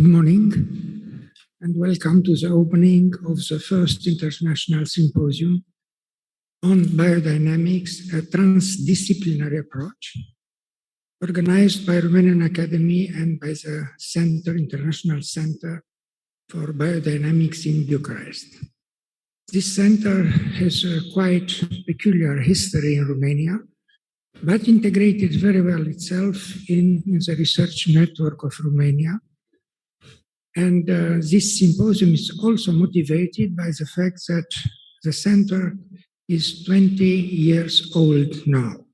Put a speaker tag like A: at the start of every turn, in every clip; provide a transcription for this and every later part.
A: morning and welcome to the opening of the first international symposium on biodynamics, a transdisciplinary approach, organized by Romanian Academy and by the International Center for Biodynamics in Bucharest. This center has a quite peculiar history in Romania, but integrated very well itself in the research network of Romania. And this symposium is also motivated by the fact that the center is 20 years old now.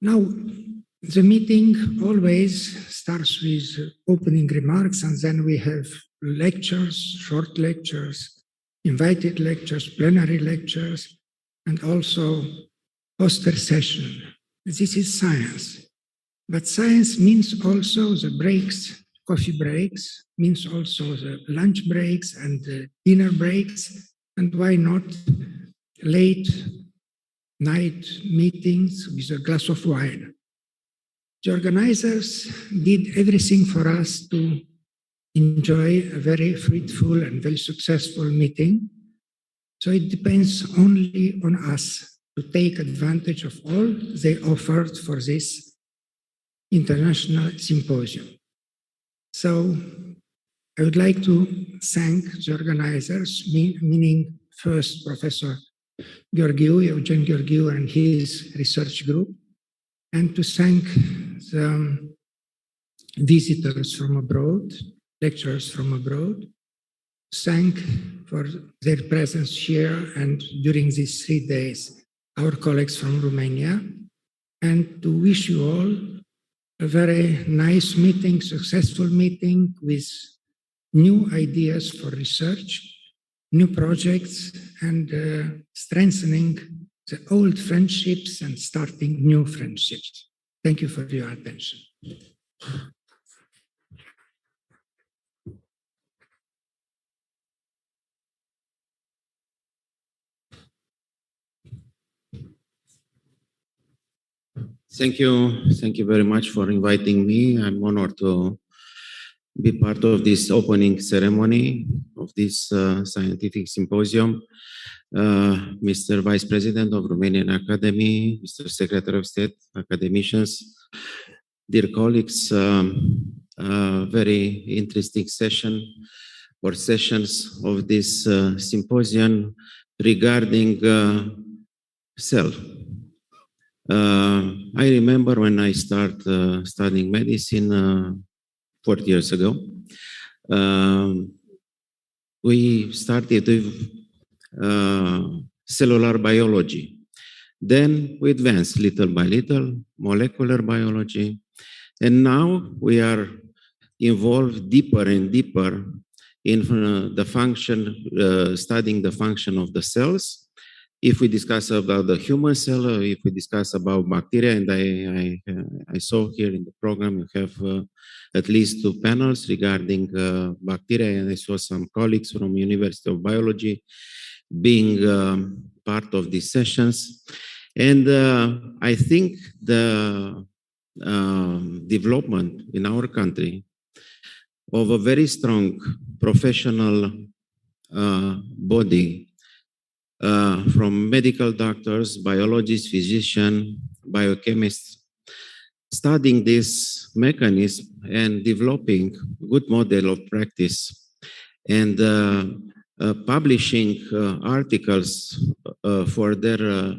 A: Now, the meeting always starts with opening remarks, and then we have lectures, short lectures, invited lectures, plenary lectures, and also poster session. This is science. But science means also the breaks, coffee breaks, means also the lunch breaks and the dinner breaks, and why not late night meetings with a glass of wine. The organizers did everything for us to enjoy a very fruitful and very successful meeting. So it depends only on us to take advantage of all they offered for this international symposium. So I would like to thank the organizers, meaning first Professor Eugen Gheorghiu and his research group, and to thank the visitors from abroad, lecturers from abroad, thank for their presence here and during these 3 days, our colleagues from Romania, and to wish you all a very nice meeting, successful meeting with new ideas for research, new projects, and strengthening the old friendships and starting new friendships. Thank you for your attention.
B: Thank you very much for inviting me. I'm honored to be part of this opening ceremony of this scientific symposium. Mr. Vice President of Romanian Academy, Mr. Secretary of State, academicians, dear colleagues, very interesting session or sessions of this symposium regarding cell. I remember when I started studying medicine 40 years ago, we started with cellular biology. Then we advanced little by little, molecular biology, and now we are involved deeper and deeper in the function, studying the function of the cells. If we discuss about the human cell, or if we discuss about bacteria, and I saw here in the program you have at least 2 panels regarding bacteria, and I saw some colleagues from University of Biology being part of these sessions. And I think the development in our country of a very strong professional body from medical doctors, biologists, physicians, biochemists, studying this mechanism and developing good model of practice and publishing articles for their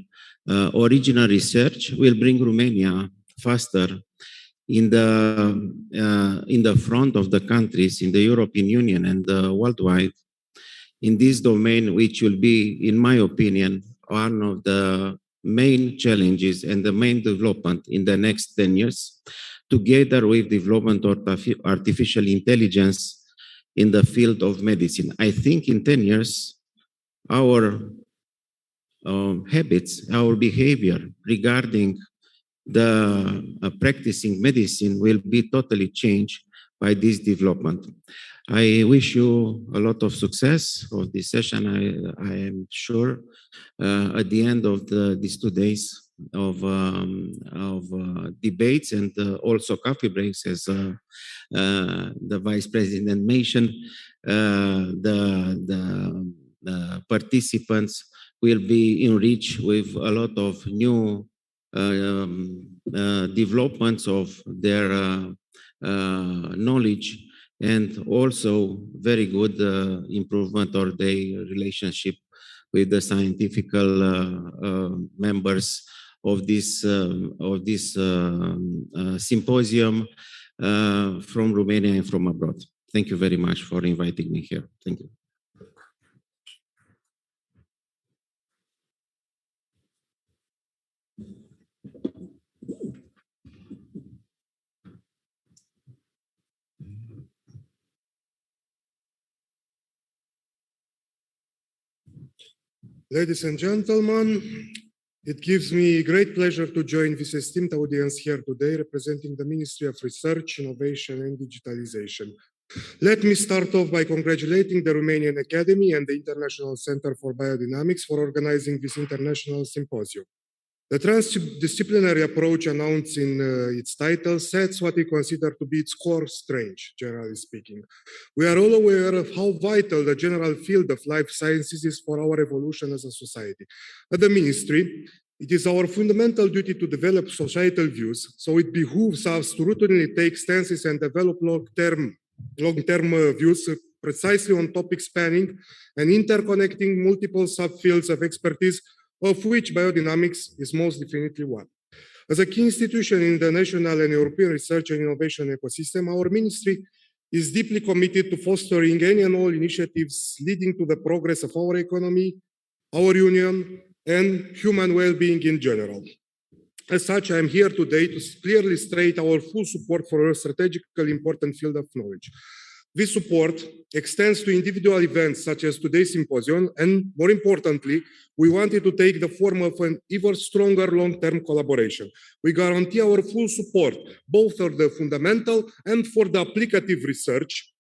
B: original research will bring Romania faster in the front of the countries in the European Union and worldwide in this domain, which will be, in my opinion, one of the main challenges and the main development in the next 10 years, together with development of artificial intelligence in the field of medicine. I think in 10 years, our habits, our behavior regarding the practicing medicine will be totally changed by this development. I wish you a lot of success of this session. I am sure at the end of these 2 days, debates and also coffee breaks, as the Vice President mentioned. The participants will be enriched with a lot of new developments of their knowledge, and also very good improvement of their relationship with the scientific members of this symposium from Romania and from abroad. Thank you very much for inviting me here. Thank you.
C: Ladies and gentlemen, it gives me great pleasure to join this esteemed audience here today, representing the Ministry of Research, Innovation and Digitalization. Let me start off by congratulating the Romanian Academy and the International Center for Biodynamics for organizing this international symposium. The transdisciplinary approach announced in its title sets what we consider to be its core strength, generally speaking. We are all aware of how vital the general field of life sciences is for our evolution as a society. At the Ministry, it is our fundamental duty to develop societal views, so it behooves us to routinely take stances and develop long-term views precisely on topics spanning and interconnecting multiple subfields of expertise, of which biodynamics is most definitely one. As a key institution in the national and European research and innovation ecosystem, our ministry is deeply committed to fostering any and all initiatives leading to the progress of our economy, our union, and human well-being in general. As such, I am here today to clearly state our full support for a strategically important field of knowledge. This support extends to individual events such as today's symposium, and more importantly, we wanted to take the form of an even stronger long-term collaboration. We guarantee our full support, both for the fundamental and for the applicative research,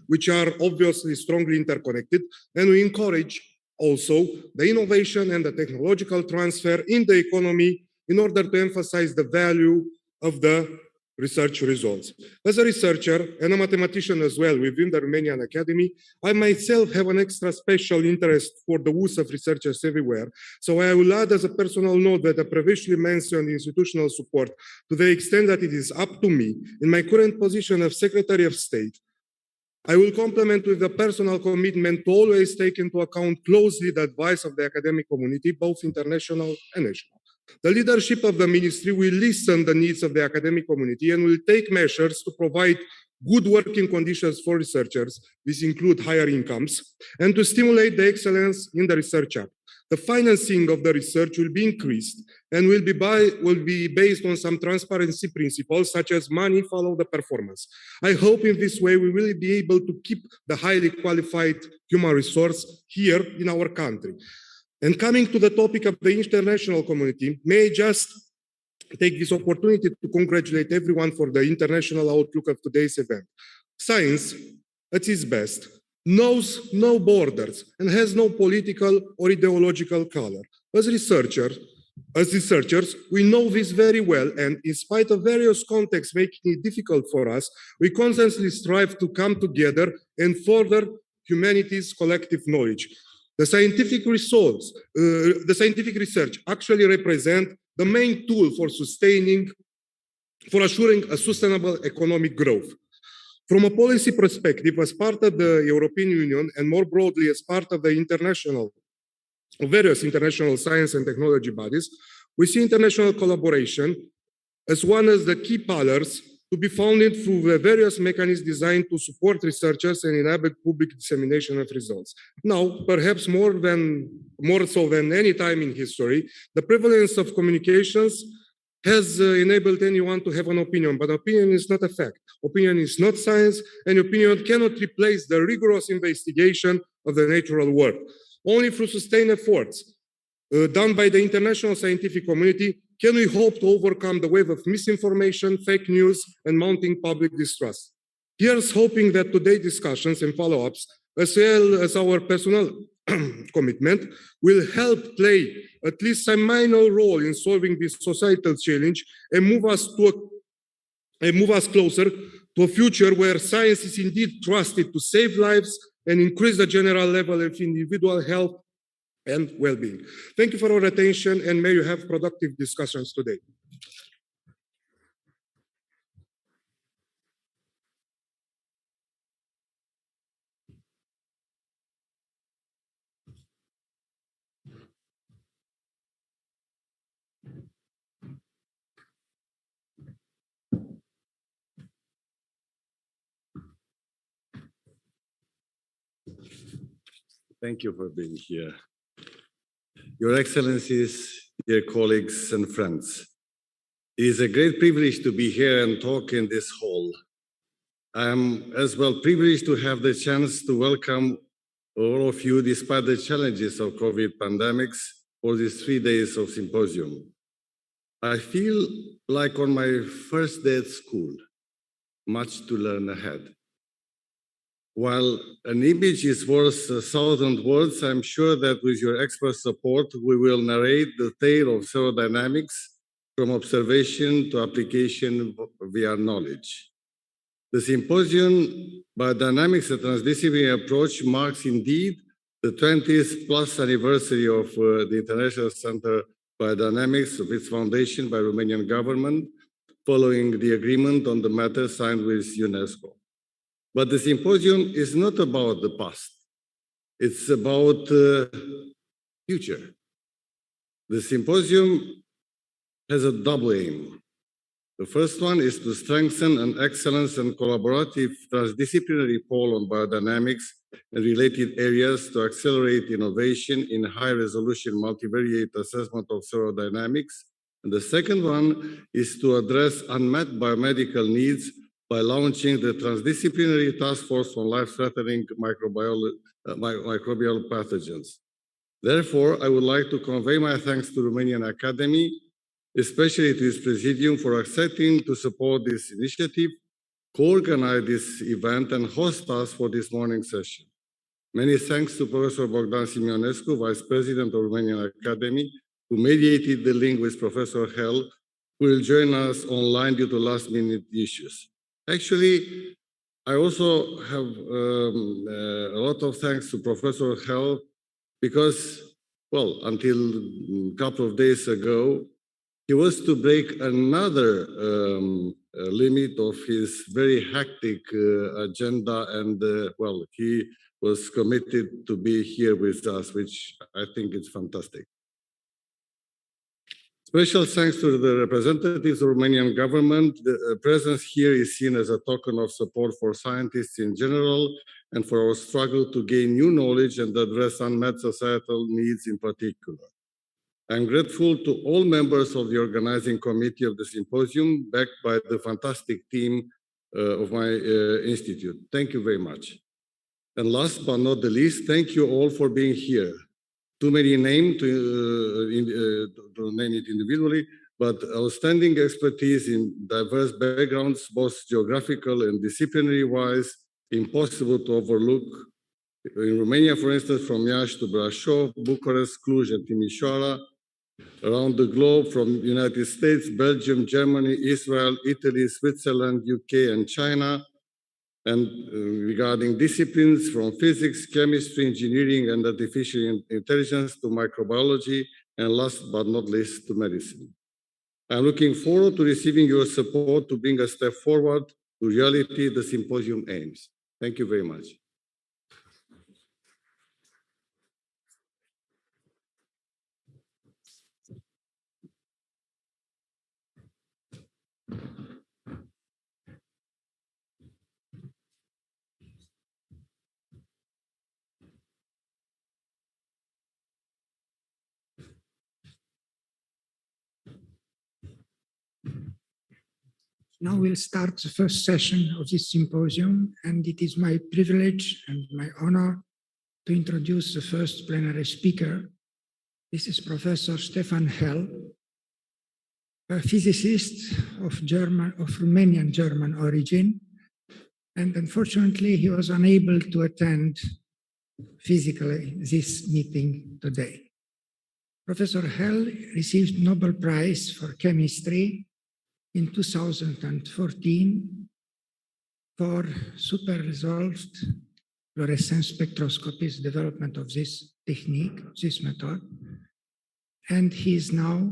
C: which are obviously strongly interconnected, and we encourage also the innovation and the technological transfer in the economy in order to emphasize the value of the research results. As a researcher and a mathematician as well within the Romanian Academy, I myself have an extra special interest for the use of researchers everywhere. So I will add as a personal note that I previously mentioned institutional support to the extent that it is up to me in my current position of Secretary of State. I will complement with a personal commitment to always take into account closely the advice of the academic community, both international and national. The leadership of the ministry will listen to the needs of the academic community and will take measures to provide good working conditions for researchers, these include higher incomes, and to stimulate the excellence in the research act. The financing of the research will be increased and will be based on some transparency principles, such as money follow the performance. I hope in this way we will be able to keep the highly qualified human resource here in our country. And coming to the topic of the international community, may I just take this opportunity to congratulate everyone for the international outlook of today's event. Science, at its best, knows no borders and has no political or ideological color. As researchers, we know this very well, and in spite of various contexts making it difficult for us, we constantly strive to come together and further humanity's collective knowledge. The scientific research actually represent the main tool for assuring a sustainable economic growth. From a policy perspective, as part of the European Union and more broadly as part of the various international science and technology bodies, we see international collaboration as one of the key pillars to be founded through the various mechanisms designed to support researchers and enable public dissemination of results. Now, perhaps more so than any time in history, the prevalence of communications has enabled anyone to have an opinion, but opinion is not a fact. Opinion is not science, and opinion cannot replace the rigorous investigation of the natural world. Only through sustained efforts done by the international scientific community can we hope to overcome the wave of misinformation, fake news, and mounting public distrust. Here's hoping that today's discussions and follow-ups, as well as our personal commitment will help play at least a minor role in solving this societal challenge and move us closer to a future where science is indeed trusted to save lives and increase the general level of individual health and well-being. Thank you for your attention, and may you have productive discussions today.
D: Thank you for being here. Your Excellencies, dear colleagues and friends, it is a great privilege to be here and talk in this hall. I am as well privileged to have the chance to welcome all of you despite the challenges of COVID pandemics for these 3 days of symposium. I feel like on my first day at school, much to learn ahead. While an image is worth 1,000 words, I'm sure that with your expert support, we will narrate the tale of thermodynamics from observation to application via knowledge. The symposium, Biodynamics, a Transdisciplinary Approach, marks indeed the 20th plus anniversary of the International Center Biodynamics, of its foundation by Romanian government, following the agreement on the matter signed with UNESCO. But the symposium is not about the past. It's about the future. The symposium has a double aim. The first one is to strengthen an excellence and collaborative transdisciplinary pole on biodynamics and related areas to accelerate innovation in high-resolution multivariate assessment of thermodynamics. And the second one is to address unmet biomedical needs by launching the Transdisciplinary Task Force on Life-Threatening Microbial Pathogens. Therefore, I would like to convey my thanks to Romanian Academy, especially to its Presidium, for accepting to support this initiative, co-organize this event, and host us for this morning's session. Many thanks to Professor Bogdan Simionescu, Vice President of Romanian Academy, who mediated the link with Professor Hell, who will join us online due to last-minute issues. Actually, I also have a lot of thanks to Professor Hell because, well, until a couple of days ago, he was to break another limit of his very hectic agenda, and well, he was committed to be here with us, which I think is fantastic. Special thanks to the representatives of the Romanian government. The presence here is seen as a token of support for scientists in general and for our struggle to gain new knowledge and address unmet societal needs in particular. I'm grateful to all members of the organizing committee of the symposium, backed by the fantastic team of my institute. Thank you very much. And last but not the least, thank you all for being here. Too many names to name it individually, but outstanding expertise in diverse backgrounds, both geographical and disciplinary-wise, impossible to overlook. In Romania, for instance, from Iași to Brașov, Bucharest, Cluj, and Timișoara, around the globe from United States, Belgium, Germany, Israel, Italy, Switzerland, UK, and China, and regarding disciplines from physics, chemistry, engineering, and artificial intelligence to microbiology, and last but not least, to medicine. I'm looking forward to receiving your support to bring a step forward to reality the symposium aims. Thank you very much.
A: Now we'll start the first session of this symposium, and it is my privilege and my honor to introduce the first plenary speaker. This is Professor Stefan Hell, a physicist of Romanian-German origin, and unfortunately he was unable to attend physically this meeting today. Professor Hell received Nobel Prize for Chemistry in 2014 for super resolved fluorescence spectroscopy's development of this technique, this method. And he is now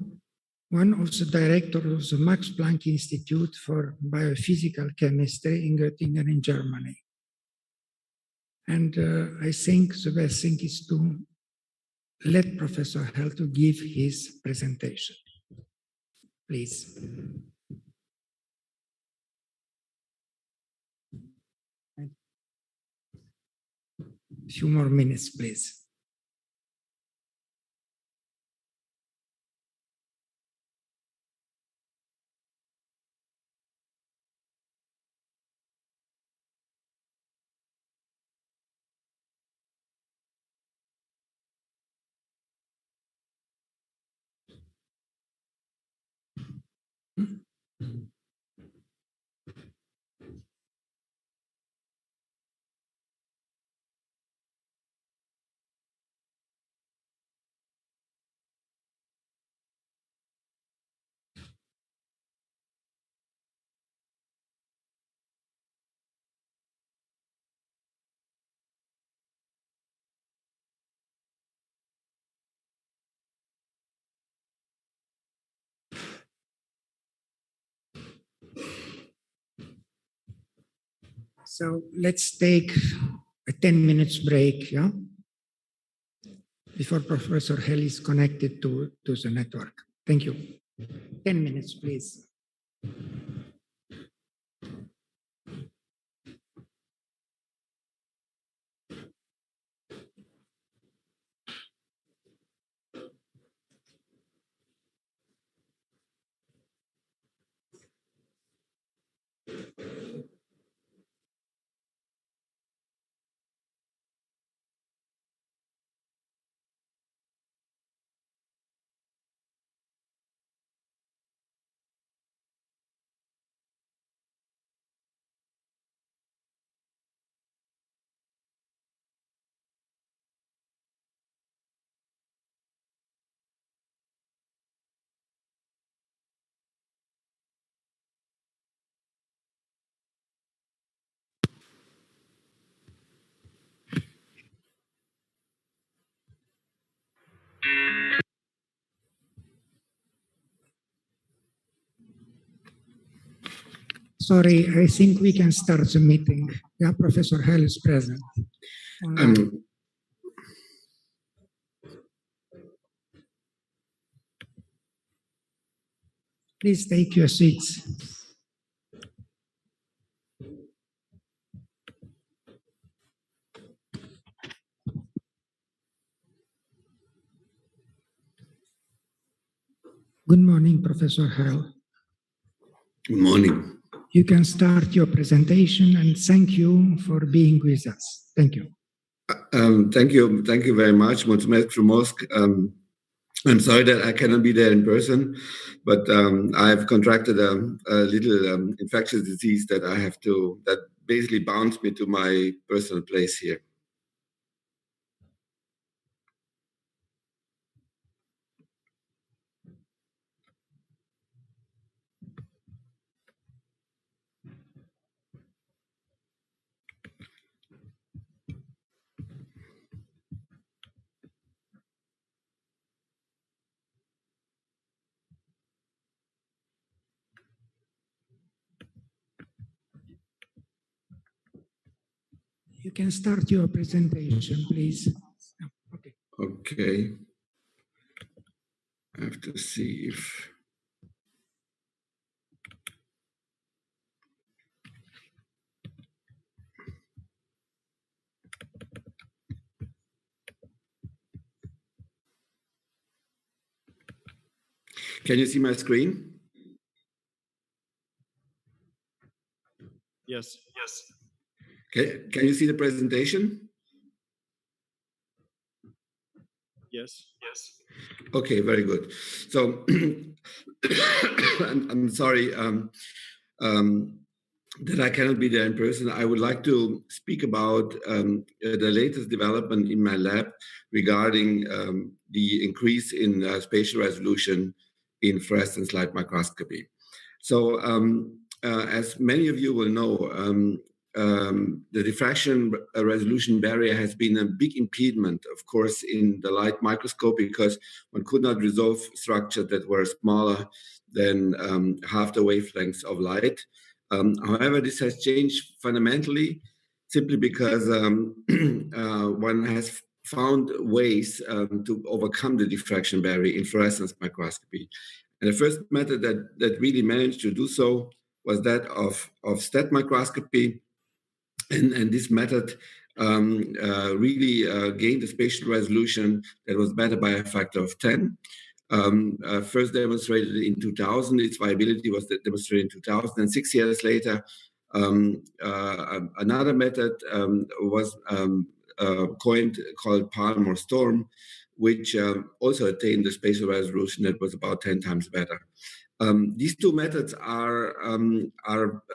A: one of the directors of the Max Planck Institute for Biophysical Chemistry in Göttingen in Germany. And I think the best thing is to let Professor Hell to give his presentation. Please. A few more minutes, please. So let's take a 10 minutes break, yeah? Before Professor Hell is connected to the network. Thank you. 10 minutes, please. Sorry, I think we can start the meeting. Yeah, Professor Hell is present. Please take your seats. Good morning, Professor Hell.
E: Good morning.
A: You can start your presentation, and thank you for being with us. Thank you.
E: Thank you very much. Mulțumesc frumos. I'm sorry that I cannot be there in person, but I've contracted a little infectious disease that that basically bounced me to my personal place here.
A: You can start your presentation, please. Okay.
E: Okay. I have to see if... Can you see my screen?
F: Yes.
E: Okay. Can you see the presentation?
F: Yes.
E: Okay, very good. So I'm sorry. that I cannot be there in person, I would like to speak about the latest development in my lab regarding the increase in spatial resolution in fluorescence light microscopy. So, as many of you will know, the diffraction resolution barrier has been a big impediment, of course, in the light microscope because one could not resolve structures that were smaller than half the wavelengths of light. However, this has changed fundamentally simply because one has found ways to overcome the diffraction barrier in fluorescence microscopy. And the first method that really managed to do so was that of stat microscopy. And this method really gained a spatial resolution that was better by a factor of 10. First demonstrated in 2000, its viability was demonstrated in 2000, and 6 years later, another method was coined called Palmer Storm, which also attained the spatial resolution that was about 10 times better. These two methods are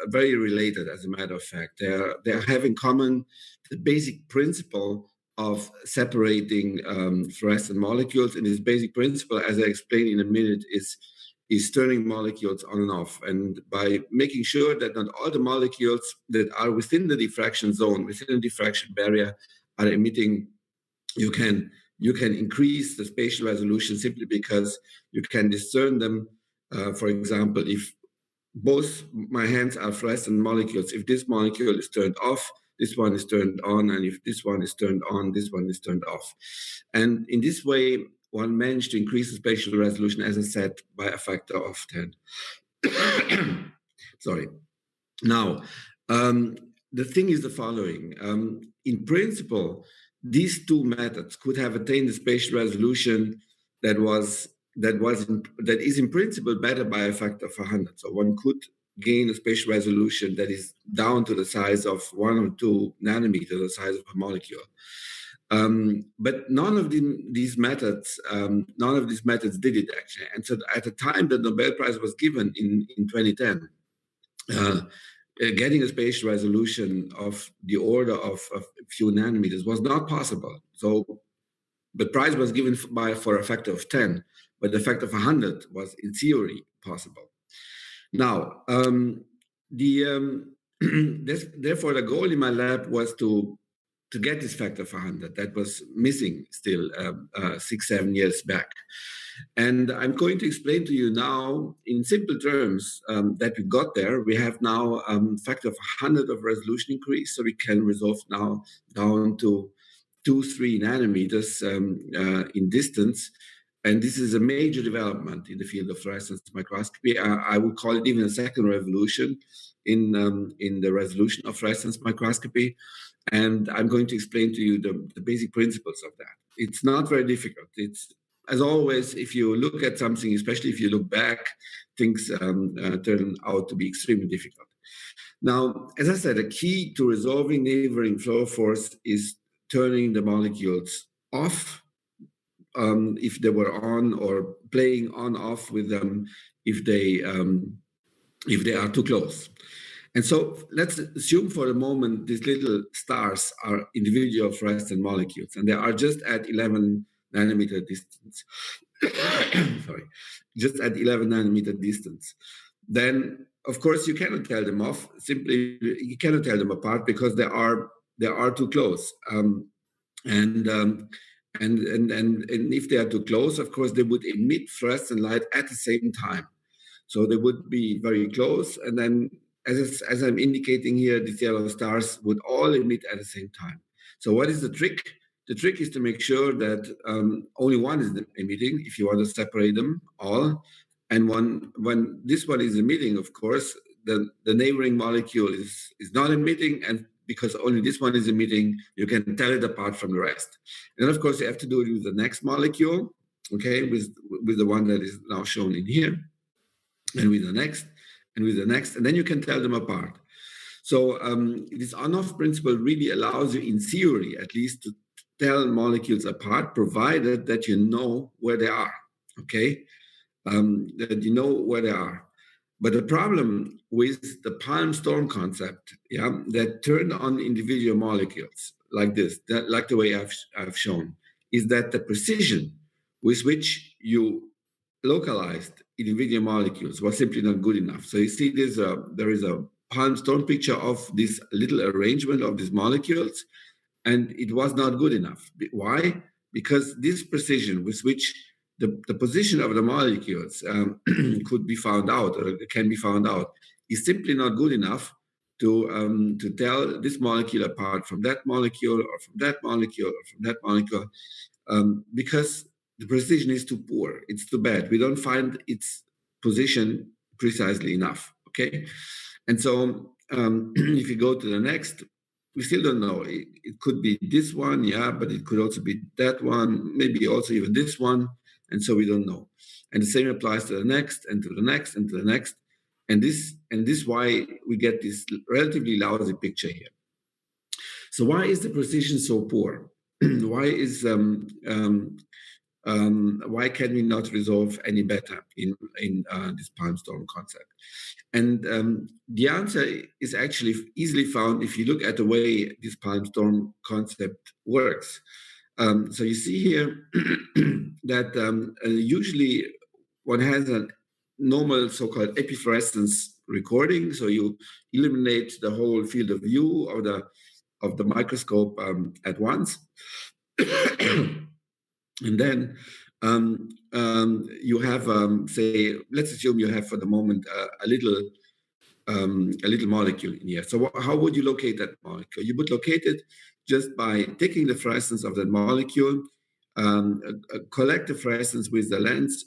E: very related, as a matter of fact. They have in common the basic principle of separating fluorescent molecules, and this basic principle, as I explain in a minute, is turning molecules on and off. And by making sure that not all the molecules that are within the diffraction zone, within the diffraction barrier, are emitting, you can increase the spatial resolution simply because you can discern them. For example, if both my hands are fluorescent molecules, if this molecule is turned off, this one is turned on, and if this one is turned on, this one is turned off. And in this way, one managed to increase the spatial resolution, as I said, by a factor of 10. Sorry. Now, the thing is the following. In principle, these two methods could have attained the spatial resolution that is in principle better by a factor of 100. So one could gain a spatial resolution that is down to the size of 1 or 2 nanometers, the size of a molecule. But none of these methods did it actually. And so at the time the Nobel Prize was given in 2010, getting a spatial resolution of the order of a few nanometers was not possible. So the prize was given for a factor of 10, but the factor of 100 was in theory possible. Now, therefore, the goal in my lab was to get this factor of 100 that was missing still 6-7 years back. And I'm going to explain to you now in simple terms that we got there. We have now a factor of 100 of resolution increase, so we can resolve now down to 2-3 nanometers in distance. And this is a major development in the field of fluorescence microscopy. I would call it even a second revolution in the resolution of fluorescence microscopy. And I'm going to explain to you the basic principles of that. It's not very difficult. It's, as always, if you look at something, especially if you look back, things turn out to be extremely difficult. Now, as I said, the key to resolving neighboring fluorophores is turning the molecules off if they were on, or playing on-off with them if they are too close. And so let's assume for a moment these little stars are individual fluorescent molecules, and they are just at 11 nanometer distance. Sorry, just at 11 nanometer distance. Then, of course, you cannot tell them off. Simply, you cannot tell them apart because they are too close. And if they are too close, of course, they would emit fluorescent light at the same time. So they would be very close, and then, as I'm indicating here, these yellow stars would all emit at the same time. So what is the trick? The trick is to make sure that only one is emitting, if you want to separate them all. And when this one is emitting, of course, the neighboring molecule is not emitting, and because only this one is emitting, you can tell it apart from the rest. And of course, you have to do it with the next molecule, okay, with the one that is now shown in here, and with the next, and with the next, and then you can tell them apart. So this on-off principle really allows you, in theory at least, to tell molecules apart, provided that you know where they are, okay? That you know where they are. But the problem with the palm storm concept, yeah, that turned on individual molecules like this, like the way I've shown, is that the precision with which you localized individual molecules was simply not good enough. So you see, there is a palm storm picture of this little arrangement of these molecules, and it was not good enough. Why? Because this precision with which the position of the molecules could be found out, or can be found out, is simply not good enough to tell this molecule apart from that molecule, or from that molecule, or from that molecule, because the precision is too poor. It's too bad. We don't find its position precisely enough. Okay, and so if you go to the next, we still don't know. It could be this one, yeah, but it could also be that one, maybe also even this one. And so we don't know. And the same applies to the next, and to the next, and to the next. And this why we get this relatively lousy picture here. So why is the precision so poor? Why can we not resolve any better in this palm storm concept? And the answer is actually easily found if you look at the way this palm storm concept works. So you see here that usually one has a normal so-called epifluorescence recording. So you eliminate the whole field of view of the microscope at once. And then you have, say, let's assume you have for the moment a little molecule in here. So how would you locate that molecule? You would locate it just by taking the fluorescence of that molecule, collect the fluorescence with the lens,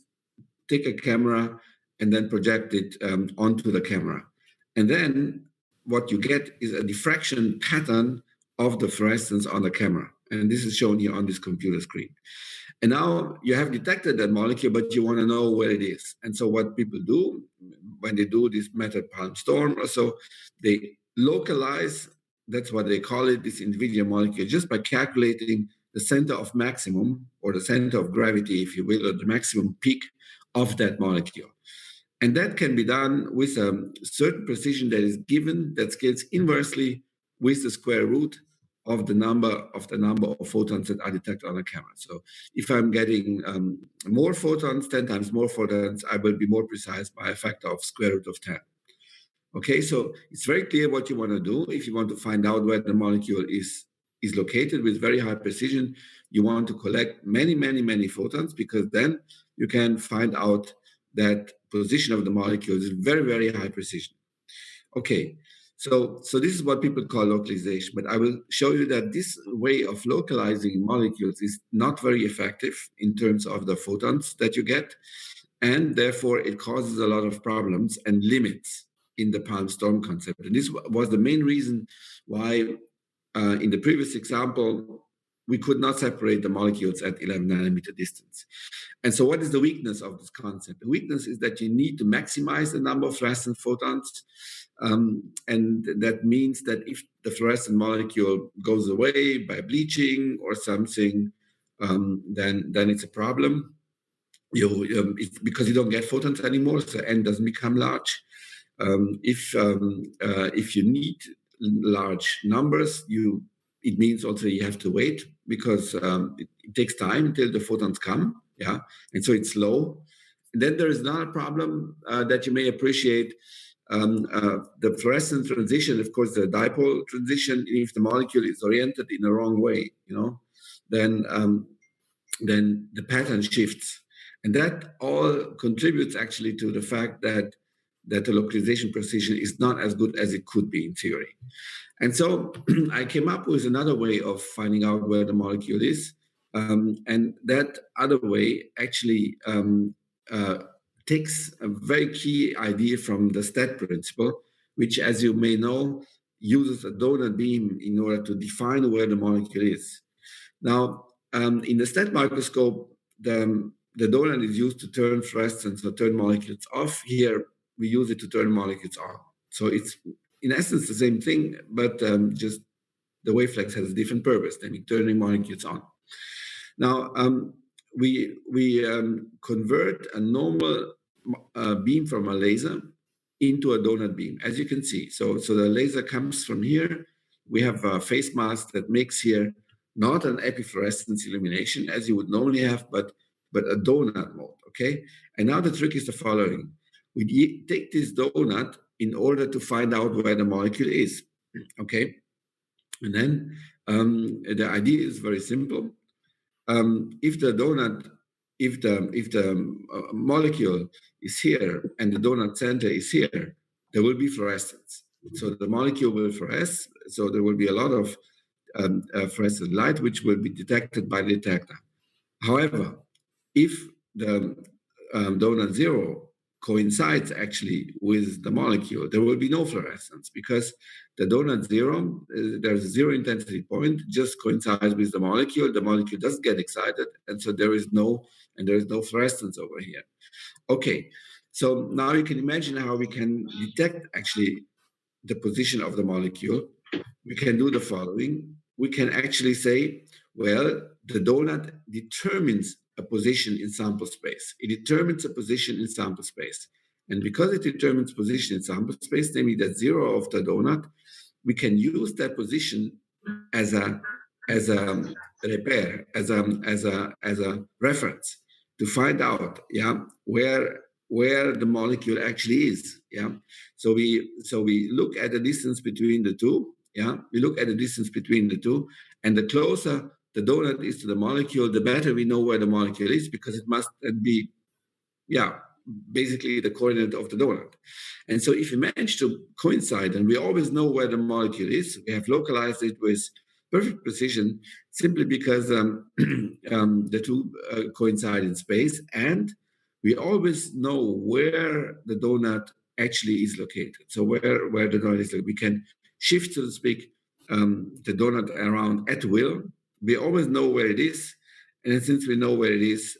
E: take a camera, and then project it onto the camera. And then what you get is a diffraction pattern of the fluorescence on the camera. And this is shown here on this computer screen. And now you have detected that molecule, but you want to know where it is. And so what people do when they do this method palm storm or so, they localize, that's what they call it, this individual molecule, just by calculating the center of maximum, or the center of gravity, if you will, or the maximum peak of that molecule. And that can be done with a certain precision that is given, that scales inversely with the square root of the number of photons that are detected on a camera. So if I'm getting more photons, 10 times more photons, I will be more precise by a factor of square root of 10. Okay, so it's very clear what you want to do. If you want to find out where the molecule is located with very high precision, you want to collect many, many, many photons, because then you can find out that position of the molecule is very, very high precision. Okay. So this is what people call localization, but I will show you that this way of localizing molecules is not very effective in terms of the photons that you get, and therefore it causes a lot of problems and limits in the palm storm concept. And this was the main reason why in the previous example, we could not separate the molecules at 11 nanometer distance. And so what is the weakness of this concept? The weakness is that you need to maximize the number of fluorescent photons. And that means that if the fluorescent molecule goes away by bleaching or something, then it's a problem. It's because you don't get photons anymore, so N doesn't become large. If you need large numbers, it means also you have to wait, because it takes time until the photons come, yeah, and so it's slow. And then there is another problem that you may appreciate. The fluorescent transition, of course, the dipole transition, if the molecule is oriented in the wrong way, then the pattern shifts. And that all contributes actually to the fact that the localization precision is not as good as it could be in theory. And so I came up with another way of finding out where the molecule is. And that other way actually takes a very key idea from the STAT principle, which, as you may know, uses a donut beam in order to define where the molecule is. Now, in the STAT microscope, the donut is used to turn fluorescence or turn molecules off. Here, we use it to turn molecules on. So it's, in essence, the same thing, but just the wavelength has a different purpose, namely turning molecules on. Now, we convert a normal beam from a laser into a donut beam, as you can see. So the laser comes from here. We have a face mask that makes here not an epifluorescence illumination as you would normally have, but a donut mode, okay? And now the trick is the following. We take this donut in order to find out where the molecule is, okay? And then the idea is very simple. If the molecule is here and the donut center is here, there will be fluorescence. So the molecule will fluoresce. So there will be a lot of fluorescent light, which will be detected by the detector. However, if the donut zero coincides actually with the molecule, there will be no fluorescence because the donut zero, there's a zero intensity point, just coincides with the molecule. The molecule doesn't get excited, and so there is no fluorescence over here. Okay, so now you can imagine how we can detect actually the position of the molecule. We can do the following. We can actually say, well, the donut determines a position in sample space. It determines a position in sample space. And because it determines position in sample space, namely the zero of the donut, we can use that position as a repair, as a reference to find out, where the molecule actually is, So we look at the distance between the two, We look at the distance between the two, and the closer the donut is to the molecule, the better we know where the molecule is, because it must be, basically the coordinate of the donut. And so if we manage to coincide, and we always know where the molecule is, we have localized it with perfect precision, simply because the two coincide in space, and we always know where the donut actually is located. So where the donut is located, we can shift, so to speak, the donut around at will. We always know where it is, and since we know where it is,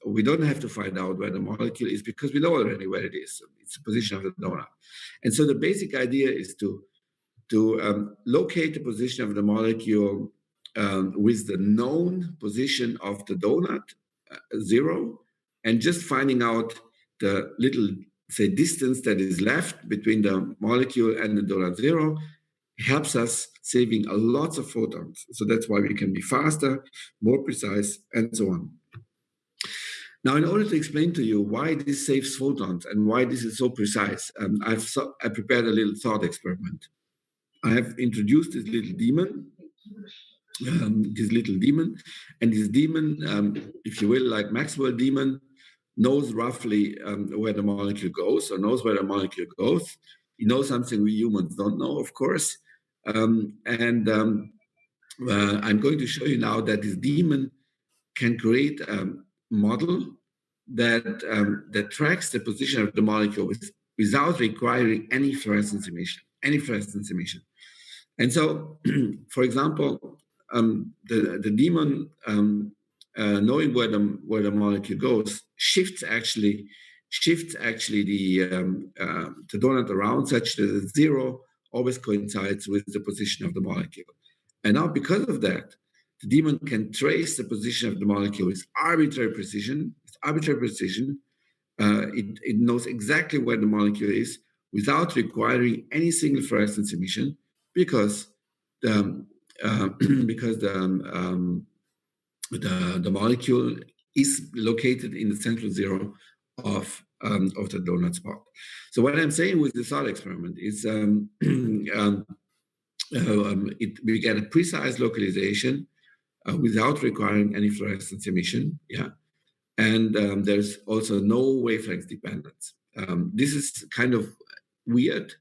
E: we don't have to find out where the molecule is because we know already where it is. It's the position of the donut. And so the basic idea is to locate the position of the molecule with the known position of the donut, zero, and just finding out the little, say, distance that is left between the molecule and the donut zero helps us saving a lot of photons. So that's why we can be faster, more precise, and so on. Now, in order to explain to you why this saves photons and why this is so precise, I prepared a little thought experiment. I have introduced this little demon, and this demon, if you will, like Maxwell demon, knows roughly where the molecule goes, or knows where the molecule goes. He knows something we humans don't know, of course. I'm going to show you now that this demon can create a model that tracks the position of the molecule without requiring any fluorescence emission. And so, for example, the demon, knowing where the molecule goes, shifts actually the donut around such that the zero always coincides with the position of the molecule. And now, because of that, the demon can trace the position of the molecule with arbitrary precision. It knows exactly where the molecule is without requiring any single fluorescence emission, because the molecule is located in the central zero of the donut spot. So what I'm saying with the thought experiment is we get a precise localization without requiring any fluorescence emission, and there's also no wavelength dependence. This is kind of weird,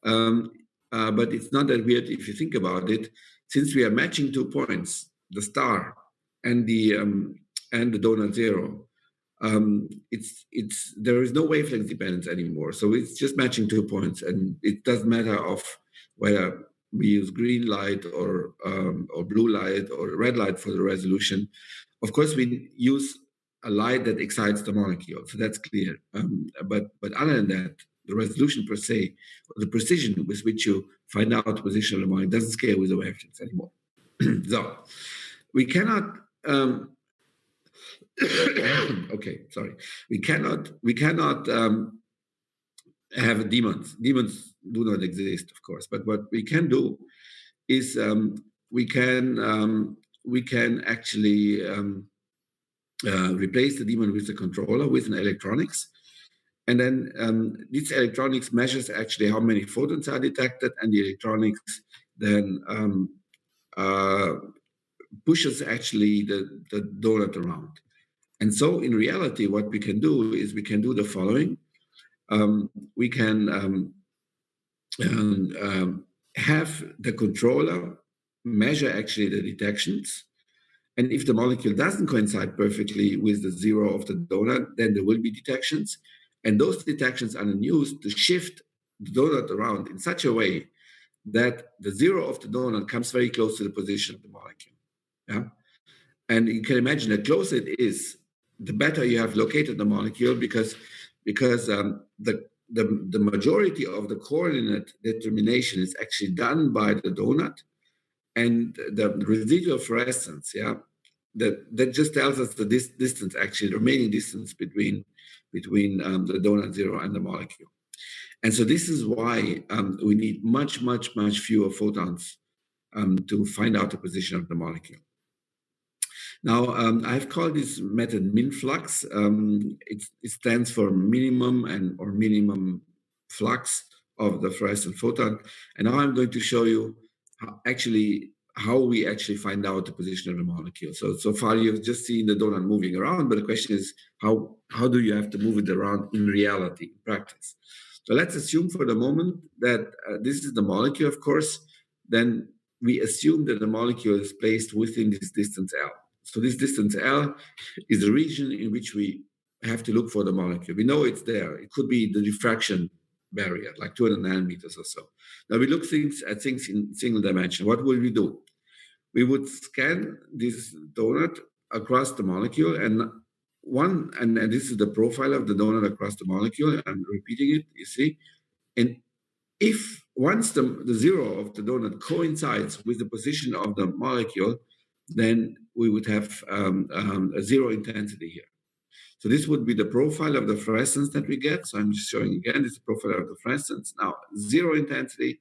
E: but it's not that weird if you think about it. Since we are matching 2 points, the star and the donut zero, there is no wavelength dependence anymore. So it's just matching 2 points, and it doesn't matter of whether we use green light or blue light or red light for the resolution. Of course, we use a light that excites the molecule, so that's clear. But other than that, the resolution per se, or the precision with which you find out the position of the molecule, doesn't scale with the wavelengths anymore. So we cannot. Okay, sorry. We cannot have demons. Demons do not exist, of course. But what we can do is we can actually replace the demon with a controller, with an electronics. And then this electronics measures actually how many photons are detected, and the electronics then pushes actually the donut around. And so in reality, what we can do is we can do the following. We can have the controller measure actually the detections. And if the molecule doesn't coincide perfectly with the zero of the donut, then there will be detections. And those detections are then used to shift the donut around in such a way that the zero of the donut comes very close to the position of the molecule. Yeah? And you can imagine the closer it is, the better you have located the molecule, because the majority of the coordinate determination is actually done by the donut, and the residual fluorescence, yeah, that just tells us the distance, actually the remaining distance between the donut zero and the molecule. And so this is why we need much fewer photons to find out the position of the molecule. Now, I've called this method min-flux. It stands for minimum or minimum flux of the fluorescent photon. And now I'm going to show you how we actually find out the position of the molecule. So far you've just seen the donut moving around, but the question is how do you have to move it around in reality, in practice? So let's assume for the moment that this is the molecule, of course. Then we assume that the molecule is placed within this distance L. So this distance L is the region in which we have to look for the molecule. We know it's there. It could be the diffraction barrier, like 200 nanometers or so. Now we look at things in single dimension. What will we do? We would scan this donut across the molecule, and this is the profile of the donut across the molecule. I'm repeating it, you see. And if once the zero of the donut coincides with the position of the molecule, then we would have a zero intensity here. So this would be the profile of the fluorescence that we get. So I'm just showing again, this is the profile of the fluorescence. Now, zero intensity,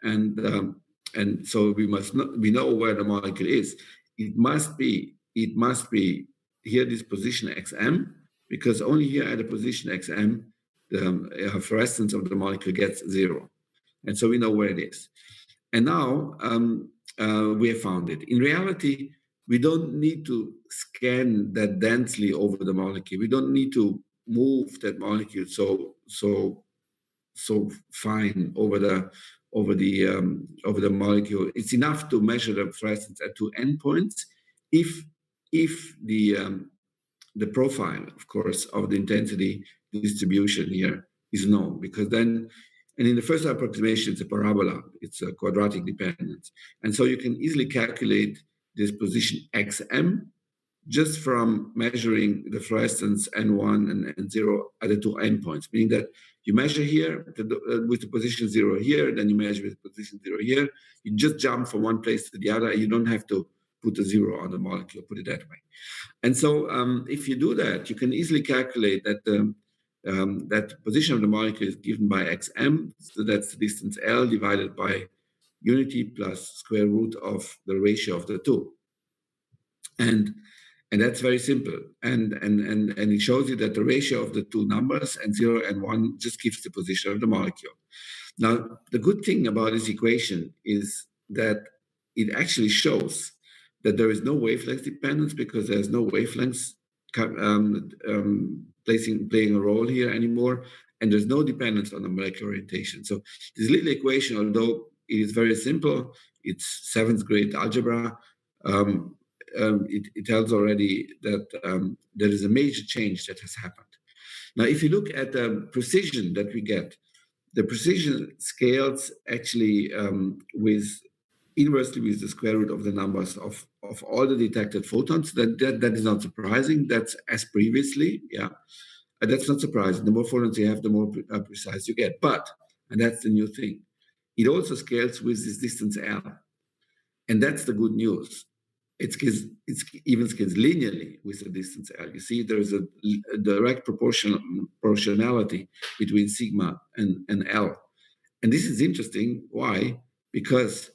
E: and so we know where the molecule is. It must be here, this position XM, because only here at the position XM, the fluorescence of the molecule gets zero. And so we know where it is. And now we have found it. In reality, we don't need to scan that densely over the molecule. We don't need to move that molecule so fine over the molecule. It's enough to measure the fluorescence at two endpoints if the profile, of course, of the intensity distribution here is known, because then. And in the first approximation, it's a parabola. It's a quadratic dependence. And so you can easily calculate this position XM just from measuring the fluorescence N1 and N0 at the two endpoints, meaning that you measure here with the position 0 here, then you measure with the position 0 here. You just jump from one place to the other. You don't have to put a 0 on the molecule, put it that way. And so if you do that, you can easily calculate that that position of the molecule is given by XM, so that's the distance L divided by unity plus square root of the ratio of the two. And that's very simple. And it shows you that the ratio of the two numbers, N0 and 1, just gives the position of the molecule. Now, the good thing about this equation is that it actually shows that there is no wavelength dependence, because there's no wavelengths playing a role here anymore, and there's no dependence on the molecular orientation. So this little equation, although it is very simple, it's 7th grade algebra, it tells already that there is a major change that has happened. Now, if you look at the precision that we get, the precision scales actually inversely with the square root of the numbers of all the detected photons. That is not surprising. That's as previously, yeah. That's not surprising. The more photons you have, the more precise you get. But, and that's the new thing, it also scales with this distance L. And that's the good news. it even scales linearly with the distance L. You see there is a direct proportionality between sigma and L. And this is interesting. Why? Because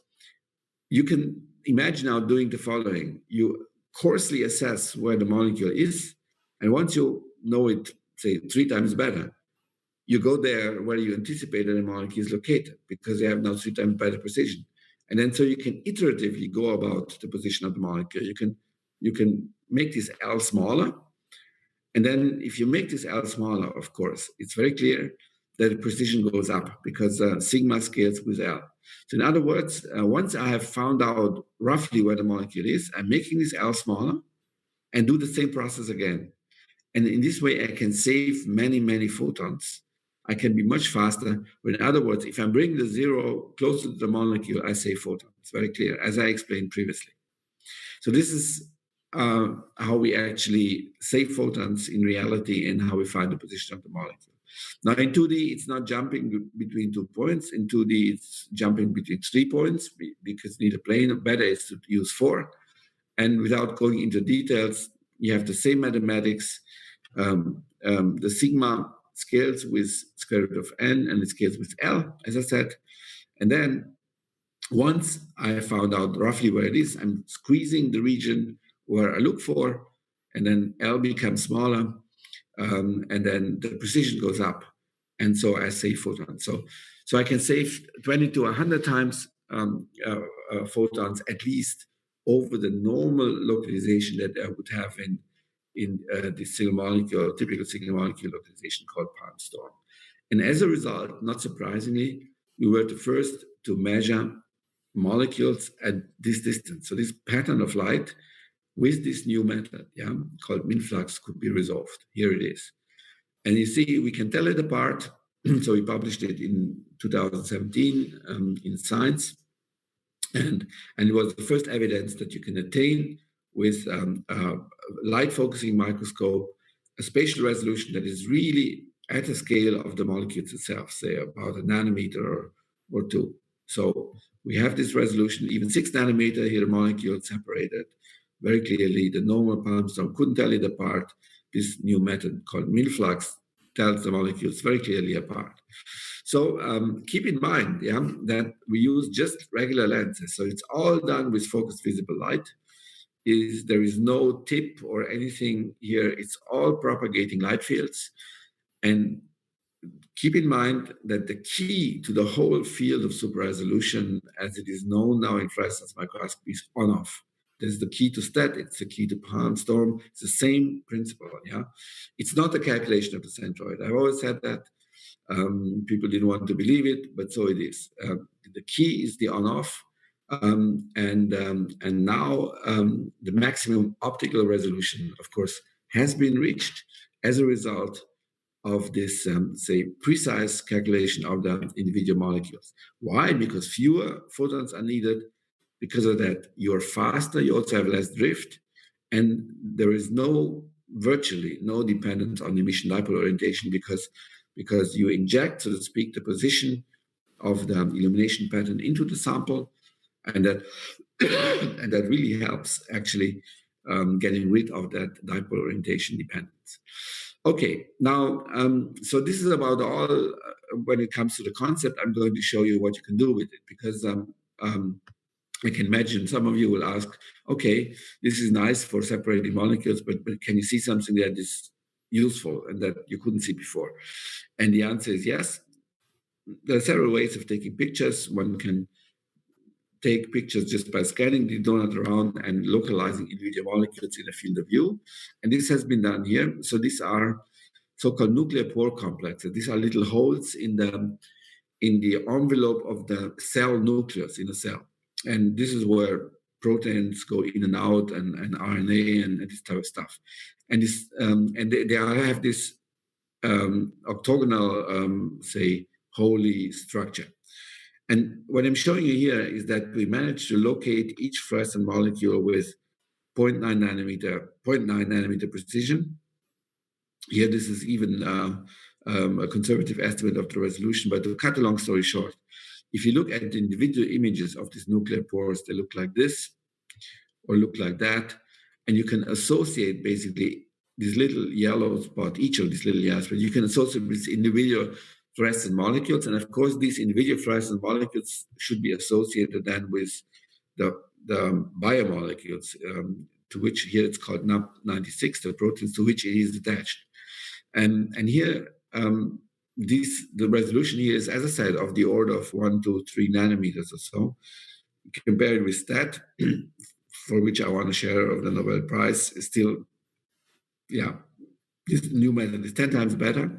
E: you can imagine now doing the following. You coarsely assess where the molecule is, and once you know it, say 3 times better, you go there where you anticipated the molecule is located because you have now 3 times better precision. And then so you can iteratively go about the position of the molecule. You can make this L smaller. And then if you make this L smaller, of course, it's very clear that the precision goes up because sigma scales with L. So in other words, once I have found out roughly where the molecule is, I'm making this L smaller and do the same process again. And in this way, I can save many, many photons. I can be much faster. But in other words, if I bring the 0 closer to the molecule, I save photons. It's very clear, as I explained previously. So this is how we actually save photons in reality and how we find the position of the molecule. Now in 2D, it's not jumping between 2 points. In 2D, it's jumping between 3 points because you need a plane. Better is to use 4. And without going into details, you have the same mathematics. The sigma scales with square root of n and it scales with L, as I said. And then once I found out roughly where it is, I'm squeezing the region where I look for, and then L becomes smaller, and then the precision goes up. And so I save photons. So I can save 20 to 100 times photons at least over the normal localization that I would have in the single molecule, typical single molecule localization called palm storm. And as a result, not surprisingly, we were the first to measure molecules at this distance. So this pattern of light with this new method, called min-flux, could be resolved. Here it is. And you see, we can tell it apart. So we published it in 2017 in Science. And it was the first evidence that you can attain with a light focusing microscope, a spatial resolution that is really at the scale of the molecules itself, say about a nanometer or 2. So we have this resolution, even 6 nanometer here, molecules separated very clearly. The normal palm storm couldn't tell it apart. This new method called min-flux tells the molecules very clearly apart. So keep in mind, that we use just regular lenses. So it's all done with focused visible light. There is no tip or anything here. It's all propagating light fields. And keep in mind that the key to the whole field of super resolution, as it is known now in fluorescence microscopy, is on-off. This is the key to statics, the key to palm storm. It's the same principle. It's not a calculation of the centroid. I've always said that. People didn't want to believe it, but so it is. The key is the on-off, and now the maximum optical resolution, of course, has been reached as a result of this, say, precise calculation of the individual molecules. Why? Because fewer photons are needed. Because of that, you're faster. You also have less drift, and there is virtually no dependence on emission dipole orientation because you inject, so to speak, the position of the illumination pattern into the sample, and that really helps actually getting rid of that dipole orientation dependence. Okay, now, so this is about all when it comes to the concept. I'm going to show you what you can do with it, because I can imagine some of you will ask, okay, this is nice for separating molecules, but can you see something that is useful and that you couldn't see before? And the answer is yes. There are several ways of taking pictures. One can take pictures just by scanning the donut around and localizing individual molecules in a field of view. And this has been done here. So these are so-called nuclear pore complexes. These are little holes in the envelope of the cell nucleus in a cell. And this is where proteins go in and out, and RNA and this type of stuff. And this they have this octagonal, say, holy structure. And what I'm showing you here is that we managed to locate each fluorescent molecule with 0.9 nanometer precision. Here, this is even a conservative estimate of the resolution. But to cut a long story short, if you look at the individual images of these nuclear pores, they look like this. or look like that. And you can associate basically this little yellow spot, each of these little yellow spots, you can associate with individual fluorescent molecules. And of course, these individual fluorescent molecules should be associated then with the biomolecules, to which here it's called NAP96, the proteins to which it is attached. And here, the resolution here is, as I said, of the order of 1 to 3 nanometers or so. Compared with that, for which I want to share of the Nobel Prize, is still, this new method is 10 times better.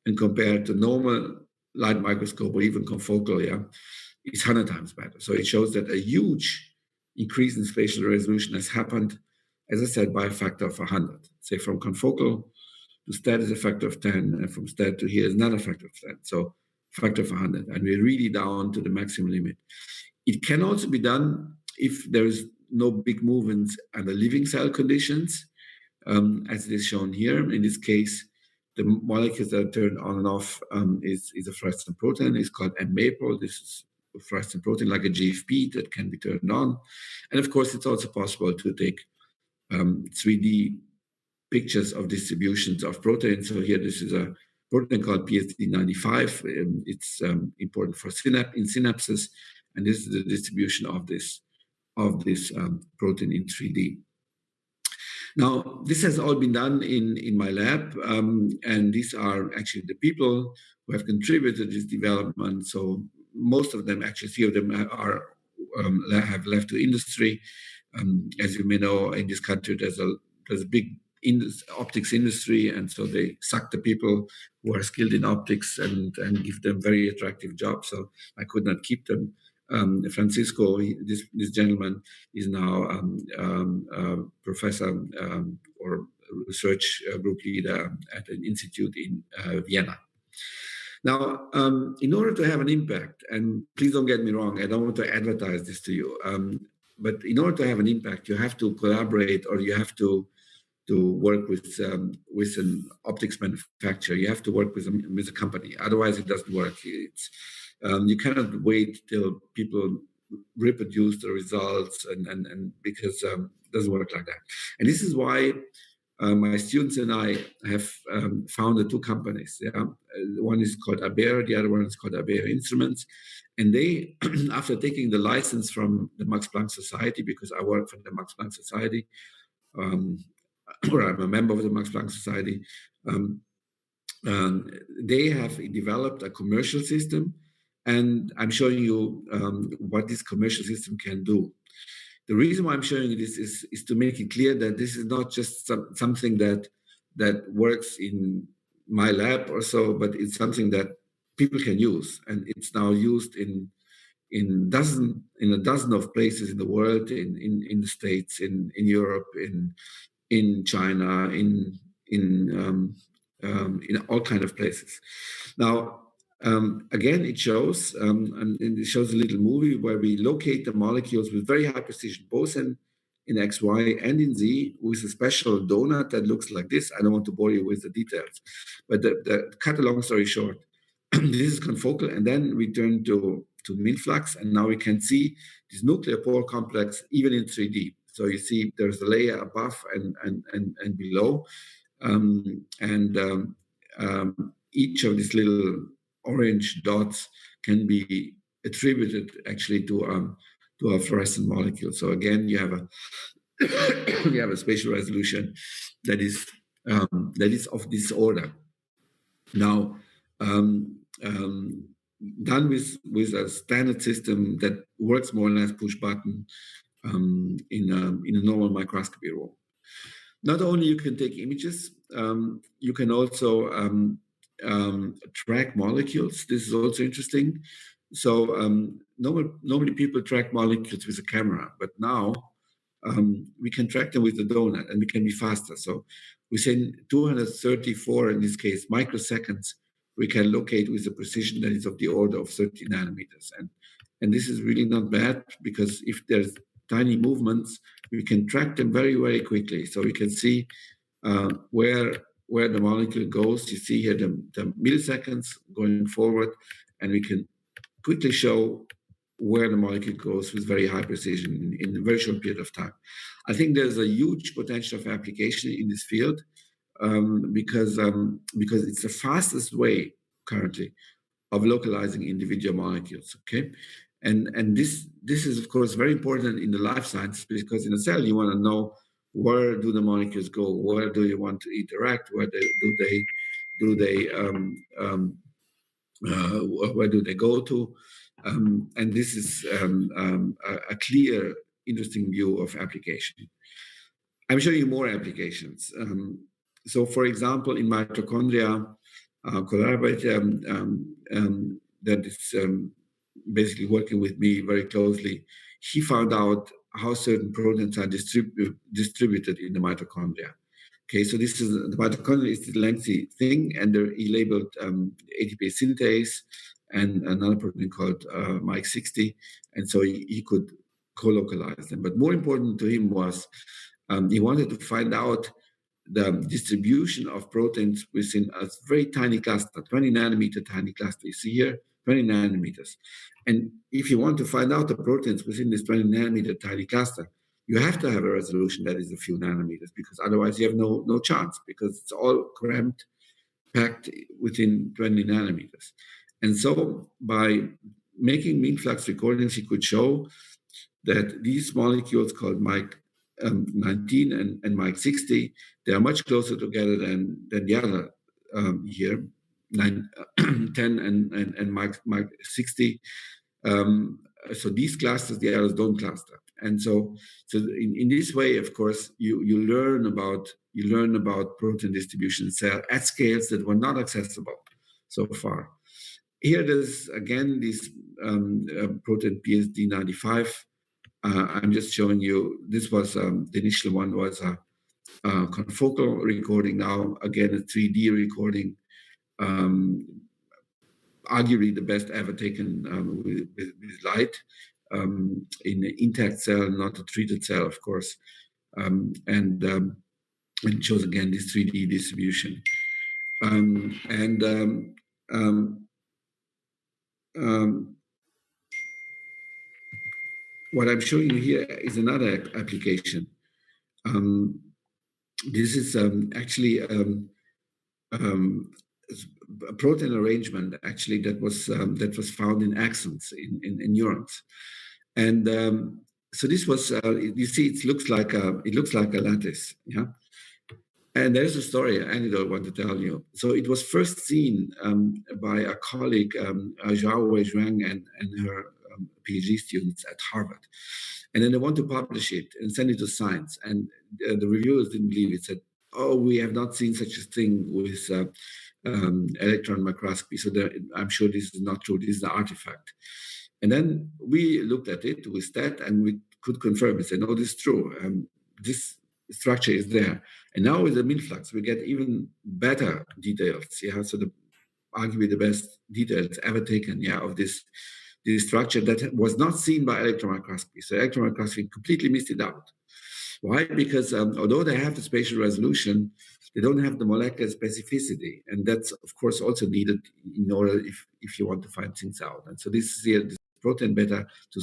E: And compared to normal light microscope or even confocal, it's 100 times better. So it shows that a huge increase in spatial resolution has happened, as I said, by a factor of 100. Say from confocal to STAT is a factor of 10, and from STAT to here is another factor of 10. So factor of 100, and we're really down to the maximum limit. It can also be done if there is no big movements under living cell conditions, as it is shown here. In this case, the molecules that are turned on and off is a fluorescent protein. It's called M-maple. This is a fluorescent protein like a GFP that can be turned on. And of course, it's also possible to take 3D pictures of distributions of proteins. So here, this is a protein called PSD95. It's important for synapses. And this is the distribution of this protein in 3D. Now, this has all been done in my lab, and these are actually the people who have contributed to this development. So most of them, actually, 3 of them have left to industry. As you may know, in this country, there's a big optics industry, and so they suck the people who are skilled in optics and give them very attractive jobs. So I could not keep them. Francisco, this gentleman, is now professor or research group leader at an institute in Vienna. Now, in order to have an impact, and please don't get me wrong, I don't want to advertise this to you, but in order to have an impact, you have to collaborate, or you have to work with an optics manufacturer. You have to work with a company. Otherwise, it doesn't work. You cannot wait till people reproduce the results, and because it doesn't work like that. And this is why my students and I have founded 2 companies. One is called Abera, the other one is called Abera Instruments. And they, after taking the license from the Max Planck Society, because I work for the Max Planck Society, or I'm a member of the Max Planck Society, they have developed a commercial system. And I'm showing you what this commercial system can do. The reason why I'm showing you this is to make it clear that this is not just something that works in my lab or so, but it's something that people can use. And it's now used in a dozen of places in the world, in the States, in Europe, in China, in all kinds of places. Now, again, it shows, and it shows a little movie where we locate the molecules with very high precision, both in X, Y, and in Z, with a special donut that looks like this. I don't want to bore you with the details, but the cut a long story short, this is confocal, and then we turn to min-flux, and now we can see this nuclear pore complex even in 3D. So you see there's a layer above and below, each of these little orange dots can be attributed actually to a fluorescent molecule. So again, you have a spatial resolution that is of this order. Now, done with a standard system that works more or less push button in a normal microscopy room. Not only you can take images, you can also track molecules. This is also interesting. So normally people track molecules with a camera, but now we can track them with the donut, and we can be faster. So within 234, in this case, microseconds, we can locate with a precision that is of the order of 30 nanometers. And this is really not bad, because if there's tiny movements, we can track them very, very quickly. So we can see where the molecule goes. You see here the milliseconds going forward, and we can quickly show where the molecule goes with very high precision in a very short period of time. I think there's a huge potential of application in this field because it's the fastest way currently of localizing individual molecules. Okay, and this is of course very important in the life sciences, because in a cell you want to know where do the molecules go, where do you want to interact, where do they go to, and this is a clear, interesting view of application. I'm showing you more applications. So, for example, in mitochondria, collaborator that is basically working with me very closely, he found out how certain proteins are distributed in the mitochondria. Okay, so this is the mitochondria is the lengthy thing, and he labeled ATP synthase and another protein called MIC60, and so he could co-localize them. But more important to him was he wanted to find out the distribution of proteins within a very tiny cluster, 20 nanometer tiny cluster. You see here, 20 nanometers. And if you want to find out the proteins within this 20 nanometer tiny cluster, you have to have a resolution that is a few nanometers, because otherwise you have no chance, because it's all cramped, packed within 20 nanometers. And so by making mean flux recordings, he could show that these molecules called MIC19 and MIC60, they are much closer together than the other here, 10 and MIC60. So these clusters, the others don't cluster. And so in this way, of course, you learn about protein distribution cell at scales that were not accessible so far. Here there's again this protein PSD95. I'm just showing you, this was the initial one was a confocal recording. Now again, a 3D recording, arguably the best ever taken with light in an intact cell, not a treated cell, of course, and it shows again this 3D distribution. What I'm showing you here is another application. This is actually a protein arrangement actually that was found in axons in neurons, and so this was you see it looks like a lattice, yeah. And there's a story, an anecdote I want to tell you. So it was first seen by a colleague, Zhao Weizhuang and her PhD students at Harvard. And then they want to publish it and send it to Science. And the reviewers didn't believe it, said, oh, we have not seen such a thing with electron microscopy. So I'm sure this is not true. This is an artifact. And then we looked at it with STAT and we could confirm it. Say, no, this is true. This structure is there. And now with the MinFlux, we get even better details. Yeah, so arguably the best details ever taken, yeah, of this structure that was not seen by electron microscopy. So electron microscopy completely missed it out. Why? Because although they have the spatial resolution, they don't have the molecular specificity, and that's of course also needed in order if you want to find things out. And so this is here, this protein beta to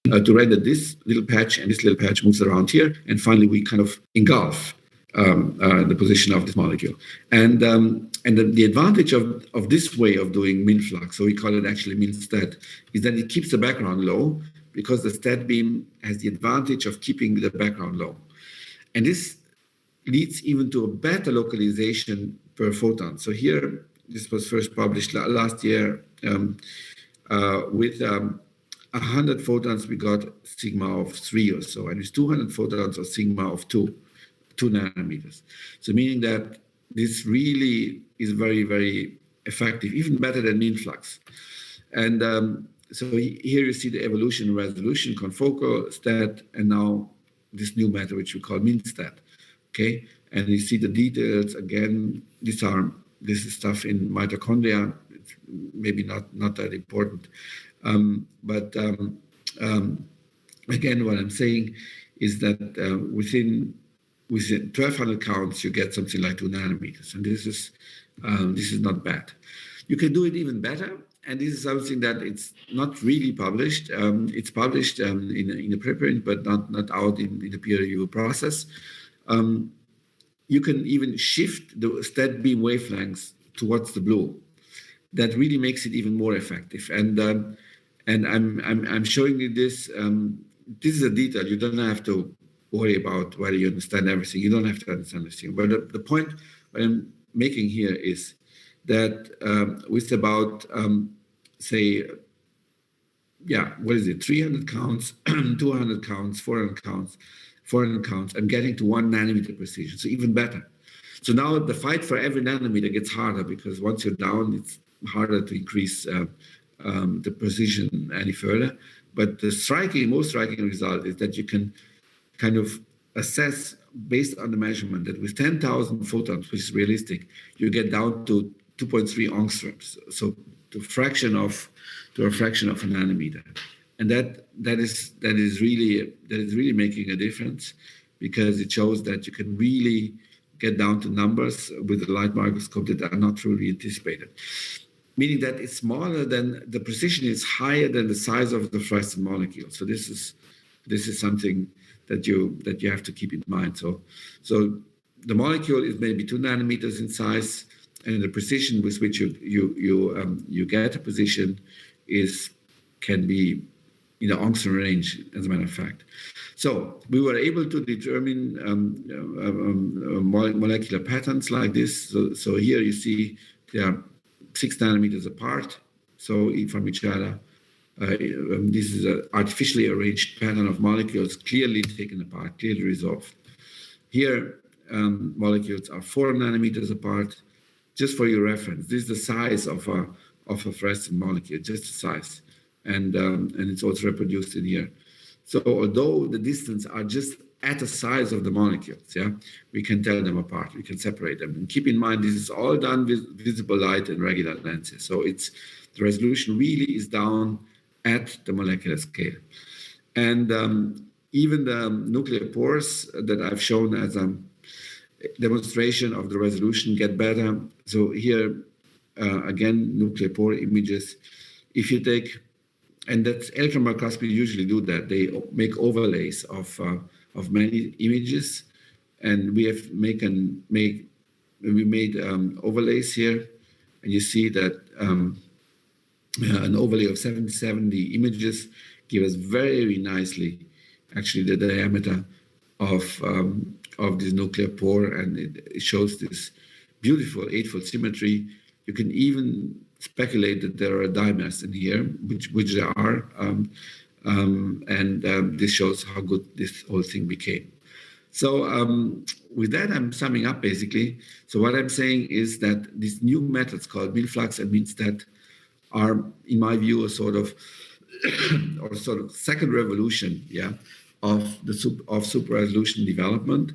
E: to render this little patch, and this little patch moves around here, and finally we kind of engulf the position of this molecule. And the advantage of this way of doing min-flux, so we call it actually min-stat, is that it keeps the background low, because the stat beam has the advantage of keeping the background low. And this leads even to a better localization per photon. So here, this was first published last year with 100 photons, we got sigma of 3 or so, and with 200 photons or sigma of 2 nanometers. So meaning that this really is very, very effective, even better than min-flux. And so here you see the evolution, resolution, confocal, stat, and now this new method, which we call min-stat. Okay, and you see the details again. This is stuff in mitochondria. It's maybe not that important, but again, what I'm saying is that within 1,200 counts, you get something like 2 nanometers, and this is not bad. You can do it even better, and this is something that it's not really published. It's published in a preprint, but not out in the peer review process. You can even shift the stat beam wavelengths towards the blue. That really makes it even more effective. And I'm showing you this. This is a detail. You don't have to worry about whether you understand everything. You don't have to understand everything. But the point I'm making here is that with about, say, what is it, 300 counts, 200 counts, 400 counts, I'm getting to 1 nanometer precision, so even better. So now the fight for every nanometer gets harder, because once you're down, it's harder to increase the precision any further. But the most striking result is that you can kind of assess based on the measurement that with 10,000 photons, which is realistic, you get down to 2.3 angstroms, so to a fraction of a nanometer, and that is really making a difference, because it shows that you can really get down to numbers with the light microscope that are not truly anticipated. Meaning that it's smaller than the precision is higher than the size of the fluorescent molecule. So this is something that you have to keep in mind. So the molecule is maybe 2 nanometers in size, and the precision with which you get a position can be in the angstrom range, as a matter of fact. So we were able to determine molecular patterns like this. So here you see they are 6 nanometers apart, so from each other. This is an artificially arranged pattern of molecules clearly taken apart, clearly resolved. Here, molecules are 4 nanometers apart. Just for your reference, this is the size of a fluorescent molecule, just the size, and it's also reproduced in here. So although the distance are just at the size of the molecules, we can tell them apart, we can separate them. And keep in mind, this is all done with visible light and regular lenses. So the resolution really is down at the molecular scale. And even the nuclear pores that I've shown as a demonstration of the resolution get better. So here, again, nuclear pore images. If you take, and that's electron microscopy usually do that, they make overlays of many images, and we have made overlays here, and you see that an overlay of 70 images give us very nicely, actually, the diameter of this nuclear pore, and it shows this beautiful 8-fold symmetry. You can even speculate that there are dimers in here, which there are, and this shows how good this whole thing became. So with that, I'm summing up basically. So what I'm saying is that these new methods called min-flux and min-stat are, in my view, a sort of second revolution, of super resolution development.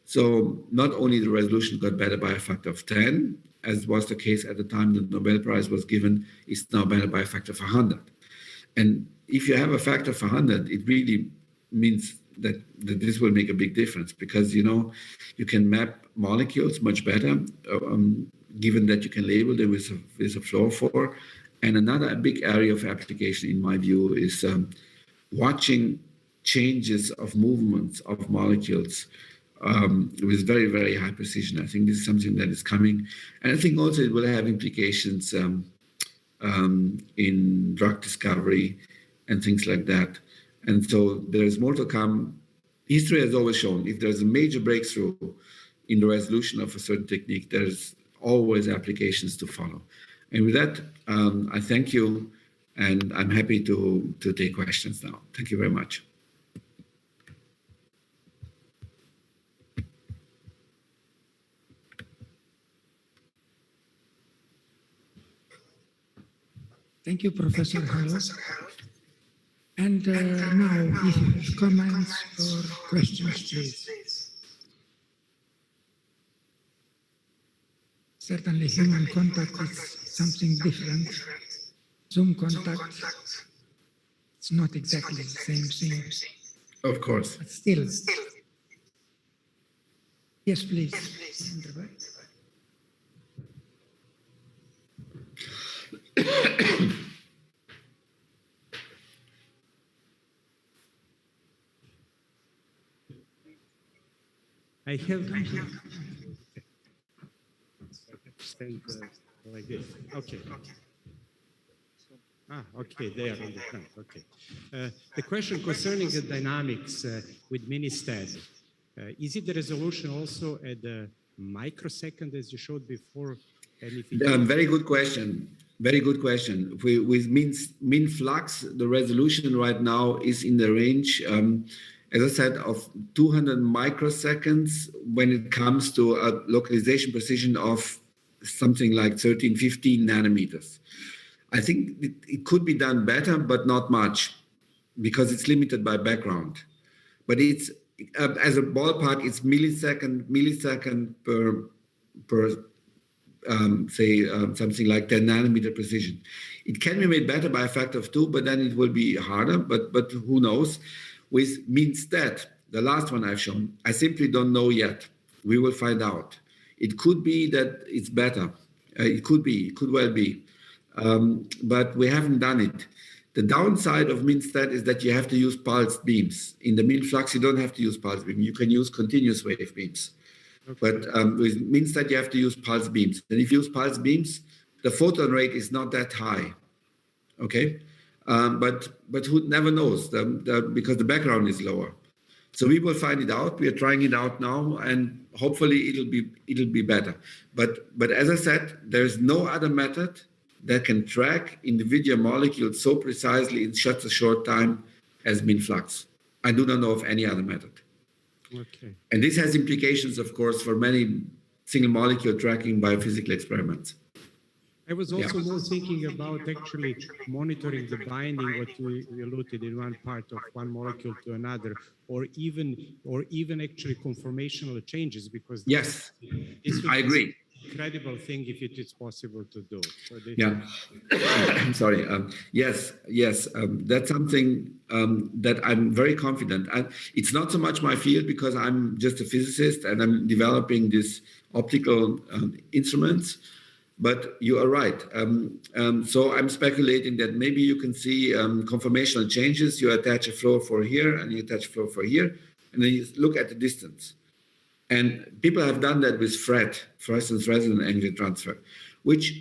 E: So not only the resolution got better by a factor of 10, as was the case at the time the Nobel Prize was given, it's now better by a factor of 100. And if you have a factor of 100, it really means that this will make a big difference, because you can map molecules much better, given that you can label them with a fluorophore. And another big area of application, in my view, is watching changes of movements of molecules with very, very high precision. I think this is something that is coming. And I think also it will have implications in drug discovery and things like that. And so there's more to come. History has always shown if there's a major breakthrough in the resolution of a certain technique, there's always applications to follow. And with that, I thank you, and I'm happy to take questions now. Thank you very much.
A: Thank you, Professor Harold. And now, if you have comments or questions, please. Certainly, human contact is something different. Zoom contact, it's not exactly the same thing.
E: Of course.
A: But still. Yes, please.
F: I have stand like this. Okay. Okay, there on the front. Okay. The question concerning the dynamics with mini-STAD, is it the resolution also at the microsecond as you showed before?
E: Very good question. Very good question. With min flux, the resolution right now is in the range, as I said, of 200 microseconds when it comes to a localization precision of something like 13, 15 nanometers. I think it could be done better, but not much, because it's limited by background. But it's, as a ballpark, it's millisecond per say something like 10 nanometer precision. It can be made better by a factor of 2, but then it will be harder, but who knows? With min-STAD, the last one I've shown, I simply don't know yet. We will find out. It could be that it's better. It could well be. But we haven't done it. The downside of min-STAD is that you have to use pulsed beams. In the min-flux, you don't have to use pulsed beams. You can use continuous wave beams. Okay. But with min-STAD, you have to use pulse beams. And if you use pulse beams, the photon rate is not that high. Okay? But who never knows, because the background is lower. So we will find it out. We are trying it out now, and hopefully it'll be better. But as I said, there's no other method that can track individual molecules so precisely in such a short time as min-flux. I do not know of any other method.
F: Okay.
E: And this has implications, of course, for many single molecule tracking biophysical experiments.
F: I was also more thinking about actually monitoring the binding, what you alluded in one part of one molecule to another, or even actually conformational changes, because
E: yes, I agree.
F: Incredible thing if it is possible to do. So
E: I'm sorry. Yes. That's something that I'm very confident. And it's not so much my field because I'm just a physicist and I'm developing these optical instruments. But you are right. So I'm speculating that maybe you can see conformational changes. You attach a fluorophore here and you attach a fluorophore here, and then you look at the distance. And people have done that with fluorescence resonant angular transfer, which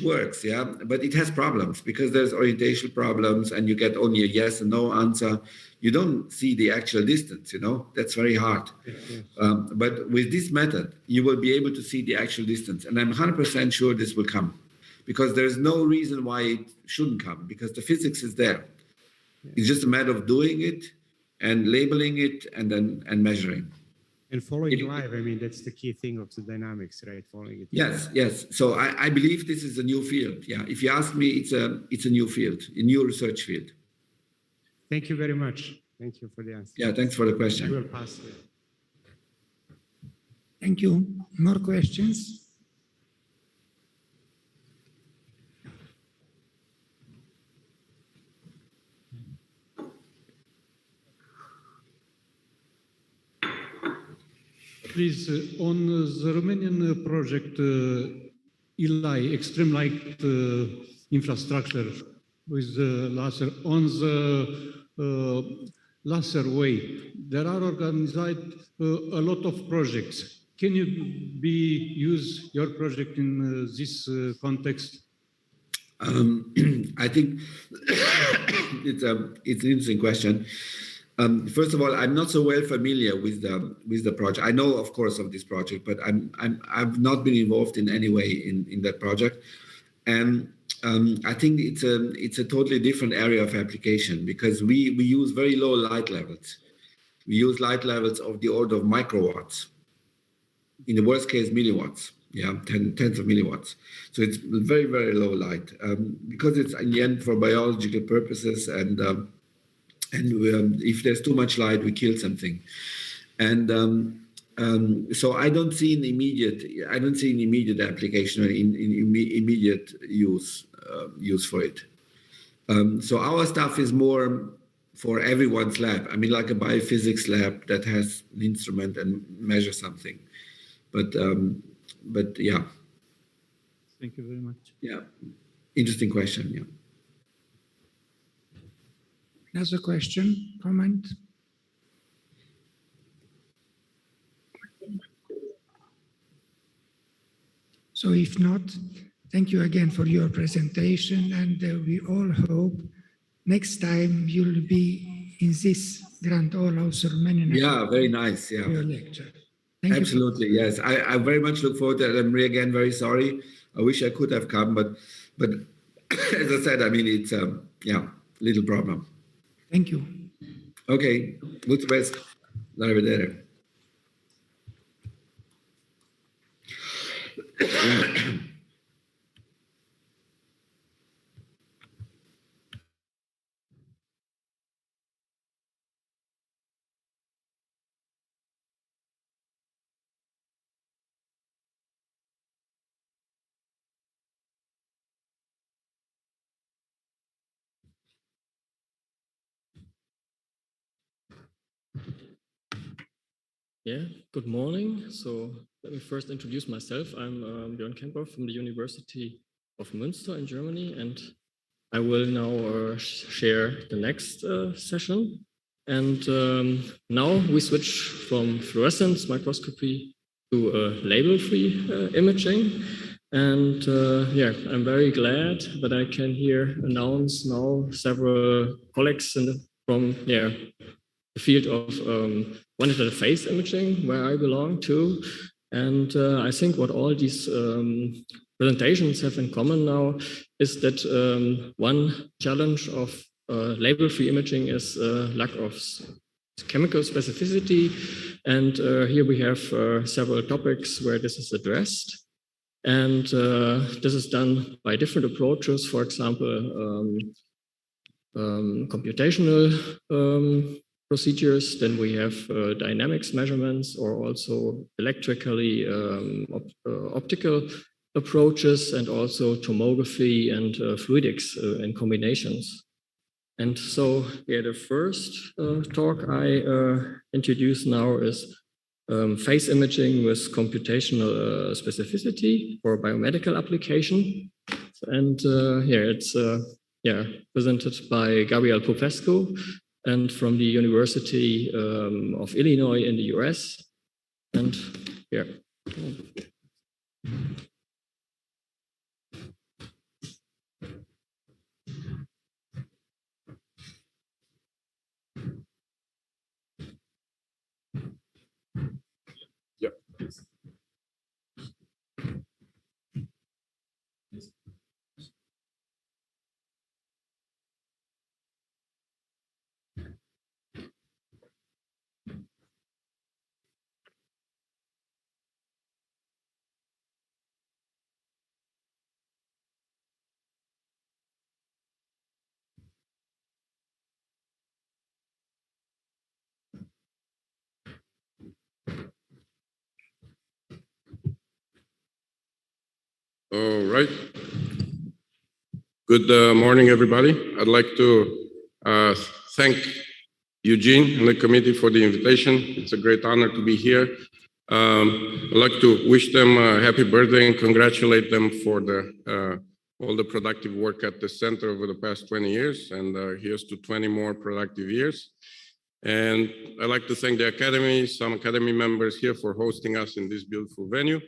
E: works, yeah, but it has problems because there's orientation problems and you get only a yes and no answer. You don't see the actual distance, that's very hard. But with this method, you will be able to see the actual distance. And I'm 100% sure this will come because there's no reason why it shouldn't come because the physics is there. It's just a matter of doing it and labeling it and measuring.
F: And following live, I mean, that's the key thing of the dynamics, right? Following it.
E: Yes. So I believe this is a new field. Yeah, if you ask me, it's a new field, a new research field.
F: Thank you very much. Thank you for the answer.
E: Yeah, thanks for the question.
F: I will pass it.
A: Thank you. More questions?
G: Please, on the Romanian project, ELI, extreme light infrastructure with laser, on the laser way. There are organized a lot of projects. Can you use your project in this context?
E: I think it's an interesting question. First of all, I'm not so well familiar with the project. I know, of course, of this project, but I've not been involved in any way in that project. And I think it's a totally different area of application because we use very low light levels. We use light levels of the order of microwatts. In the worst case, milliwatts. Yeah, tens of milliwatts. So it's very, very low light because it's in the end for biological purposes, and if there's too much light, we kill something. And so I don't see an immediate application or in immediate use for it. So our stuff is more for everyone's lab. I mean, like a biophysics lab that has an instrument and measure something. But yeah.
G: Thank you very much.
E: Yeah, interesting question. Yeah.
A: Another question, comment? So if not, thank you again for your presentation, and we all hope next time you'll be in this Grand Hall of Romanian.
E: Yeah, very nice. Yeah.
A: Your lecture. Thank
E: Absolutely,
A: you.
E: yes. I very much look forward to it. I'm again very sorry. I wish I could have come, but as I said, I mean, it's yeah, little problem.
A: Thank you.
E: Okay, mulțumesc. La revedere.
H: Yeah, good morning. So let me first introduce myself. I'm Björn Kemper from the University of Münster in Germany, and I will now share the next session. And now we switch from fluorescence microscopy to label-free imaging. And yeah, I'm very glad that I can here announce now several colleagues from the field of quantitative phase imaging, where I belong to. And I think what all these presentations have in common now is that one challenge of label-free imaging is lack of chemical specificity. And here we have several topics where this is addressed. And this is done by different approaches, for example, computational procedures. Then we have dynamics measurements, or also electrically optical approaches, and also tomography and fluidics in combinations. And so yeah, the first talk I introduce now is phase imaging with computational specificity for biomedical application. And here it's presented by Gabriel Popescu, and from the University of Illinois in the US. And yeah.
I: All right. Good morning, everybody. I'd like to thank Eugene and the committee for the invitation. It's a great honor to be here. I'd like to wish them a happy birthday and congratulate them for the all the productive work at the center over the past 20 years, and here's to 20 more productive years. And I'd like to thank the Academy, some Academy members here for hosting us in this beautiful venue.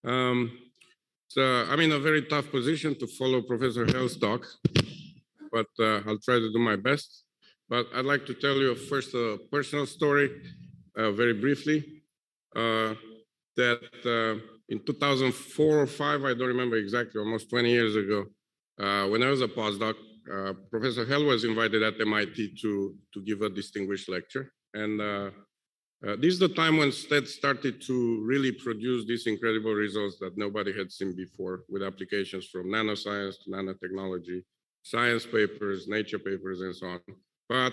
I: So I'm in a very tough position to follow Professor Hell's talk, but I'll try to do my best. But I'd like to tell you first a personal story, very briefly, that in 2004 or 5, I don't remember exactly, almost 20 years ago, when I was a postdoc, Professor Hell was invited at MIT to give a distinguished lecture. And this is the time when STED started to really produce these incredible results that nobody had seen before, with applications from nanoscience to nanotechnology, science papers, nature papers, and so on. But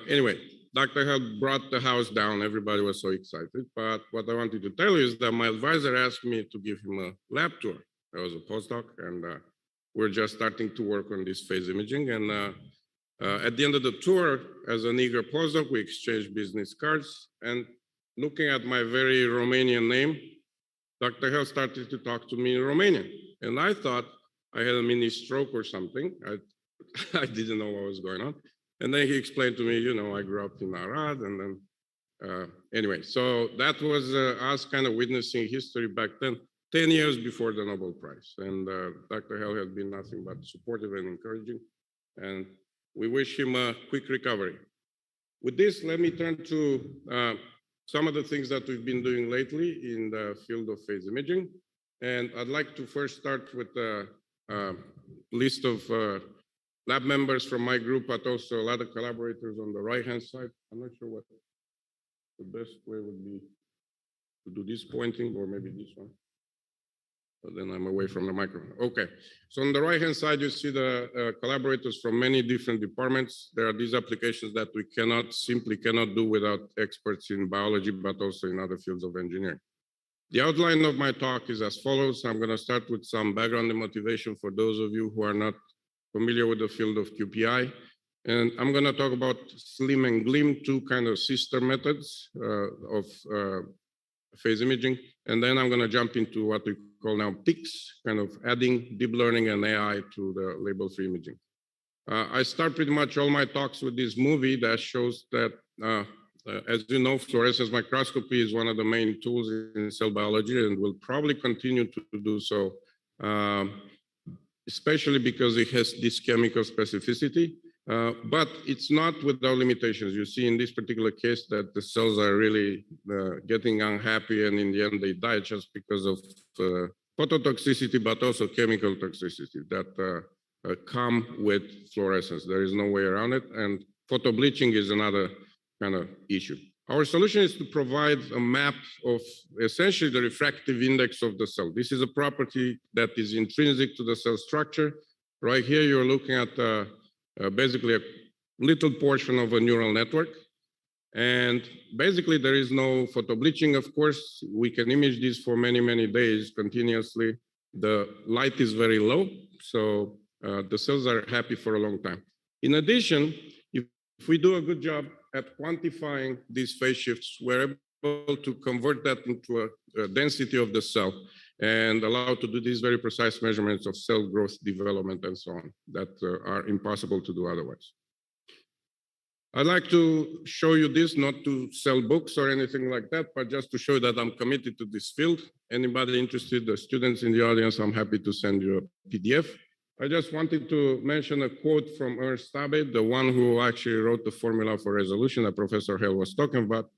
I: anyway, Dr. Hell brought the house down. Everybody was so excited. But what I wanted to tell you is that my advisor asked me to give him a lab tour. I was a postdoc, and we're just starting to work on this phase imaging. And at the end of the tour, as an eager postdoc, we exchanged business cards. And looking at my very Romanian name, Dr. Hell started to talk to me in Romanian. And I thought I had a mini stroke or something. I didn't know what was going on. And then he explained to me, you know, I grew up in Arad, and then anyway, so that was us kind of witnessing history back then, 10 years before the Nobel Prize. And Dr. Hell has been nothing but supportive and encouraging. And we wish him a quick recovery. With this, let me turn to some of the things that we've been doing lately in the field of phase imaging. And I'd like to first start with a list of lab members from my group, but also a lot of collaborators on the right-hand side. I'm not sure what the best way would be to do this pointing, or maybe this one. But then I'm away from the microphone. Okay, so on the right-hand side, you see the collaborators from many different departments. There are these applications that we simply cannot do without experts in biology, but also in other fields of engineering. The outline of my talk is as follows. I'm going to start with some background and motivation for those of you who are not familiar with the field of QPI. And I'm going to talk about SLIM and GLIM, two kind of sister methods of phase imaging. And then I'm going to jump into what we call now PICS, kind of adding deep learning and AI to the label-free imaging. I start pretty much all my talks with this movie that shows that, as you know, fluorescence microscopy is one of the main tools in cell biology and will probably continue to do so, especially because it has this chemical specificity, but it's not without limitations. You see in this particular case that the cells are really getting unhappy, and in the end they die just because of phototoxicity, but also chemical toxicity that come with fluorescence. There is no way around it, and photobleaching is another kind of issue. Our solution is to provide a map of essentially the refractive index of the cell. This is a property that is intrinsic to the cell structure. Right here, you're looking at basically a little portion of a neural network. And basically, there is no photobleaching. Of course, we can image this for many, many days continuously. The light is very low, so the cells are happy for a long time. In addition, if we do a good job at quantifying these phase shifts, we're able to convert that into a density of the cell and allow to do these very precise measurements of cell growth, development, and so on that are impossible to do otherwise. I'd like to show you this, not to sell books or anything like that, but just to show that I'm committed to this field. Anybody interested, the students in the audience, I'm happy to send you a PDF. I just wanted to mention a quote from Ernst Abbe, the one who actually wrote the formula for resolution that Professor Hell was talking about.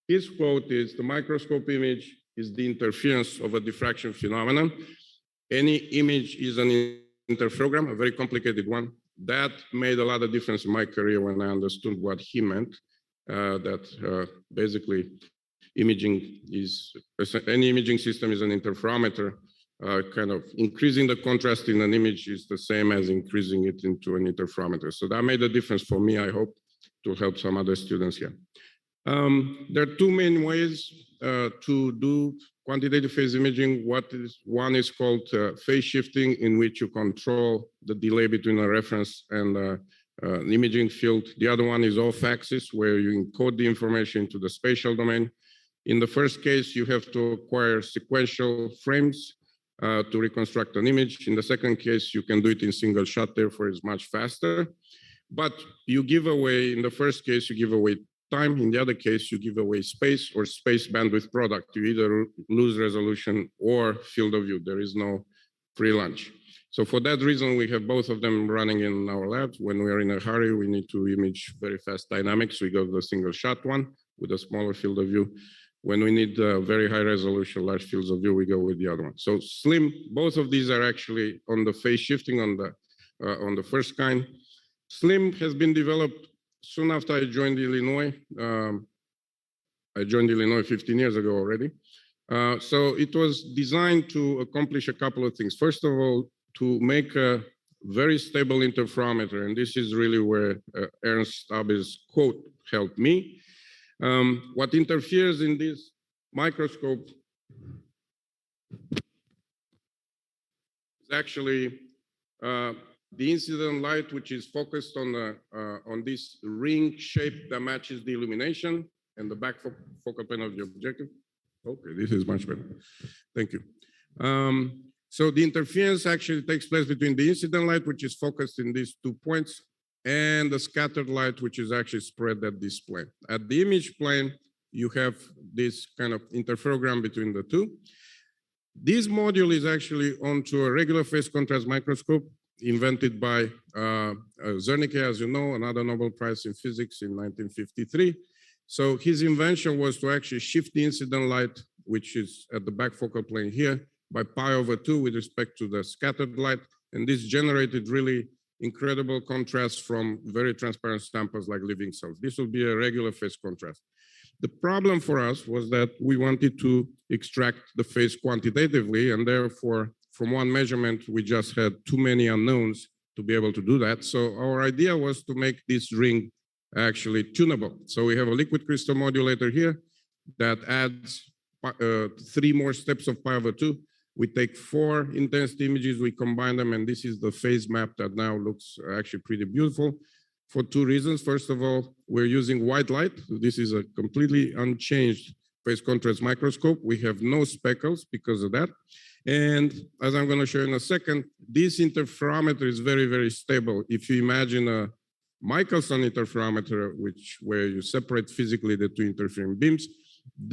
I: His quote is, "The microscope image is the interference of a diffraction phenomenon. Any image is an interferogram, a very complicated one." That made a lot of difference in my career when I understood what he meant, that basically imaging is, any imaging system is an interferometer. Kind of increasing the contrast in an image is the same as increasing it into an interferometer. So that made a difference for me, I hope, to help some other students here. There are two main ways to do quantitative phase imaging. One is called phase shifting, in which you control the delay between a reference and an imaging field. The other one is off-axis, where you encode the information into the spatial domain. In the first case, you have to acquire sequential frames. to reconstruct an image. In the second case, you can do it in single shot, therefore it's much faster. But you give away, in the first case, you give away time. In the other case, you give away space or space bandwidth product. You either lose resolution or field of view. There is no free lunch. So for that reason, we have both of them running in our labs. When we are in a hurry, we need to image very fast dynamics. We go to the single shot one with a smaller field of view. When we need very high resolution, large fields of view, we go with the other one. So SLIM, both of these are actually on the phase shifting on the first kind. SLIM has been developed soon after I joined Illinois. I joined Illinois 15 years ago already. So it was designed to accomplish a couple of things. First of all, to make a very stable interferometer, and this is really where Ernst Abbe's quote helped me. What interferes in this microscope is actually the incident light, which is focused on this ring shape that matches the illumination and the back focal plane of the objective. Okay, this is much better. Thank you. So the interference actually takes place between the incident light, which is focused in these 2 points, and the scattered light, which is actually spread at this plane. At the image plane, you have this kind of interferogram between the two. This module is actually onto a regular phase contrast microscope invented by Zernike, as you know, another Nobel Prize in physics in 1953. So his invention was to actually shift the incident light, which is at the back focal plane here, by pi/2 with respect to the scattered light. And this generated really incredible contrast from very transparent samples like living cells. This will be a regular phase contrast. The problem for us was that we wanted to extract the phase quantitatively, and therefore, from one measurement, we just had too many unknowns to be able to do that. So our idea was to make this ring actually tunable. So we have a liquid crystal modulator here that adds 3 more steps of pi/2. We take 4 intensity images, we combine them, and this is the phase map that now looks actually pretty beautiful for 2 reasons. First of all, we're using white light. This is a completely unchanged phase contrast microscope. We have no speckles because of that. And as I'm going to show you in a second, this interferometer is very, very stable. If you imagine a Michelson interferometer, where you separate physically the 2 interfering beams,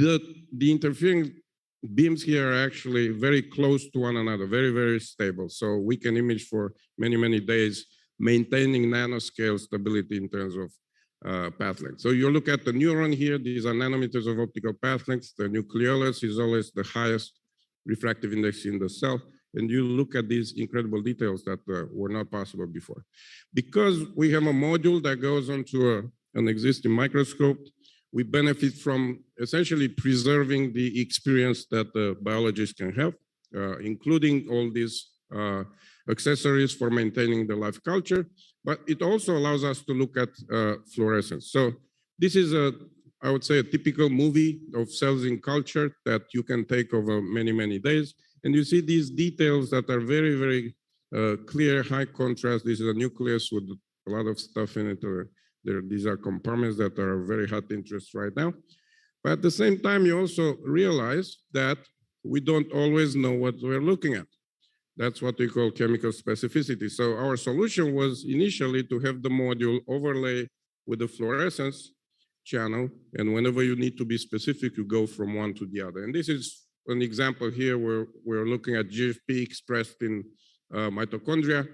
I: the interfering beams here are actually very close to one another, very, very stable. So we can image for many, many days, maintaining nanoscale stability in terms of path length. So you look at the neuron here, these are nanometers of optical path lengths. The nucleolus is always the highest refractive index in the cell. And you look at these incredible details that were not possible before. Because we have a module that goes onto an existing microscope, we benefit from essentially preserving the experience that the biologist can have, including all these accessories for maintaining the life culture, but it also allows us to look at fluorescence. So this is I would say, a typical movie of cells in culture that you can take over many, many days. And you see these details that are very, very clear, high contrast. This is a nucleus with a lot of stuff in it. These are compartments that are of very hot interest right now. But at the same time, you also realize that we don't always know what we're looking at. That's what we call chemical specificity. So our solution was initially to have the module overlay with the fluorescence channel. And whenever you need to be specific, you go from one to the other. And this is an example here where we're looking at GFP expressed in mitochondria.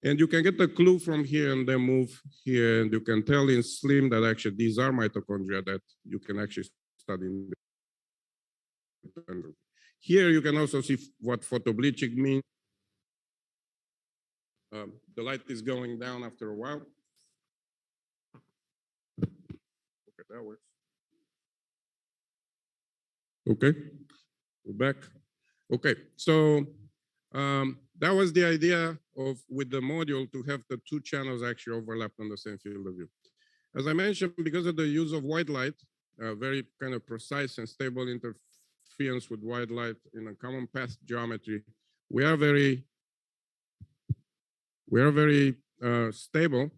I: And you can get a clue from here and then move here. And you can tell in SLIM that actually these are mitochondria that you can actually study. Here you can also see what photobleaching means. The light is going down after a while. Okay, that works. Okay, we're back. Okay, so that was the idea of with the module to have the 2 channels actually overlap on the same field of view. As I mentioned, because of the use of white light, very kind of precise and stable interference with white light in a common path geometry, we are very stable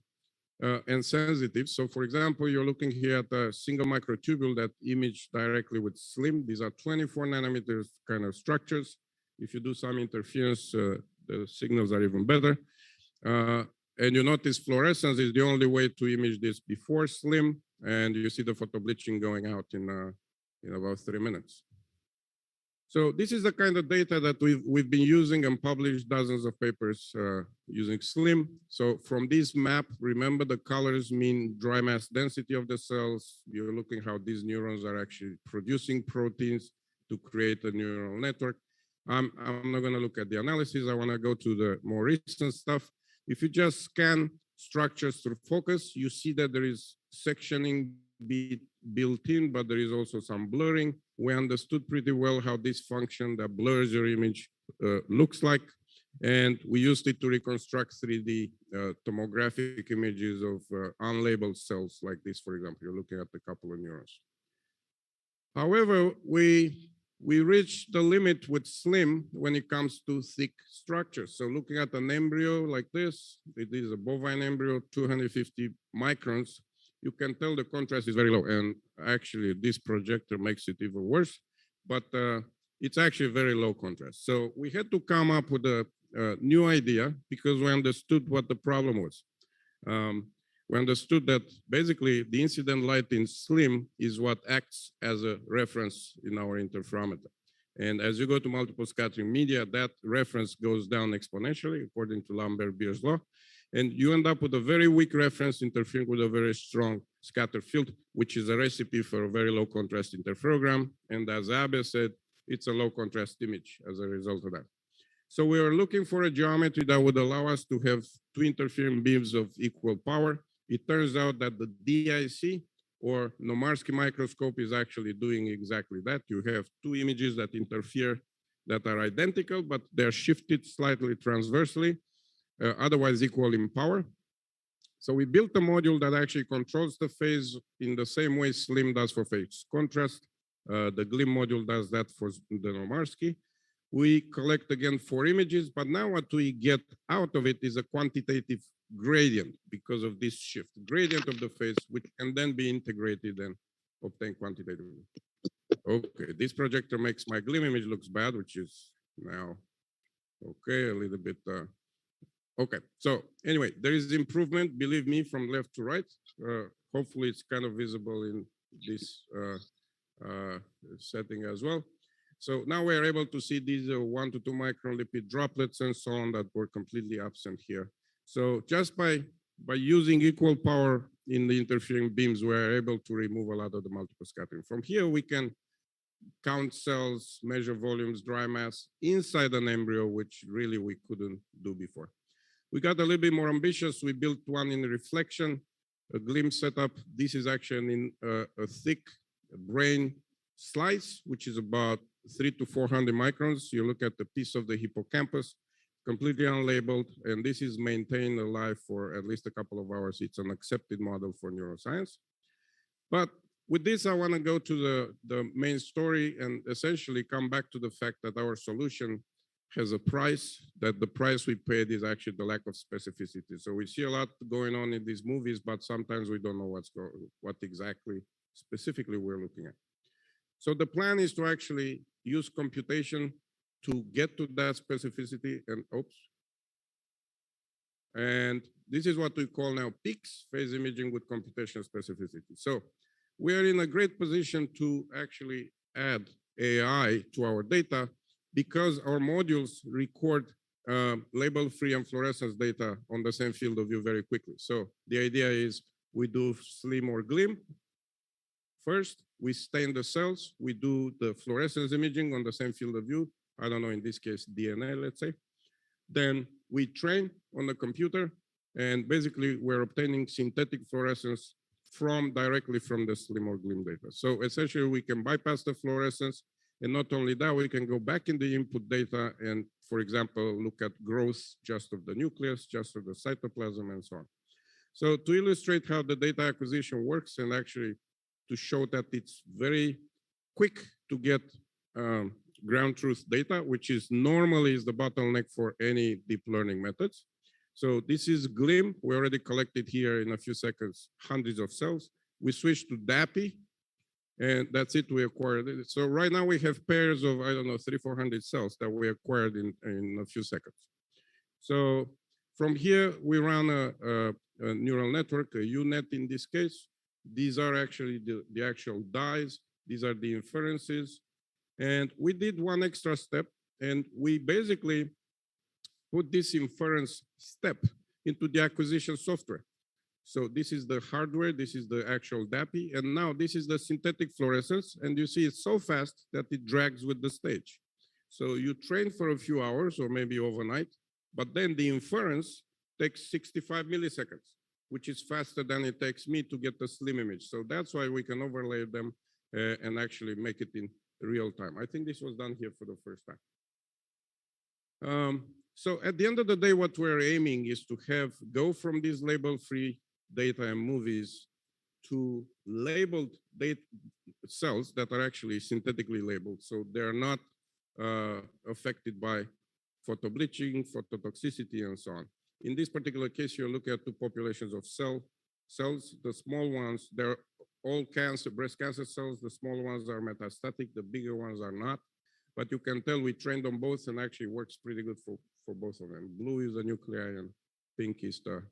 I: and sensitive. So for example, you're looking here at a single microtubule that image directly with SLIM. These are 24 nanometers kind of structures. If you do some interference, the signals are even better. And you notice fluorescence is the only way to image this before SLIM, and you see the photobleaching going out in about 3 minutes. So this is the kind of data that we've been using and published dozens of papers using SLIM. So from this map, remember the colors mean dry mass density of the cells. You're looking how these neurons are actually producing proteins to create a neural network. I'm not going to look at the analysis. I want to go to the more recent stuff. If you just scan structures through focus, you see that there is sectioning built in, but there is also some blurring. We understood pretty well how this function that blurs your image looks like, and we used it to reconstruct 3D tomographic images of unlabeled cells like this, for example. You're looking at a couple of neurons. However, we reached the limit with SLIM when it comes to thick structures. So looking at an embryo like this, it is a bovine embryo, 250 microns, you can tell the contrast is very low. And actually, this projector makes it even worse, but it's actually very low contrast. So we had to come up with a new idea because we understood what the problem was. We understood that basically the incident light in SLIM is what acts as a reference in our interferometer. And as you go to multiple scattering media, that reference goes down exponentially according to Lambert-Beer's law. And you end up with a very weak reference interfering with a very strong scatter field, which is a recipe for a very low contrast interferogram. And as Abe said, it's a low contrast image as a result of that. So we were looking for a geometry that would allow us to have two interfering beams of equal power. It turns out that the DIC or Nomarsky microscope is actually doing exactly that. You have two images that interfere that are identical, but they're shifted slightly transversely. Otherwise equal in power. So we built a module that actually controls the phase in the same way SLIM does for phase contrast. The GLIM module does that for the Nomarsky. We collect again 4 images, but now what we get out of it is a quantitative gradient because of this shift, gradient of the phase, which can then be integrated and obtained quantitatively. Okay, this projector makes my GLIM image looks bad, which is now, okay, a little bit, okay, so anyway, there is improvement, believe me, from left to right. Hopefully it's kind of visible in this setting as well. So now we're able to see these 1 to 2 micron lipid droplets and so on that were completely absent here. So just by using equal power in the interfering beams, we're able to remove a lot of the multiple scattering. From here, we can count cells, measure volumes, dry mass inside an embryo, which really we couldn't do before. We got a little bit more ambitious. We built one in reflection, a GLIM setup. This is actually in a thick brain slice, which is about 300 to 400 microns. You look at the piece of the hippocampus, completely unlabeled, and this is maintained alive for at least a couple of hours. It's an accepted model for neuroscience. But with this, I want to go to the main story and essentially come back to the fact that our solution has a price, that the price we paid is actually the lack of specificity. So we see a lot going on in these movies, but sometimes we don't know what exactly specifically we're looking at. So the plan is to actually use computation to get to that specificity and and this is what we call now PICS, phase imaging with computational specificity. So we are in a great position to actually add AI to our data because our modules record label-free and fluorescence data on the same field of view very quickly. So the idea is we do SLIM or GLIM. First, we stain the cells. We do the fluorescence imaging on the same field of view. I don't know, in this case, DNA, let's say. Then we train on the computer, and basically we're obtaining synthetic fluorescence directly from the SLIM or GLIM data. So essentially we can bypass the fluorescence, and not only that, we can go back in the input data and, for example, look at growth just of the nucleus, just of the cytoplasm, and so on. So to illustrate how the data acquisition works and actually to show that it's very quick to get ground truth data, which is normally is the bottleneck for any deep learning methods. So this is GLIM. We already collected here in a few seconds hundreds of cells. We switched to DAPI. And that's it, we acquired it. So right now we have pairs of, I don't know, 300-400 cells that we acquired in a few seconds. So from here, we run a neural network, a UNet in this case. These are actually the actual dyes. These are the inferences. And we did one extra step, and we basically put this inference step into the acquisition software. So this is the hardware, this is the actual DAPI, and now this is the synthetic fluorescence, and you see it's so fast that it drags with the stage. So you train for a few hours or maybe overnight, but then the inference takes 65 milliseconds, which is faster than it takes me to get the slim image. So that's why we can overlay them and actually make it in real time. I think this was done here for the first time. So at the end of the day, what we're aiming is to go from these label-free data and movies to labeled cells that are actually synthetically labeled. So they're not affected by photobleaching, phototoxicity, and so on. In this particular case, you're looking at two populations of cells. The small ones, they're all breast cancer cells. The small ones are metastatic, the bigger ones are not. But you can tell we trained on both and actually works pretty good for both of them. Blue is the nuclei and pink is the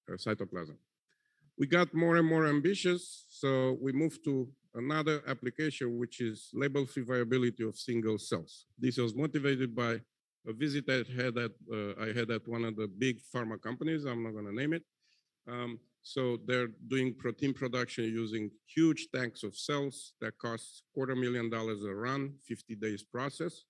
I: cytoplasm. We got more and more ambitious, so we moved to another application, which is label-free viability of single cells. This was motivated by a visit I had at one of the big pharma companies. I'm not going to name it. So they're doing protein production using huge tanks of cells that cost $250,000 a run, 50 days process.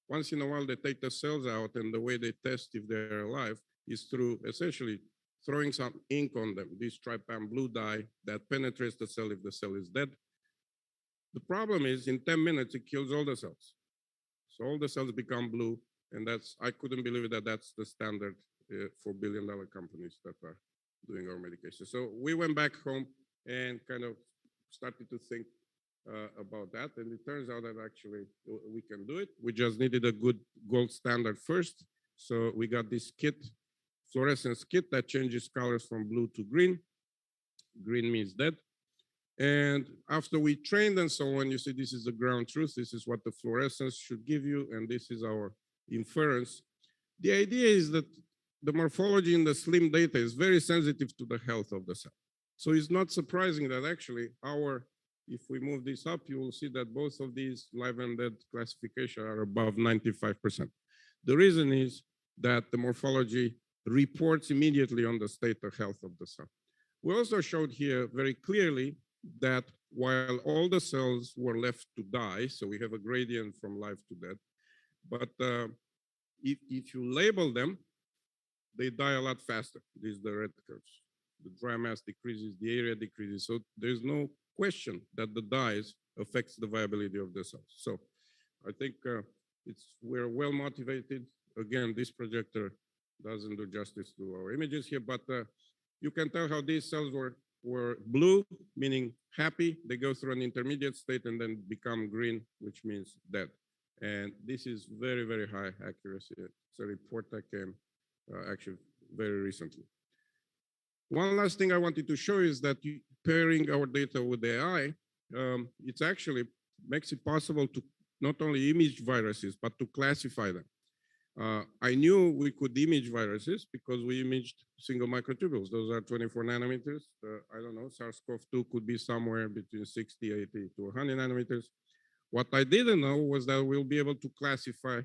I: Once in a while, they take the cells out, and the way they test if they're alive is through essentially throwing some ink on them, this trypan blue dye that penetrates the cell if the cell is dead. The problem is in 10 minutes, it kills all the cells. So all the cells become blue, and I couldn't believe that that's the standard for billion-dollar companies that are doing our medication. So we went back home and kind of started to think about that. And it turns out that actually we can do it. We just needed a good gold standard first. So we got this kit, fluorescence kit that changes colors from blue to green. Green means dead. And after we trained and so on, you see this is the ground truth. This is what the fluorescence should give you. And this is our inference. The idea is that the morphology in the slim data is very sensitive to the health of the cell. So it's not surprising that actually if we move this up, you will see that both of these live and dead classification are above 95%. The reason is that the morphology reports immediately on the state of health of the cell. We also showed here very clearly that while all the cells were left to die, so we have a gradient from live to dead, but if you label them, they die a lot faster. These are the red curves. The dry mass decreases, the area decreases. So there's no question that the dyes affects the viability of the cells. So I think we're well motivated. Again, this projector doesn't do justice to our images here, but you can tell how these cells were blue, meaning happy. They go through an intermediate state and then become green, which means dead. And this is very, very high accuracy. It's a report that came actually very recently. One last thing I wanted to show is that pairing our data with AI, it actually makes it possible to not only image viruses, but to classify them. I knew we could image viruses because we imaged single microtubules. Those are 24 nanometers. I don't know, SARS-CoV-2 could be somewhere between 60, 80 to 100 nanometers. What I didn't know was that we'll be able to classify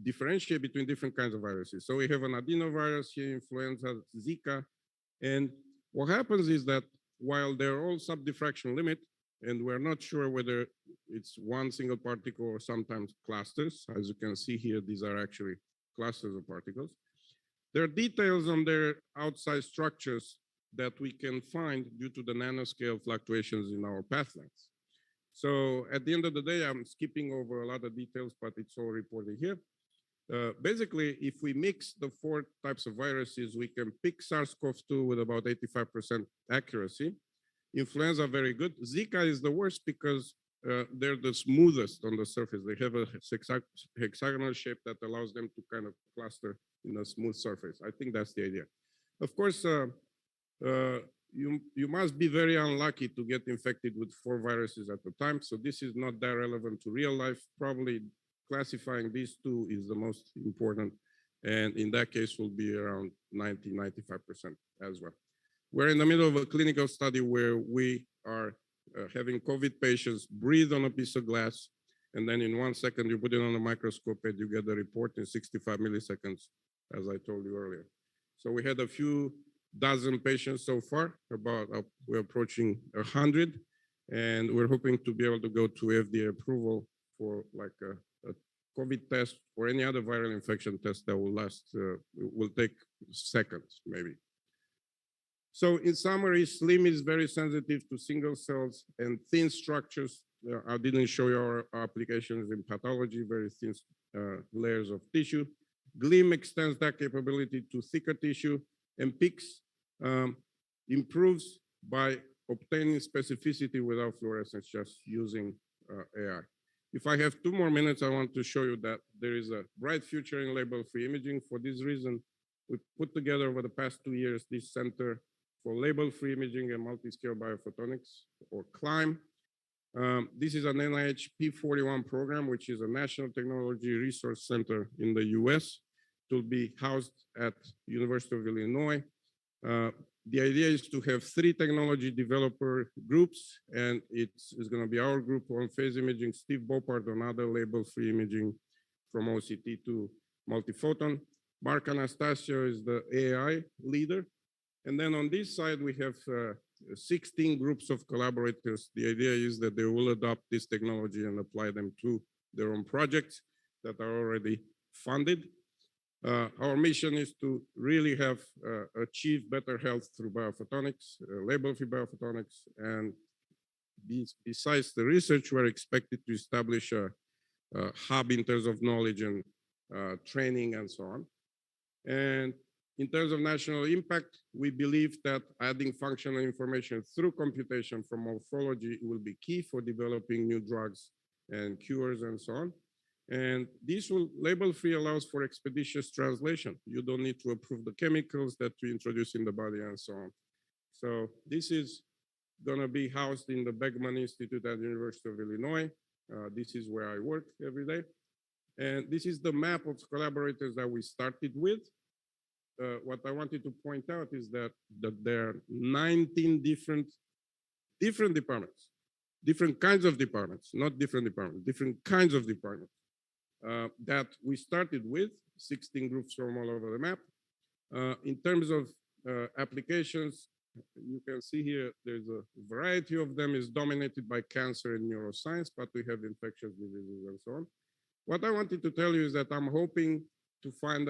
I: differentiate between different kinds of viruses. So we have an adenovirus here, influenza, Zika. And what happens is that while they're all sub-diffraction limit, and we're not sure whether it's one single particle or sometimes clusters, as you can see here, these are actually clusters of particles. There are details on their outside structures that we can find due to the nanoscale fluctuations in our path lengths. So at the end of the day, I'm skipping over a lot of details, but it's all reported here. Basically, if we mix the 4 types of viruses, we can pick SARS-CoV-2 with about 85% accuracy. Influenza, very good. Zika is the worst because they're the smoothest on the surface. They have a hexagonal shape that allows them to kind of cluster in a smooth surface. I think that's the idea. Of course, you must be very unlucky to get infected with 4 viruses at a time. So this is not that relevant to real life. Probably classifying these 2 is the most important. And in that case will be around 90–95% as well. We're in the middle of a clinical study where we are having COVID patients breathe on a piece of glass, and then in 1 second you put it on a microscope and you get the report in 65 milliseconds, as I told you earlier. So we had a few dozen patients so far, we're approaching 100, and we're hoping to be able to go to FDA approval for like a COVID test or any other viral infection test that will last, will take seconds maybe. So in summary, SLIM is very sensitive to single cells and thin structures. I didn't show you our applications in pathology, very thin layers of tissue. GLIM extends that capability to thicker tissue, and PICS improves by obtaining specificity without fluorescence, just using AI. If I have 2 more minutes, I want to show you that there is a bright future in label-free imaging. For this reason, we put together over the past 2 years this Center for Label-Free Imaging and Multiscale Biophotonics, or CLIME. This is an NIH P41 program, which is a National Technology Resource Center in the US. It will be housed at University of Illinois. The idea is to have 3 technology developer groups, and it's going to be our group on phase imaging, Steve Boppard on other label-free imaging from OCT to multiphoton. Mark Anastasio is the AI leader. And then on this side, we have 16 groups of collaborators. The idea is that they will adopt this technology and apply them to their own projects that are already funded. Our mission is to really have achieve better health through biophotonics, label-free biophotonics, and besides the research, we're expected to establish a hub in terms of knowledge and training and so on. And in terms of national impact, we believe that adding functional information through computation from morphology will be key for developing new drugs and cures and so on. And this will label-free allows for expeditious translation. You don't need to approve the chemicals that we introduce in the body and so on. So this is going to be housed in the Beckman Institute at the University of Illinois. This is where I work every day. And this is the map of collaborators that we started with. What I wanted to point out is that there are 19 different departments, different kinds of departments, not different departments, different kinds of departments that we started with, 16 groups from all over the map. In terms of applications, you can see here, there's a variety of them is dominated by cancer and neuroscience, but we have infectious diseases and so on. What I wanted to tell you is that I'm hoping to find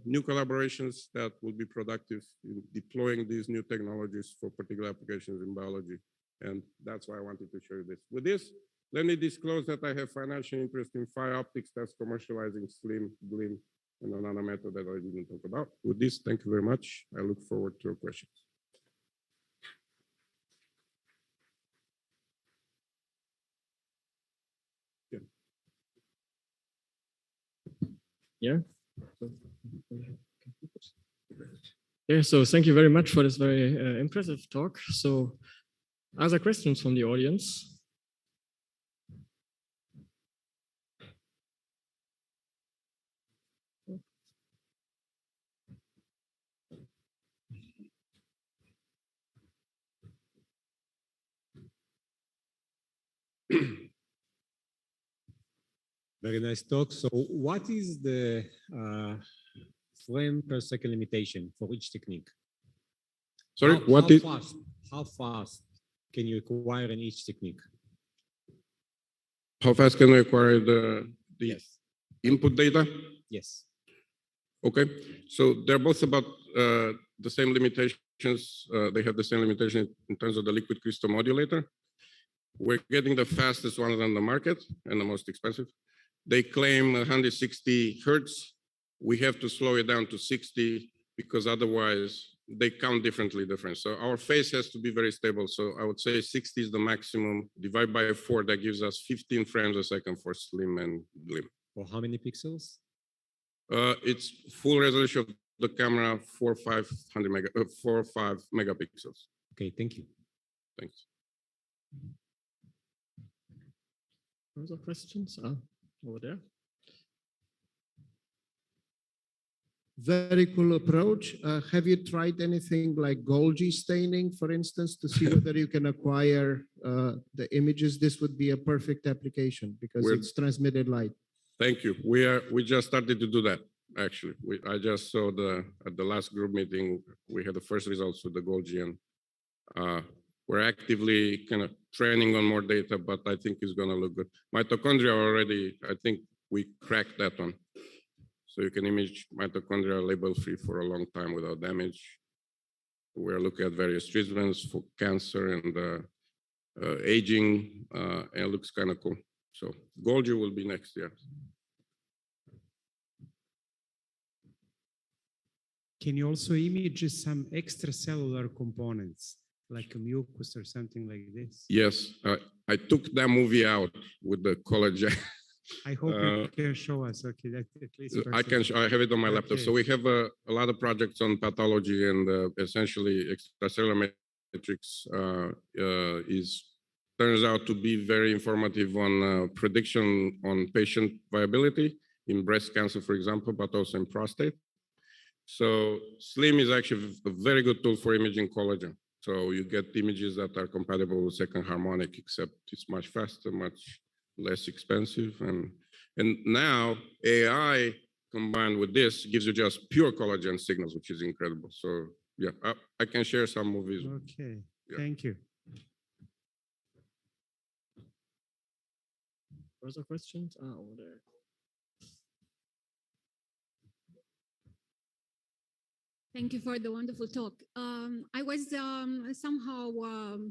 I: new collaborations that will be productive in deploying these new technologies for particular applications in biology. And that's why I wanted to show you this. With this, let me disclose that I have financial interest in PhyOptics that's commercializing SLIM, GLIM, and another method that I didn't talk about. With this, thank you very much. I look forward to your questions.
H: Yeah. Yeah, so thank you very much for this very impressive talk. So are there questions from the audience?
J: Very nice talk. So what is the frame per second limitation for each technique?
I: Sorry,
J: how fast can you acquire in each technique?
I: How fast can we acquire the input data?
J: Yes.
I: Okay, so they're both about the same limitations. They have the same limitation in terms of the liquid crystal modulator. We're getting the fastest ones on the market and the most expensive. They claim 160 hertz. We have to slow it down to 60 because otherwise they count differently. So our phase has to be very stable. So I would say 60 is the maximum. Divide by 4, that gives us 15 frames a second for SLIM and GLIM.
J: For how many pixels?
I: It's full resolution of the camera 4 or 5 megapixels.
J: Okay, thank you.
I: Thanks.
H: Further questions? Over there.
K: Very cool approach. Have you tried anything like Golgi staining, for instance, to see whether you can acquire the images? This would be a perfect application because it's transmitted light.
I: Thank you. We just started to do that. Actually, I just saw at the last group meeting we had the first results with the Golgi, and we're actively kind of training on more data. But I think it's going to look good. Mitochondria already, I think we cracked that one. So you can image mitochondria label-free for a long time without damage. We're looking at various treatments for cancer and aging, and it looks kind of cool. So Golgi will be next year.
F: Can you also image some extracellular components, like a mucus or something like this?
I: Yes, I took that movie out with the collagen.
F: I hope you can show us. Okay, that at least
I: I can. I have it on my laptop.
F: Okay.
I: So we have a lot of projects on pathology, and essentially extracellular matrix turns out to be very informative on prediction on patient viability in breast cancer, for example, but also in prostate. So SLIM is actually a very good tool for imaging collagen. So you get images that are compatible with second harmonic, except it's much faster, much less expensive. And now AI combined with this gives you just pure collagen signals, which is incredible. So yeah, I can share some movies.
F: Okay,
I: Yeah.
F: Thank you.
H: Further questions? Over there.
L: Thank you for the wonderful talk. I was somehow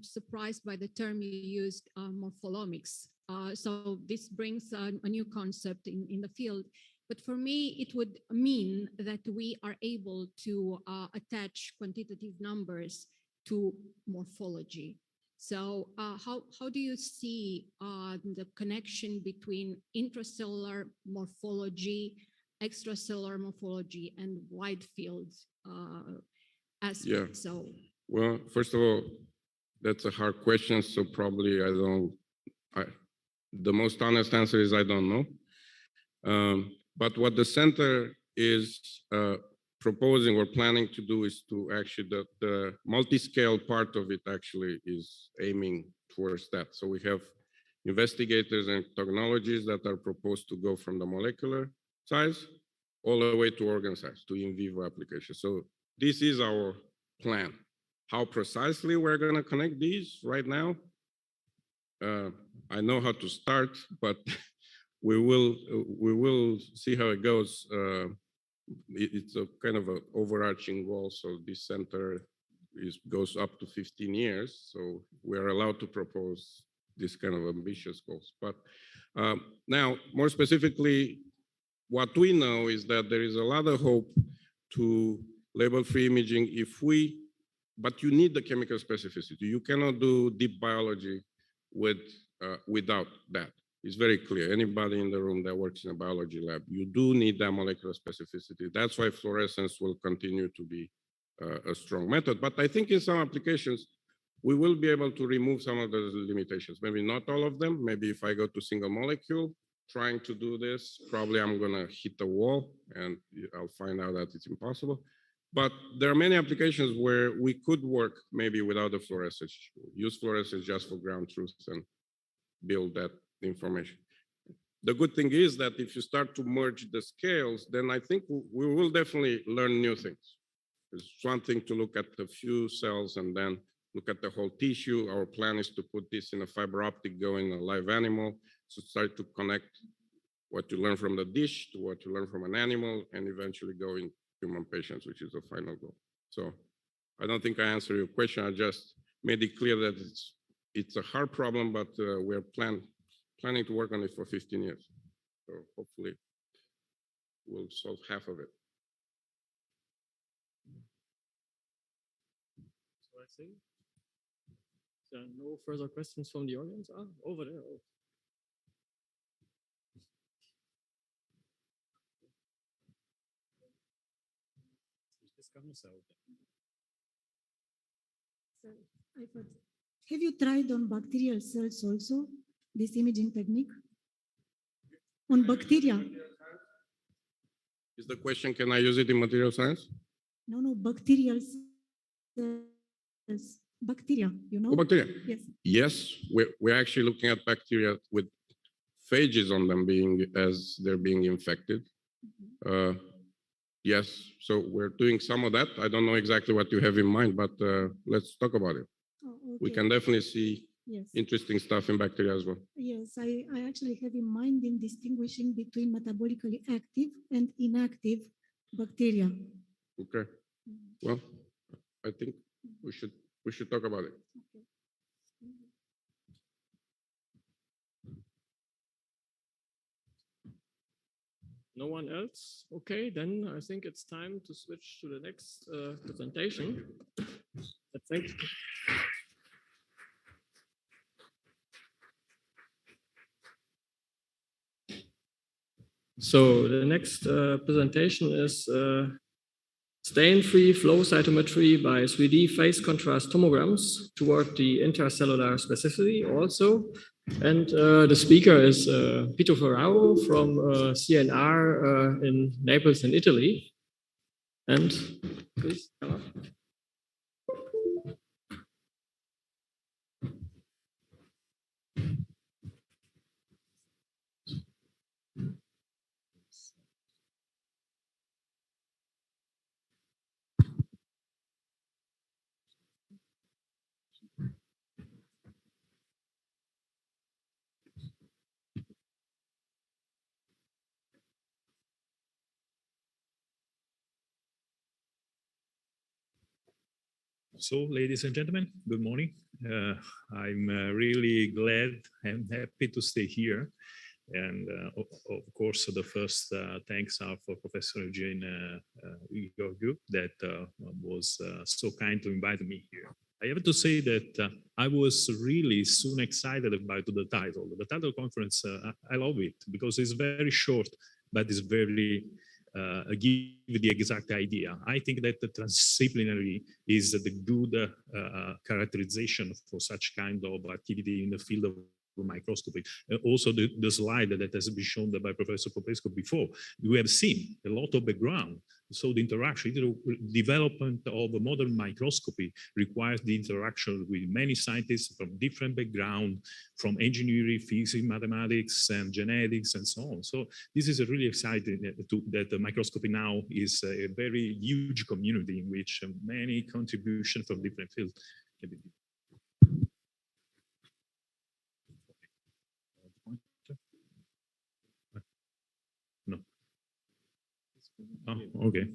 L: surprised by the term you used, morpholomics. So this brings a new concept in the field. But for me, it would mean that we are able to attach quantitative numbers to morphology. So how do you see the connection between intracellular morphology, extracellular morphology, and wide field aspects?
I: Yeah.
L: So,
I: well, first of all, that's a hard question. So probably the most honest answer is I don't know. But what the center is proposing or planning to do is to actually, the multi-scale part of it actually is aiming towards that. So we have investigators and technologies that are proposed to go from the molecular size all the way to organ size, to in vivo application. So this is our plan. How precisely we're going to connect these right now, I know how to start, but we will see how it goes. It's a kind of an overarching goal. So this center goes up to 15 years. So we're allowed to propose this kind of ambitious goals. But now, more specifically, what we know is that there is a lot of hope to label-free imaging but you need the chemical specificity. You cannot do deep biology without that. It's very clear. Anybody in the room that works in a biology lab, you do need that molecular specificity. That's why fluorescence will continue to be a strong method. But I think in some applications, we will be able to remove some of those limitations. Maybe not all of them. Maybe if I go to single molecule, trying to do this, probably I'm going to hit the wall and I'll find out that it's impossible. But there are many applications where we could work maybe without the fluorescence, use fluorescence just for ground truth and build that information. The good thing is that if you start to merge the scales, then I think we will definitely learn new things. It's one thing to look at the few cells and then look at the whole tissue. Our plan is to put this in a fiber optic, go in a live animal, so start to connect what you learn from the dish to what you learn from an animal, and eventually go in human patients, which is the final goal. So I don't think I answered your question. I just made it clear that it's a hard problem, but we're planning to work on it for 15 years. So hopefully we'll solve half of it.
H: So I think there are no further questions from the audience. Over there. Oh.
M: Have you tried on bacterial cells also, this imaging technique? On bacteria?
I: Is the question, can I use it in material science?
M: No, bacterial cells. Bacteria, you know?
I: Oh, bacteria?
M: Yes.
I: Yes, we're actually looking at bacteria with phages on them as they're being infected. Yes, so we're doing some of that. I don't know exactly what you have in mind, but let's talk about it.
M: Oh, okay.
I: We can definitely see
M: yes.
I: interesting stuff in bacteria as well.
M: Yes, I actually have in mind in distinguishing between metabolically active and inactive bacteria.
I: Okay. Well, I think we should talk about it.
M: Okay.
H: No one else? Okay, then I think it's time to switch to the next presentation. Thank you. So the next presentation is stain-free flow cytometry by 3D phase contrast tomograms toward the intracellular specificity also. And the speaker is Pito Ferraro from CNR in Naples in Italy. And please come up.
N: So, ladies and gentlemen, good morning. I'm really glad and happy to stay here. And of course, the first thanks are for Professor Eugene Georgiou that was so kind to invite me here. I have to say that I was really soon excited about the title. The title conference, I love it because it's very short, but it's very give the exact idea. I think that the transdisciplinary is the good characterization for such kind of activity in the field of microscopy. Also, the slide that has been shown by Professor Popescu before, we have seen a lot of background. So the interaction, the development of a modern microscopy requires the interaction with many scientists from different backgrounds, from engineering, physics, mathematics, and genetics, and so on. So this is really exciting that the microscopy now is a very huge community in which many contributions from different fields can be done. No. Oh, okay.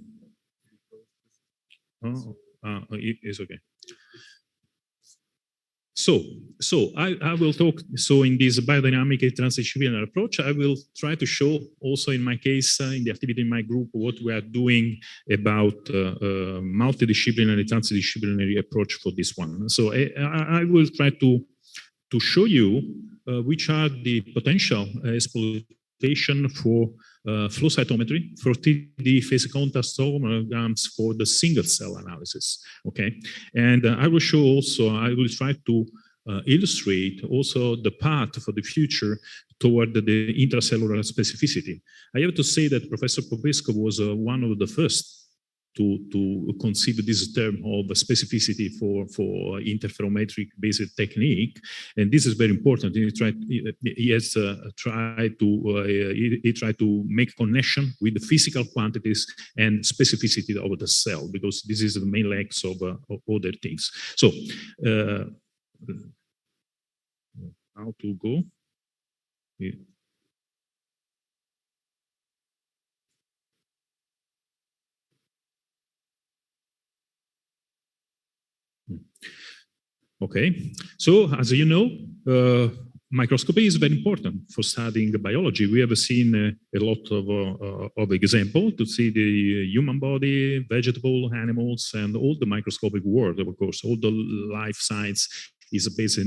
N: Oh, it's okay. So I will talk. So in this biodynamic transdisciplinary approach, I will try to show also in my case, in the activity in my group, what we are doing about multidisciplinary, transdisciplinary approach for this one. So I will try to show you which are the potential exploitation for flow cytometry for 3D phase contrast tomograms for the single cell analysis. Okay, and I will show also, I will try to illustrate also the path for the future toward the intracellular specificity. I have to say that Professor Popescu was one of the first to conceive this term of specificity for interferometric based technique, and this is very important. He tried to make connection with the physical quantities and specificity of the cell, because this is the main legs of other things. So how to go? Yeah. Okay, so as you know, microscopy is very important for studying biology. We have seen a lot of examples to see the human body, vegetable, animals, and all the microscopic world, of course, all the life science is based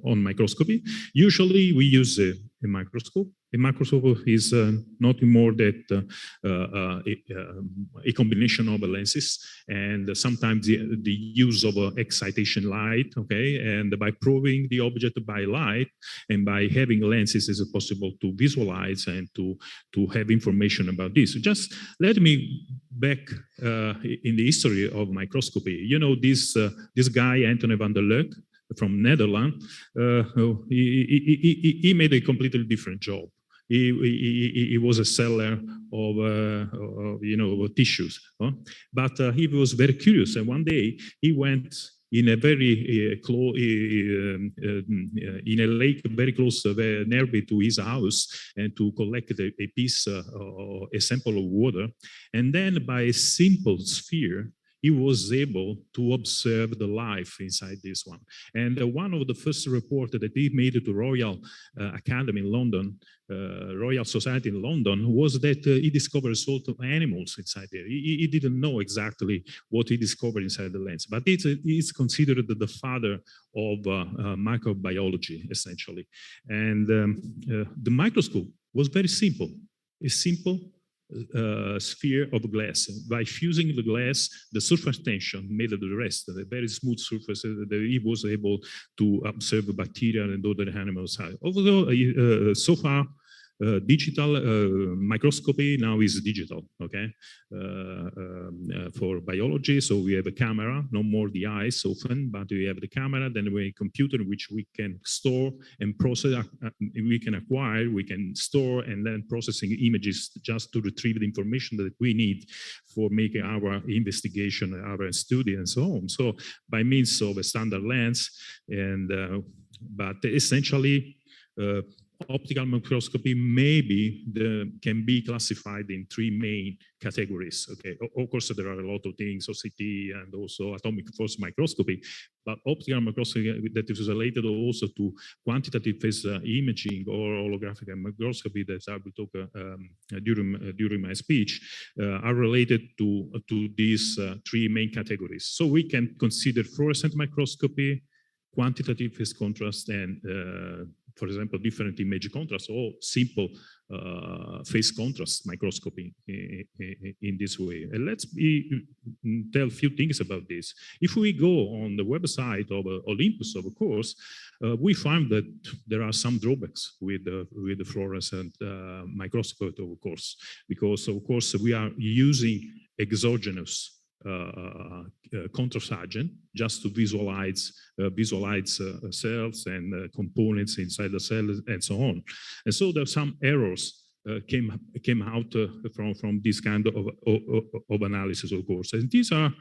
N: on microscopy. Usually we use a microscope, a microscope is nothing more than a combination of lenses, and sometimes the use of excitation light, okay? And by probing the object by light and by having lenses, is possible to visualize and to have information about this. So just let me back in the history of microscopy. You know, this guy, Anthony van der Leeuw, from Netherlands, he made a completely different job. He was a seller of tissues, huh? But he was very curious, and one day he went in a very in a lake very close nearby to his house, and to collect a piece, a sample of water, and then by a simple sphere, he was able to observe the life inside this one. And one of the first reports that he made to Royal Academy in London, Royal Society in London, was that he discovered sort of animals inside there. He didn't know exactly what he discovered inside the lens, but it's considered the father of microbiology, essentially. And the microscope was very simple. A simple sphere of glass. By fusing the glass, the surface tension made the rest, the very smooth surface, that he was able to observe bacteria and other animals. Although so far, digital microscopy now is digital, okay, for biology. So we have a camera, no more the eyes often, but we have the camera, then we have a computer which we can store and process, we can acquire, we can store, and then processing images just to retrieve the information that we need for making our investigation, our study, and so on. So by means of a standard lens, and but essentially, optical microscopy can be classified in three main categories. Okay, of course there are a lot of things, OCT and also atomic force microscopy, but optical microscopy that is related also to quantitative phase imaging or holographic microscopy that I will talk during my speech are related to these three main categories. So we can consider fluorescent microscopy, quantitative phase contrast, and for example, different image contrast, or simple phase contrast microscopy in this way. And let's tell a few things about this. If we go on the website of Olympus, of course, we find that there are some drawbacks with the fluorescent microscope, of course, because of course we are using exogenous contrast agent just to visualize cells and components inside the cell and so on. And so there are some errors came out from this kind of analysis, of course. And these are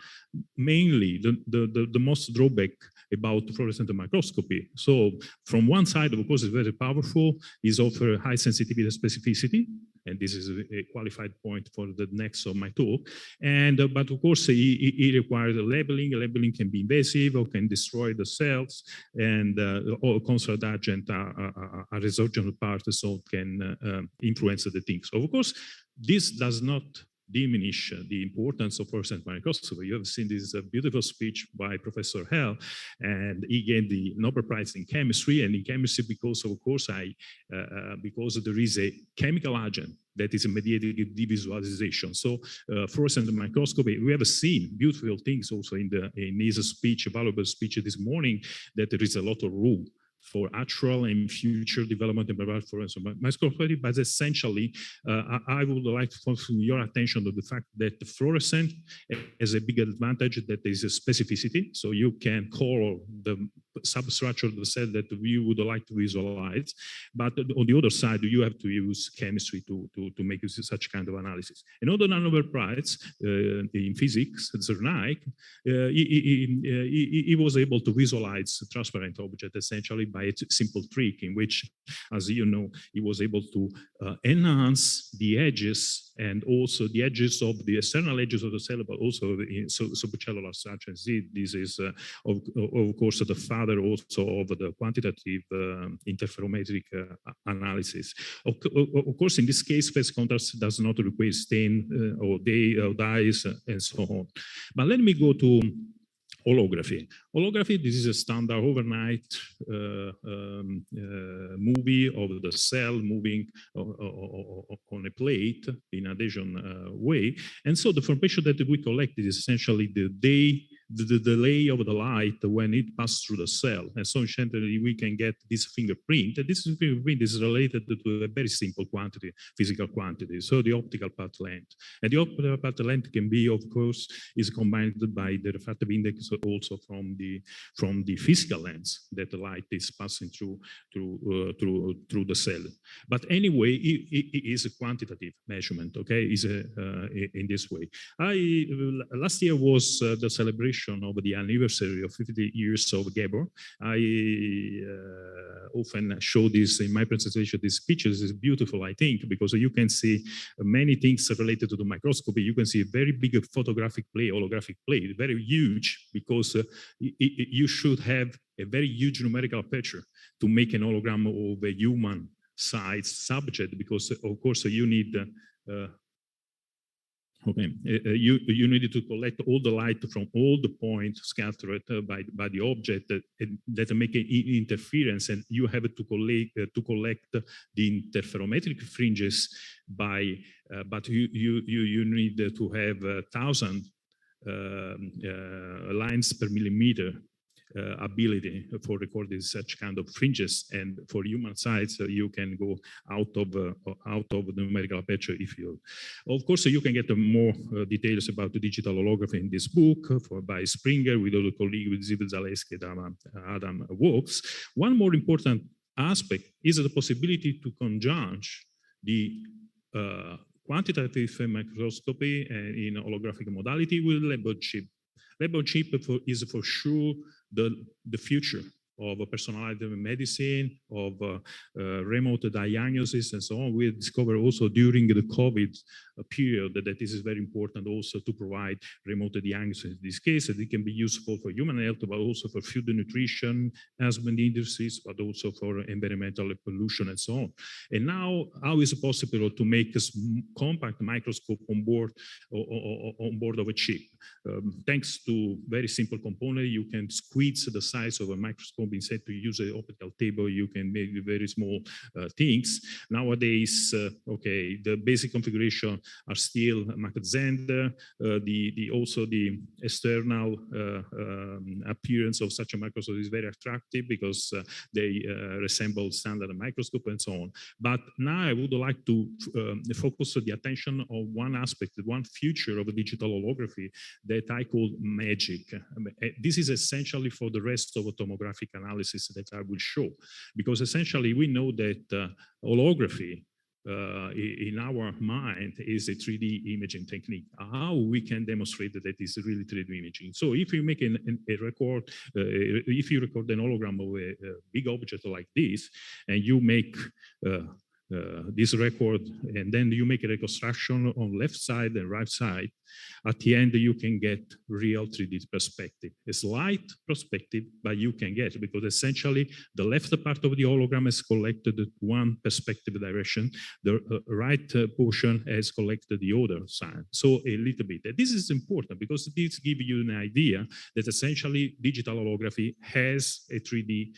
N: mainly the most drawback about fluorescent microscopy. So from one side, of course, it's very powerful, is offer high sensitivity and specificity, and this is a qualified point for the next of my talk. And but of course, it requires labeling. Labeling can be invasive or can destroy the cells, and all contrast agent are exogenous parts, so can influence the things. Of course, this does not diminish the importance of fluorescent microscopy. You have seen this beautiful speech by Professor Hell, and he gained the Nobel Prize in chemistry. And in chemistry, because of course because there is a chemical agent that is mediated devisualization. So fluorescent microscopy, we have seen beautiful things also in his speech, a valuable speech this morning, that there is a lot of room for actual and future development of fluorescent microscopy, but essentially, I would like to focus your attention to the fact that the fluorescent has a big advantage, that there is a specificity, so you can call the substructure of the cell that you would like to visualize, but on the other side, you have to use chemistry to make such kind of analysis. Another Nobel Prize in physics, Zernaik, he was able to visualize transparent object essentially by a simple trick in which, as you know, he was able to enhance the edges and also the edges of the external edges of the cell, but also in subcellular structure. This is, of course, the father also of the quantitative interferometric analysis. Of course, in this case, phase contrast does not require stain or dyes and so on. But let me go to holography. Holography, this is a standard overnight movie of the cell moving on a plate in adhesion way. And so the information that we collect is essentially the delay of the light when it passes through the cell. And so essentially we can get this fingerprint. And this fingerprint is related to a very simple quantity, physical quantity, so the optical path length. And the optical path length can be, of course, is combined by the refractive index also from the physical length that the light is passing through the cell. But anyway, it is a quantitative measurement, okay, is in this way. Last year was the celebration of the anniversary of 50 years of Gabor. I often show this in my presentation. These pictures is beautiful, I think, because you can see many things related to the microscopy. You can see a very big photographic plate, holographic plate, very huge, because you should have a very huge numerical aperture to make an hologram of a human size subject, because of course you need you needed to collect all the light from all the points scattered by the object that make an interference, and you have to collect the interferometric fringes but you need to have 1,000 lines per millimeter ability for recording such kind of fringes, and for human size you can go out of the numerical aperture if you. Of course, you can get more details about the digital holography in this book by Springer with other colleagues with Ziv Zaleski and Adam Walks. One more important aspect is the possibility to conjunct the quantitative microscopy in holographic modality with lab-on-chip. Lab-on-chip is for sure the future of personalized medicine, of remote diagnosis, and so on. We discovered also during the COVID period that this is very important also to provide remote diagnosis. In this case, it can be useful for human health, but also for food and nutrition, husband industries, but also for environmental pollution and so on. And now, how is it possible to make a compact microscope on board of a chip? Thanks to very simple component, you can squeeze the size of a microscope. Instead to use an optical table, you can make very small things. Nowadays, okay, the basic configuration are still Mach-Zehnder. Also the external appearance of such a microscope is very attractive because they resemble standard microscope and so on. But now I would like to focus the attention on one aspect, one feature of digital holography that I call magic. This is essentially for the rest of tomographic analysis that I will show, because essentially we know that holography in our mind is a 3D imaging technique. How we can demonstrate that it is really 3D imaging? So if you make a record, if you record an hologram of a big object like this, and you make this record, and then you make a reconstruction on left side and right side, at the end you can get real 3D perspective. A slight perspective, but you can get, because essentially the left part of the hologram is collected one perspective direction, the right portion has collected the other side. So a little bit. This is important because this gives you an idea that essentially digital holography has a 3D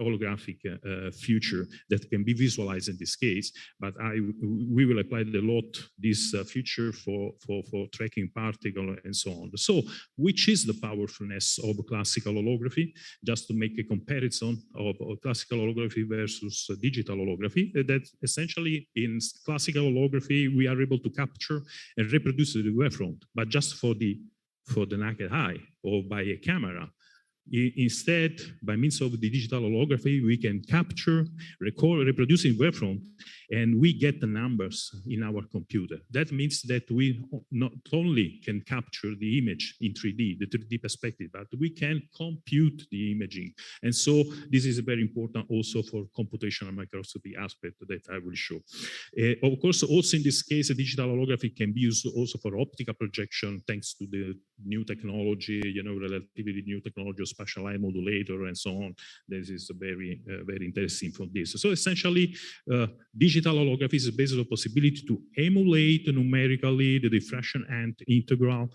N: holographic future that can be visualized in this case, but we will apply a lot this future for tracking particle and so on. So which is the powerfulness of classical holography? Just to make a comparison of classical holography versus digital holography, that essentially in classical holography we are able to capture and reproduce the wavefront, but just for the naked eye or by a camera. Instead, by means of the digital holography, we can capture, record, reproducing wavefront, and we get the numbers in our computer. That means that we not only can capture the image in 3D, the 3D perspective, but we can compute the imaging. And so this is very important also for computational microscopy aspect that I will show. Of course, also in this case, digital holography can be used also for optical projection, thanks to the new technology, relatively new technology, spatial light modulator, and so on. This is very, very interesting for this. So essentially, digital holography is based on the possibility to emulate numerically the diffraction and integral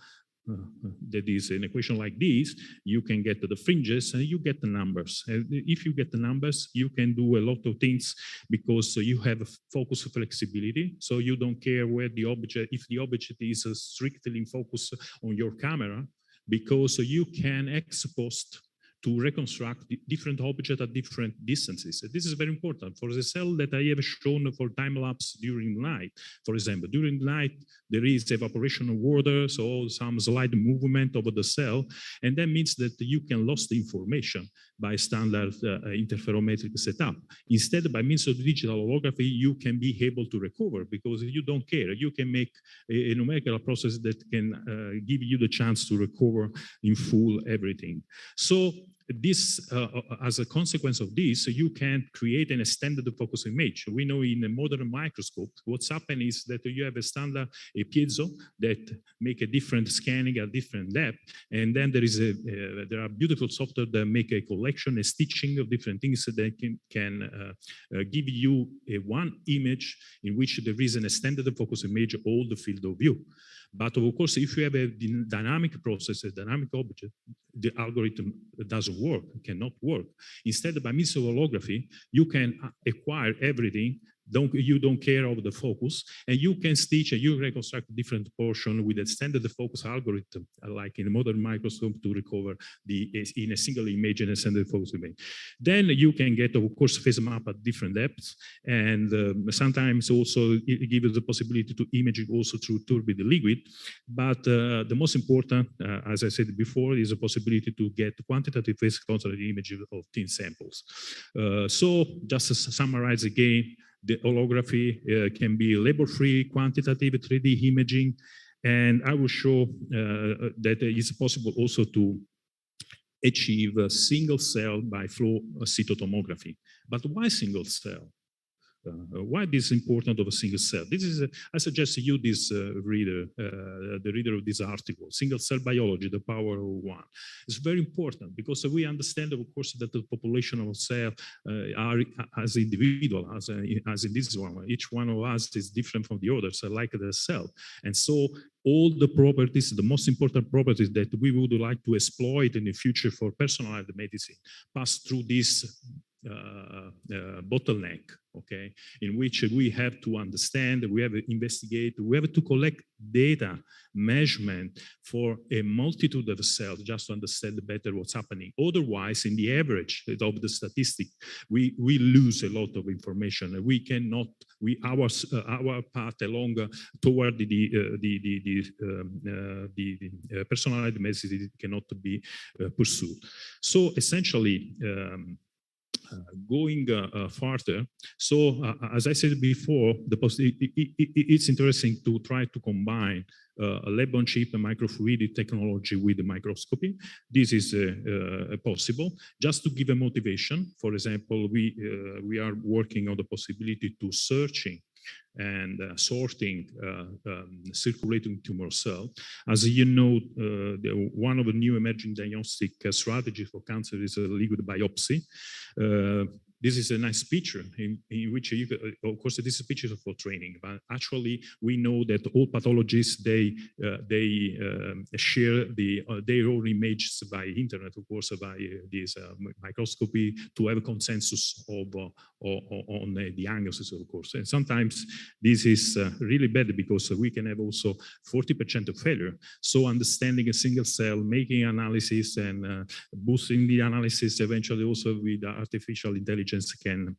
N: that is an equation like this, you can get the fringes and you get the numbers. And if you get the numbers, you can do a lot of things because you have focus flexibility. So you don't care where the object, if the object is strictly in focus on your camera, because you can ex post to reconstruct different objects at different distances. This is very important for the cell that I have shown for time lapse during night. For example, during night, there is evaporation of water, so some slight movement over the cell, and that means that you can lose the information by standard interferometric setup. Instead, by means of digital holography, you can be able to recover because you don't care. You can make a numerical process that can give you the chance to recover in full everything. So this, as a consequence of this, you can create an extended focus image. We know in a modern microscope, what's happened is that you have a standard a piezo that make a different scanning at different depth, and then there is there are beautiful software that make a collection, a stitching of different things that can give you a one image in which there is an extended focus image of all the field of view. But of course, if you have a dynamic process, a dynamic object, the algorithm doesn't work, cannot work. Instead, by means of holography, you can acquire everything. You don't care of the focus, and you can stitch and you reconstruct different portion with a standard focus algorithm, like in a modern microscope, to recover in a single image and a standard focus image. Then you can get, of course, phase map at different depths, and sometimes also it gives the possibility to image it also through turbid liquid. But the most important, as I said before, is a possibility to get quantitative phase concentrated images of thin samples. So just to summarize again, the holography can be labor-free, quantitative 3D imaging, and I will show that it's possible also to achieve a single cell by flow cytotomography. But why single cell? Why this is important of a single cell? This is, I suggest you this reader, the reader of this article, Single Cell Biology, the Power of One. It's very important because we understand, of course, that the population of cells are as individual, as in this one. Each one of us is different from the others, like the cell. And so all the properties, the most important properties that we would like to exploit in the future for personalized medicine pass through this bottleneck, okay, in which we have to understand, we have to investigate, we have to collect data, measurement for a multitude of cells just to understand better what's happening. Otherwise, in the average of the statistic, we lose a lot of information. We cannot, our path along toward the personalized medicine cannot be pursued. So essentially, going further, so as I said before, it's interesting to try to combine a lab-on-chip and microfluidic technology with the microscopy. This is possible. Just to give a motivation, for example, we are working on the possibility to searching and sorting circulating tumor cell. As you know, one of the new emerging diagnostic strategies for cancer is a liquid biopsy. This is a nice picture in which you, of course, this is a picture for training, but actually we know that all pathologists, they share their own images by internet, of course, by this microscopy to have a consensus on the diagnosis, of course. And sometimes this is really bad because we can have also 40% of failure. So understanding a single cell, making analysis and boosting the analysis eventually also with artificial intelligence can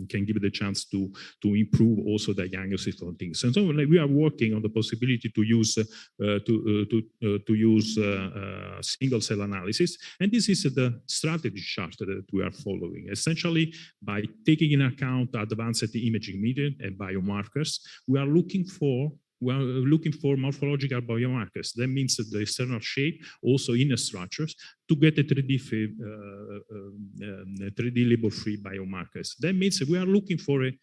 N: give it a chance to improve also the diagnosis of things. And so we are working on the possibility to use single cell analysis, and this is the strategy chart that we are following. Essentially, by taking in account advanced imaging media and biomarkers, we are looking for morphological biomarkers. That means that the external shape, also inner structures, to get a 3D label-free biomarkers. That means that we are looking for a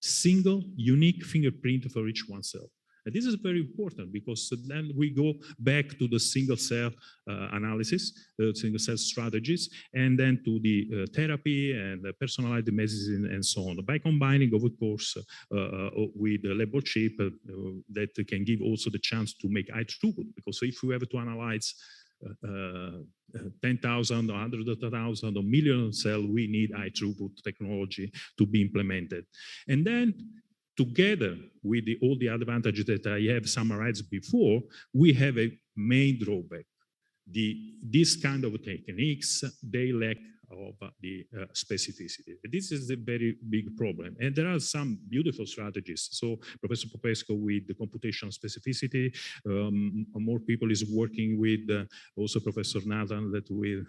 N: single unique fingerprint for each one cell. And this is very important because then we go back to the single cell analysis, single cell strategies, and then to the therapy and the personalized medicine and so on. By combining, of course, with the label chip that can give also the chance to make high throughput, because if we have to analyze 10,000 or 100,000 or million cells, we need high throughput technology to be implemented. And then together with all the advantages that I have summarized before, we have a main drawback. This kind of techniques, they lack of the specificity. This is a very big problem. And there are some beautiful strategies. So Professor Popescu with the computational specificity, more people is working with also Professor Nathan that will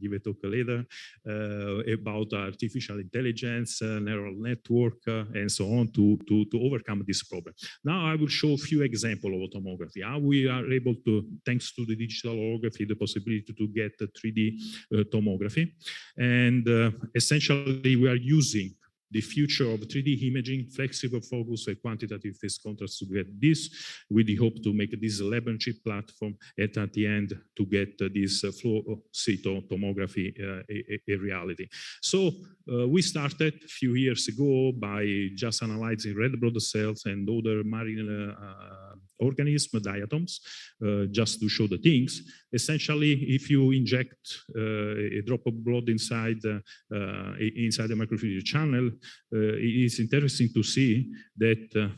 N: give a talk later about artificial intelligence, neural network, and so on to overcome this problem. Now I will show a few examples of tomography. How we are able to, thanks to the digital holography, the possibility to get 3D tomography. And essentially, we are using the future of 3D imaging, flexible focus, and quantitative phase contrast to get this, with the hope to make this lab-on-chip platform and at the end to get this flow cytotomography a reality. So we started a few years ago by just analyzing red blood cells and other marine organism diatoms, just to show the things. Essentially, if you inject a drop of blood inside the microfluidic channel, it is interesting to see that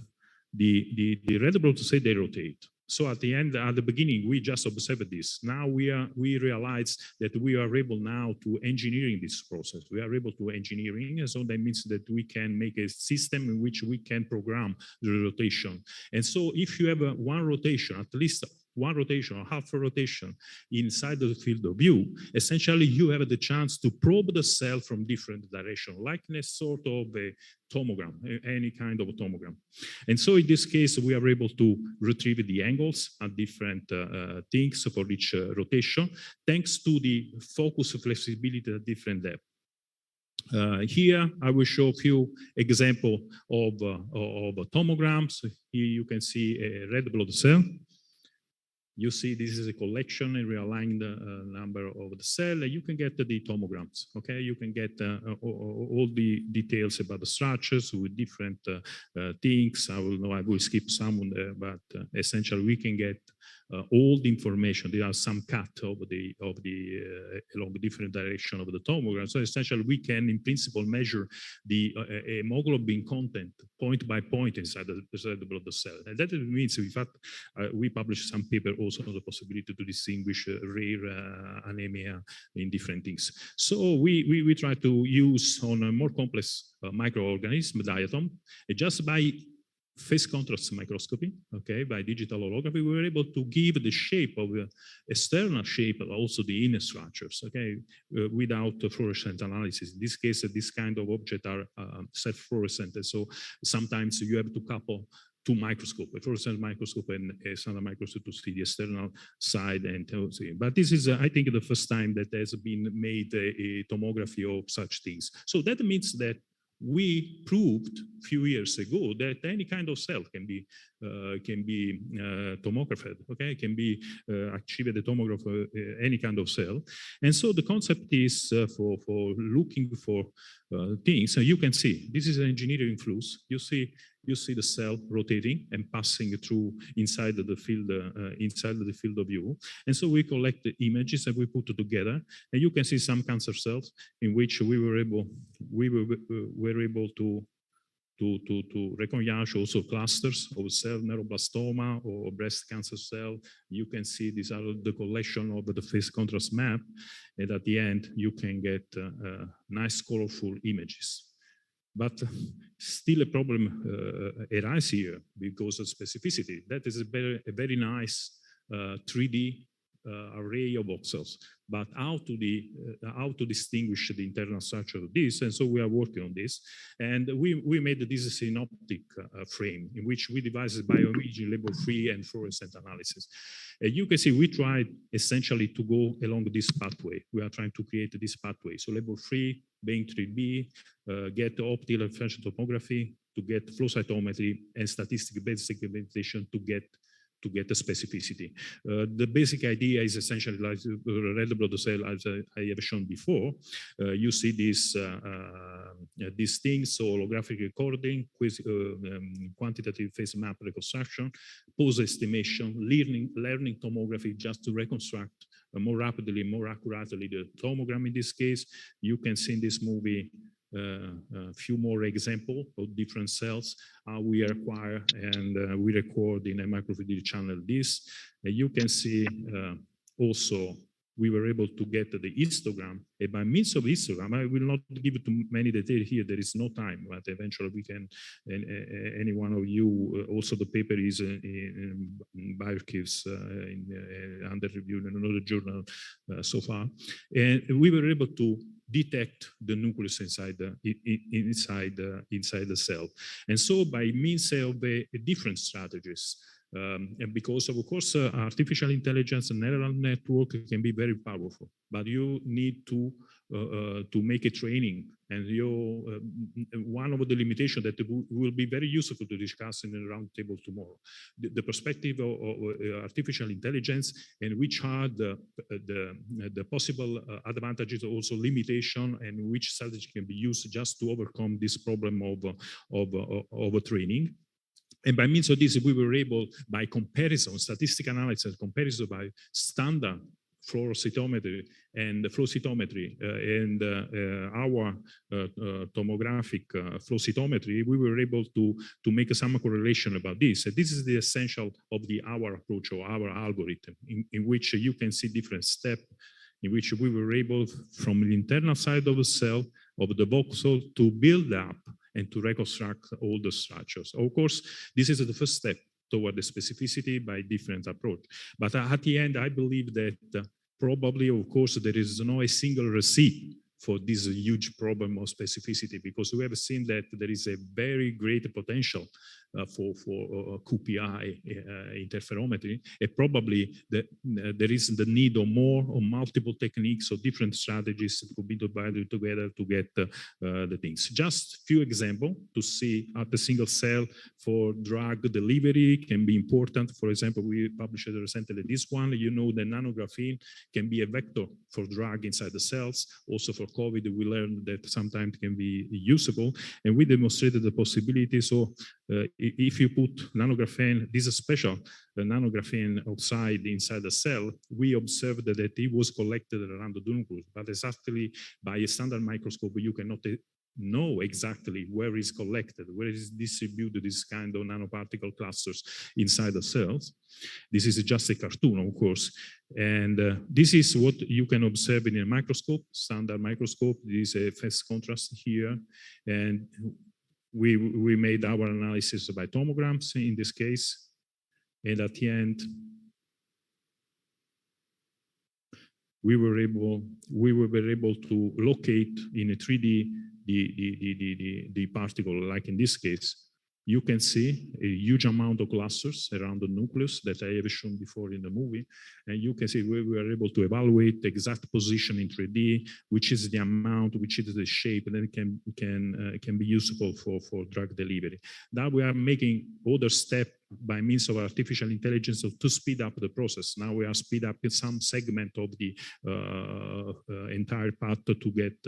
N: the red blood cells, they rotate. So at the end, at the beginning, we just observed this. Now we realize that we are able now to engineering this process. We are able to engineering, and so that means that we can make a system in which we can program the rotation. And so if you have one rotation, at least one rotation or half a rotation inside the field of view, essentially you have the chance to probe the cell from different directions, like in a sort of a tomogram, any kind of a tomogram. And so in this case, we are able to retrieve the angles at different things for each rotation, thanks to the focus flexibility at different depth. Here, I will show a few examples of tomograms. Here you can see a red blood cell. You see this is a collection and realign the number of the cell. You can get the tomograms, okay? You can get all the details about the structures with different things. I will skip some, but essentially we can get all the information. There are some cut of the along the different direction of the tomogram. So essentially, we can, in principle, measure the hemoglobin content point by point inside the blood cell. And that means, in fact, we published some paper also on the possibility to distinguish rare anemia in different things. So we try to use on a more complex microorganism diatom, just by phase contrast microscopy, okay, by digital holography, we were able to give the shape of the external shape, but also the inner structures, okay, without fluorescent analysis. In this case, this kind of objects are self-fluorescent, and so sometimes you have to couple two microscopes, a fluorescent microscope and a standard microscope to see the external side and to see. But this is, I think, the first time that has been made a tomography of such things. So that means that we proved a few years ago that any kind of cell can be tomographed, okay, can be achieved the tomograph of any kind of cell. And so the concept is for looking for things. So you can see this is an engineering flux. You see the cell rotating and passing through inside the field of view. And so we collect the images and we put it together. And you can see some cancer cells in which we were able to recognize also clusters of cell, neuroblastoma or breast cancer cell. You can see these are the collection of the phase contrast map. And at the end, you can get nice colorful images. But still a problem arises here because of specificity. That is a very nice 3D array of voxels. But how to distinguish the internal structure of this? And so we are working on this. And we made this synoptic frame in which we devised bioimaging label-free and fluorescent analysis. You can see we tried essentially to go along this pathway. We are trying to create this pathway. So label-free, being 3D, get the optical referential tomography, to get flow cytometry and statistical-based segmentation to get the specificity. The basic idea is essentially like red blood cell, as I have shown before. You see these things, so holographic recording, quantitative phase map reconstruction, pose estimation, learning tomography just to reconstruct more rapidly, more accurately the tomogram in this case. You can see in this movie a few more examples of different cells we acquire and we record in a microfluidic channel this. You can see also we were able to get the histogram, and by means of histogram, I will not give too many details here, there is no time, but eventually we can, any one of you, also the paper is in Bioarchives under review in another journal so far, and we were able to detect the nucleus inside the cell. And so by means of different strategies, and because of course artificial intelligence and neural network can be very powerful, but you need to make a training, and one of the limitations that will be very useful to discuss in the roundtable tomorrow, the perspective of artificial intelligence and which are the possible advantages, also limitation, and which strategy can be used just to overcome this problem of training. And by means of this, we were able, by comparison, statistical analysis, comparison by standard flow cytometry and flow cytometry and our tomographic flow cytometry, we were able to make some correlation about this. And this is the essential of our approach or our algorithm, in which you can see different steps, in which we were able, from the internal side of the cell, of the voxel, to build up and to reconstruct all the structures. Of course, this is the first step toward the specificity by different approach. But at the end, I believe that probably, of course, there is no a single recipe for this huge problem of specificity, because we have seen that there is a very great potential for QPI interferometry, and probably there is the need of more or multiple techniques or different strategies that could be divided together to get the things. Just few examples to see at the single cell for drug delivery can be important. For example, we published recently this one. You know, the nanographene can be a vector for drug inside the cells. Also for COVID, we learned that sometimes can be usable, and we demonstrated the possibility. So if you put nanographene, this is special nanographene oxide inside the cell, we observed that it was collected around the nucleus, but exactly by a standard microscope, you cannot know exactly where is collected, where is distributed this kind of nanoparticle clusters inside the cells. This is just a cartoon, of course. And this is what you can observe in a microscope, standard microscope. This is a phase contrast here. And we made our analysis by tomograms in this case. And at the end, we were able to locate in a 3D the particle, like in this case. You can see a huge amount of clusters around the nucleus that I have shown before in the movie. And you can see we were able to evaluate the exact position in 3D, which is the amount, which is the shape, and then it can be useful for drug delivery. Now we are making other steps by means of artificial intelligence to speed up the process. Now we are speed up in some segment of the entire path to get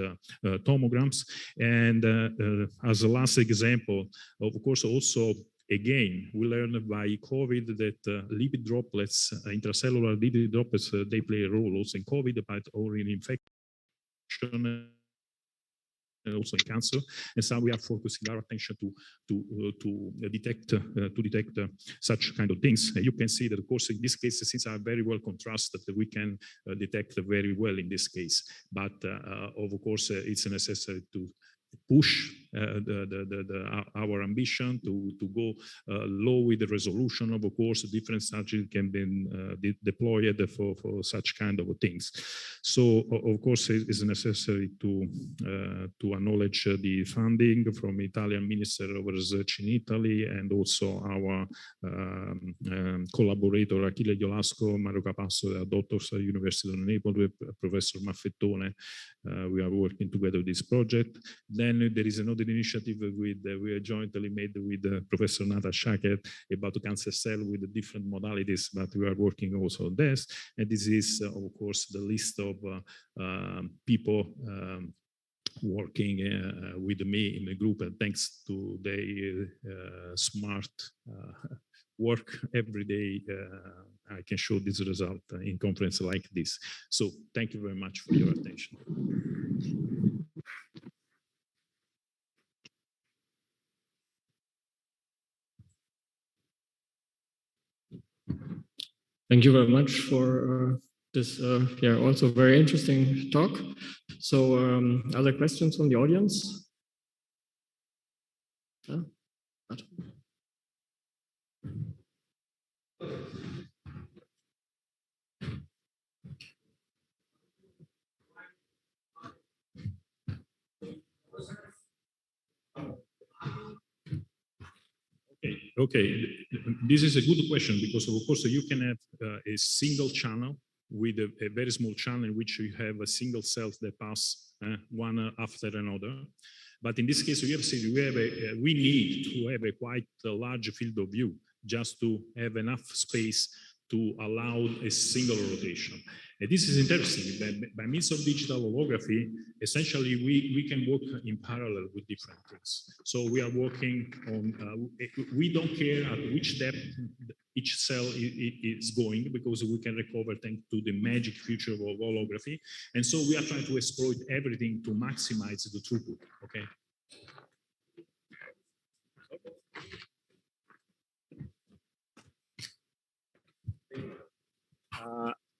N: tomograms. And as a last example, of course, also, again, we learned by COVID that lipid droplets, intracellular lipid droplets, they play a role also in COVID, but or in infection, and also in cancer. And so we are focusing our attention to detect such kind of things. You can see that, of course, in this case, since are very well contrasted, we can detect very well in this case. But of course, it's necessary to push our ambition to go low with the resolution. Of course, different strategies can be deployed for such kind of things. So, of course, it is necessary to acknowledge the funding from Italian Minister of Research in Italy, and also our collaborator Achille Iolasco, Mario Capasso, doctors at the University of Naples, Professor Maffettone. We are working together with this project. Then there is another an initiative we jointly made with Professor Nata Shaket about cancer cell with the different modalities, but we are working also on this. And this is, of course, the list of people working with me in the group, and thanks to their smart work every day, I can show this result in conference like this. So thank you very much for your attention.
H: Thank you very much for this, also very interesting talk. So, other questions from the audience?
N: Okay, this is a good question because of course you can have a single channel with a very small channel in which you have a single cells that pass one after another. But in this case, we have seen we need to have a quite large field of view just to have enough space to allow a single rotation. And this is interesting. By means of digital holography, essentially we can work in parallel with different things. So we are working on, we don't care at which depth each cell is going because we can recover thanks to the magic feature of holography. And so we are trying to exploit everything to maximize the throughput, okay?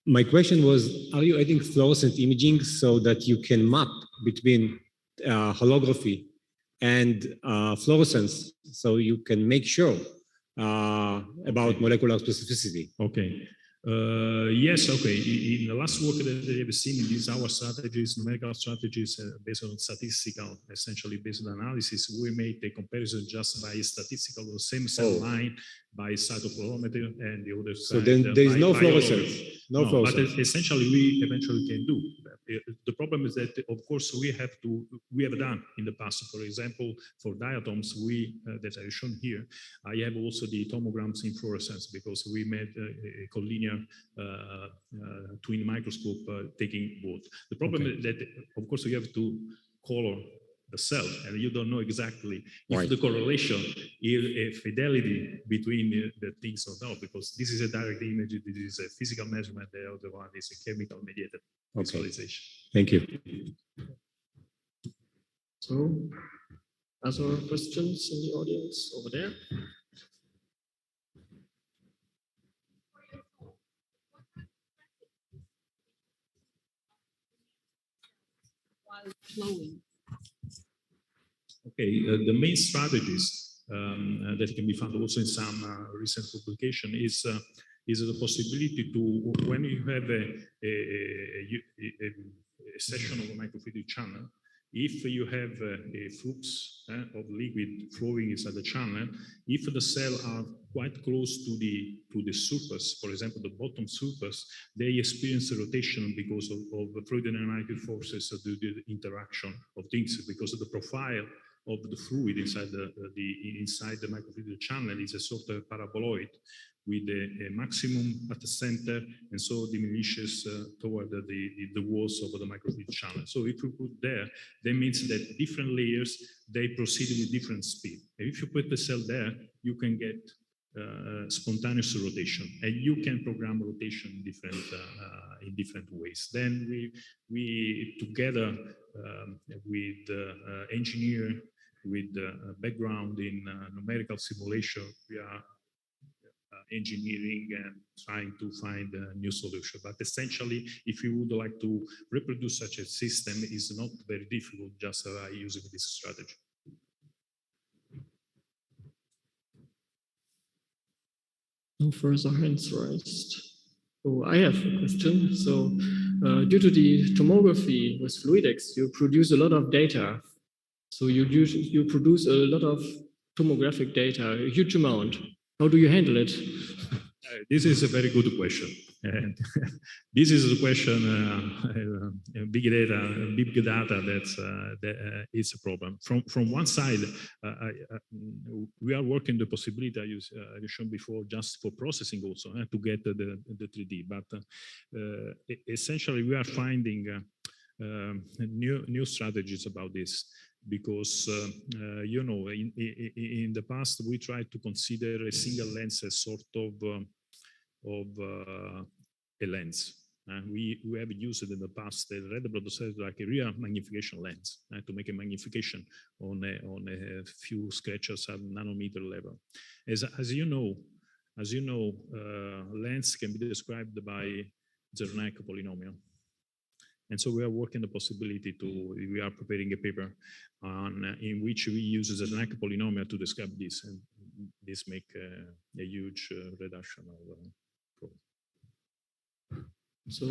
J: My question was, are you adding fluorescent imaging so that you can map between holography and fluorescence so you can make sure about molecular specificity?
N: Okay. Yes, okay. In the last work that they have seen in these our strategies, numerical strategies based on statistical, essentially based on analysis, we made a comparison just by statistical, the same cell line by cytofluorometer and the other side.
J: So then there is no fluorescence. No fluorescence.
N: But essentially we eventually can do. The problem is that, of course, we have done in the past, for example, for diatoms, that I shown here, I have also the tomograms in fluorescence because we made a collinear twin microscope taking both. The problem is that, of course, you have to color the cell, and you don't know exactly if the correlation is a fidelity between the things or not, because this is a direct image, this is a physical measurement, the other one is a chemical mediated visualization.
J: Thank you.
H: So, other questions in the audience over there?
L: While flowing.
N: Okay, the main strategies that can be found also in some recent publication is the possibility to, when you have a section of a microfluidic channel, if you have a flux of liquid flowing inside the channel, if the cells are quite close to the surface, for example, the bottom surface, they experience a rotation because of fluid and dynamic forces of the interaction of things, because of the profile of the fluid inside the microfluidic channel is a sort of paraboloid with a maximum at the center, and so diminishes toward the walls of the microfluidic channel. So if you put there, that means that different layers, they proceed with different speed. And if you put the cell there, you can get spontaneous rotation, and you can program rotation in different ways. Then we together with engineer with background in numerical simulation, we are engineering and trying to find a new solution. But essentially, if you would like to reproduce such a system, it's not very difficult just using this strategy.
H: No further hands raised. So I have a question. So due to the tomography with Fluidex, you produce a lot of data. So you produce a lot of tomographic data, a huge amount. How do you handle it?
N: This is a very good question. And this is a question, big data that is a problem. From one side, we are working the possibility I shown before just for processing also to get the 3D. But essentially, we are finding new strategies about this because you know in the past we tried to consider a single lens as sort of a lens. We have used in the past the red blood cells like a real magnification lens to make a magnification on a few scratches at nanometer level. As you know, lens can be described by Zernak polynomial. And so we are working the possibility we are preparing a paper in which we use the Zernak polynomial to describe this, and this make a huge reduction of problem.
H: So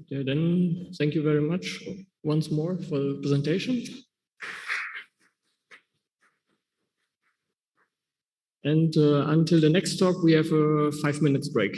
H: yeah, then thank you very much once more for the presentation. And until the next talk, we have a 5 minutes break.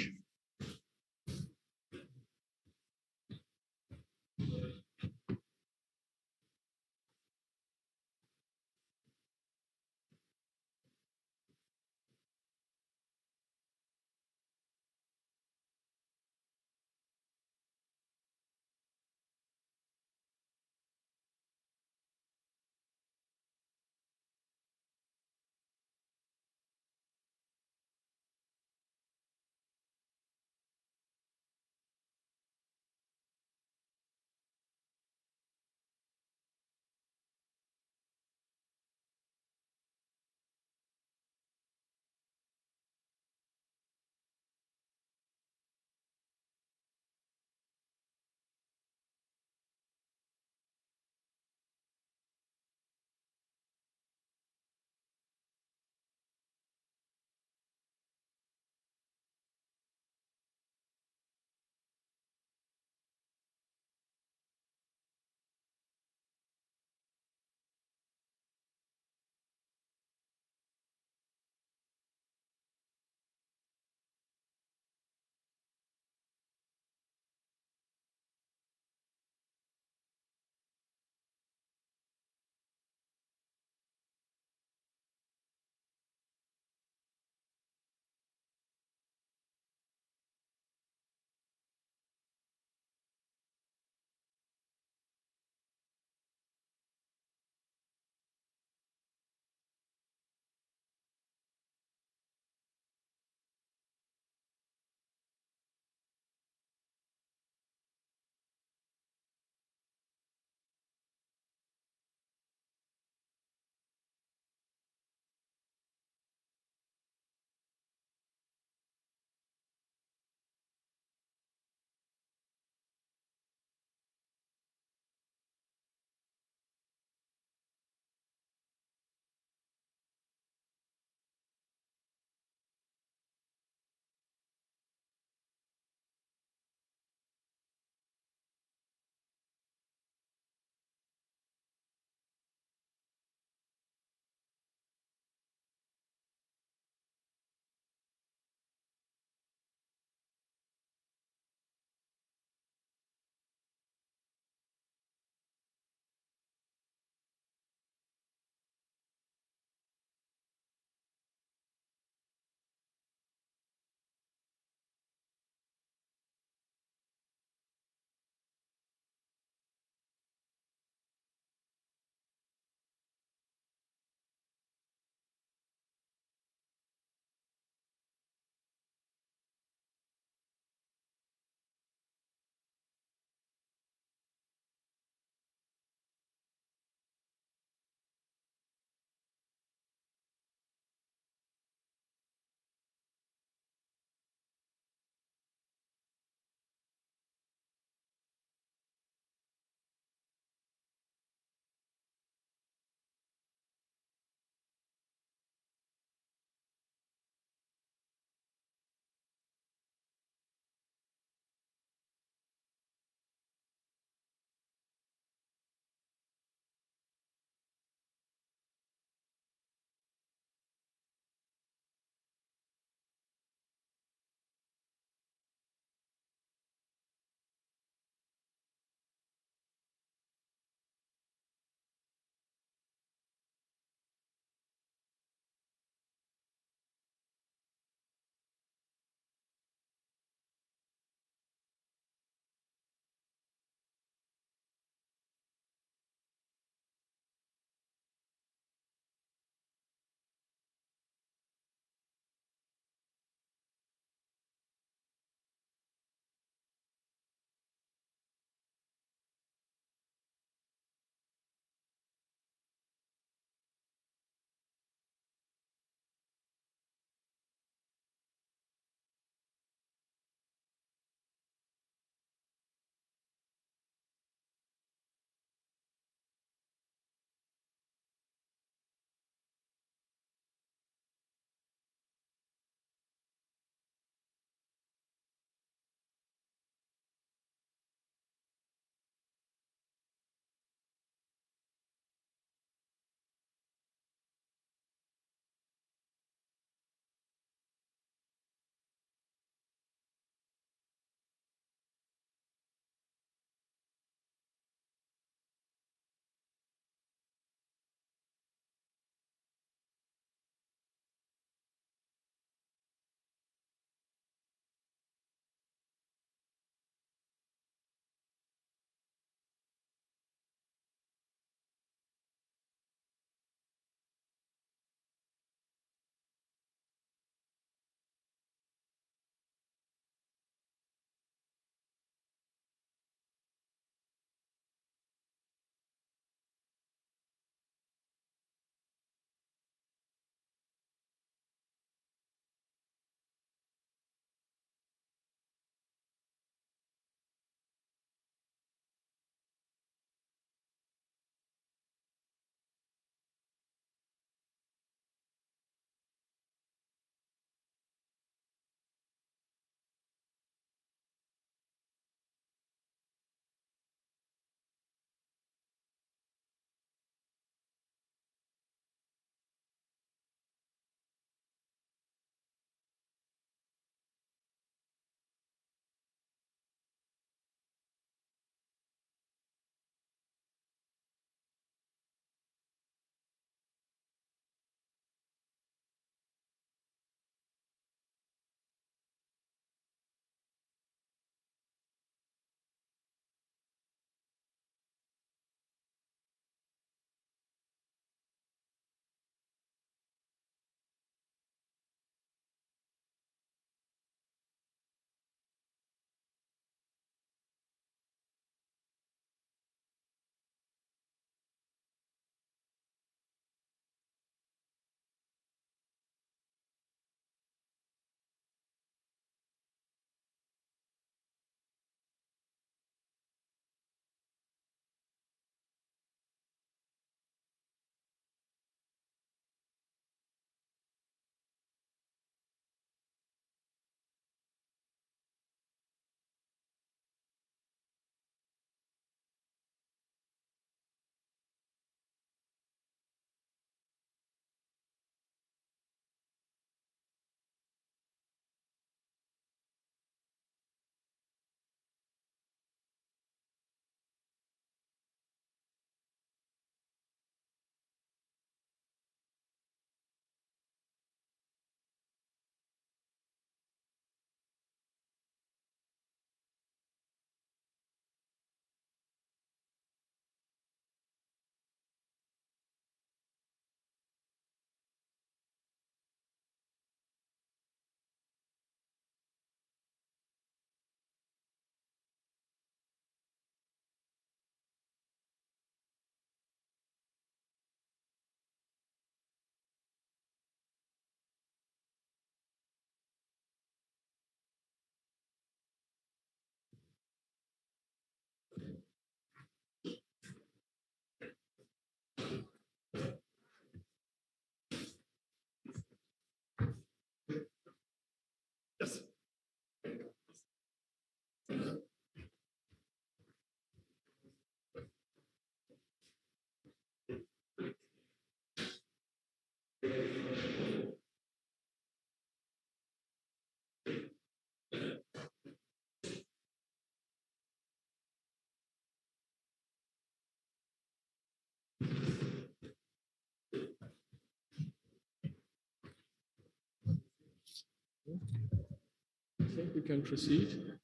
H: think we can proceed.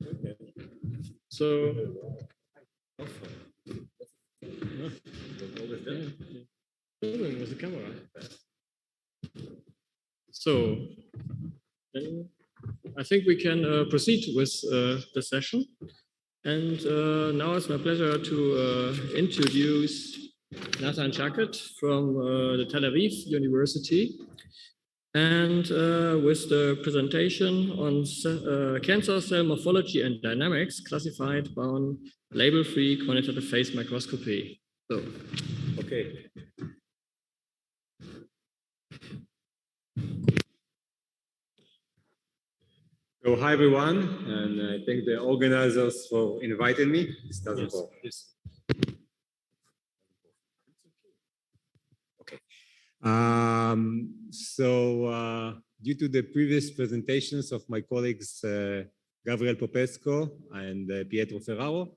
H: Okay. So, with the camera. So, then I think we can proceed with the session. And now it's my pleasure to introduce Nathan Jacket from the Tel Aviv University. And with the presentation on cancer cell morphology and dynamics classified on label-free quantitative phase microscopy. So,
J: okay. So hi everyone, and I thank the organizers for inviting me. This doesn't work.
H: Yes.
J: Okay. Due to the previous presentations of my colleagues Gabriel Popesco and Pietro Ferraro,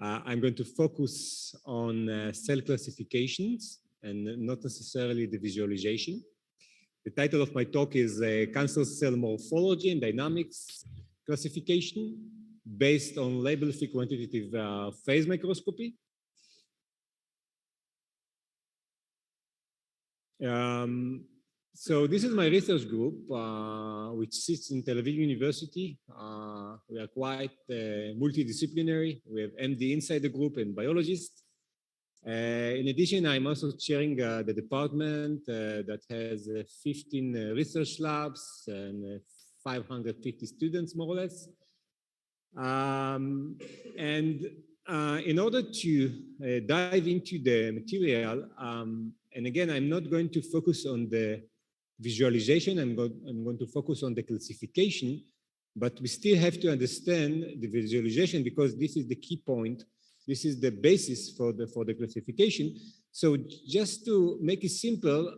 J: I'm going to focus on cell classifications and not necessarily the visualization. The title of my talk is Cancer Cell Morphology and Dynamics Classification based on label-free quantitative phase microscopy. So this is my research group, which sits in Tel Aviv University. We are quite multidisciplinary. We have MD inside the group and biologists. In addition, I'm also chairing the department that has 15 research labs and 550 students, more or less. In order to dive into the material, and again, I'm not going to focus on the visualization, I'm going to focus on the classification, but we still have to understand the visualization because this is the key point. This is the basis for the classification. So just to make it simple,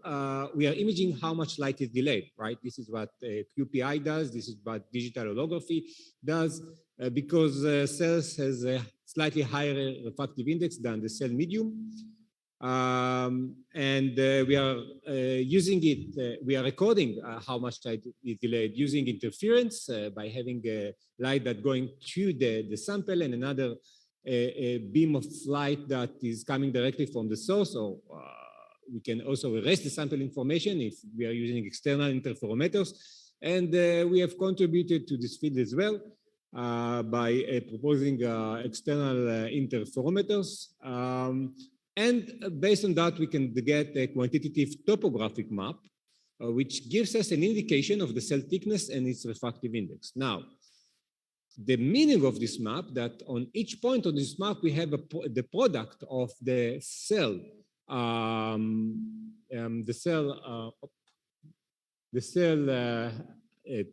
J: we are imaging how much light is delayed, right? This is what QPI does. This is what digital holography does, because cells has a slightly higher refractive index than the cell medium. We are using it, we are recording how much light is delayed using interference by having a light that going to the sample and another a beam of light that is coming directly from the source, or we can also erase the sample information if we are using external interferometers. And we have contributed to this field as well by proposing external interferometers. And based on that, we can get a quantitative topographic map, which gives us an indication of the cell thickness and its refractive index. Now, the meaning of this map, that on each point on this map, we have the product of the cell,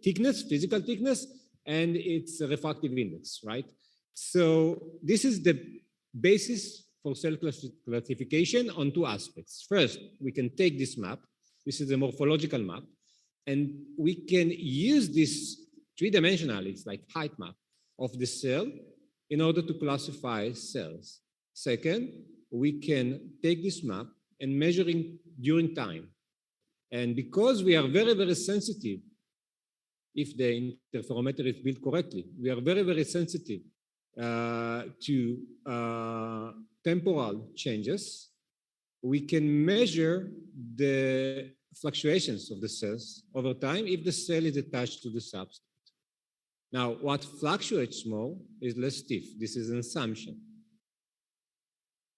J: thickness, physical thickness, and its refractive index, right? So this is the basis for cell classification on two aspects. First, we can take this map. This is a morphological map, and we can use this three-dimensional, it's like height map of the cell in order to classify cells. Second, we can take this map and measuring during time. And because we are very, very sensitive, if the interferometer is built correctly, we are very, very sensitive to temporal changes. We can measure the fluctuations of the cells over time if the cell is attached to the substrate. Now, what fluctuates more is less stiff. This is an assumption.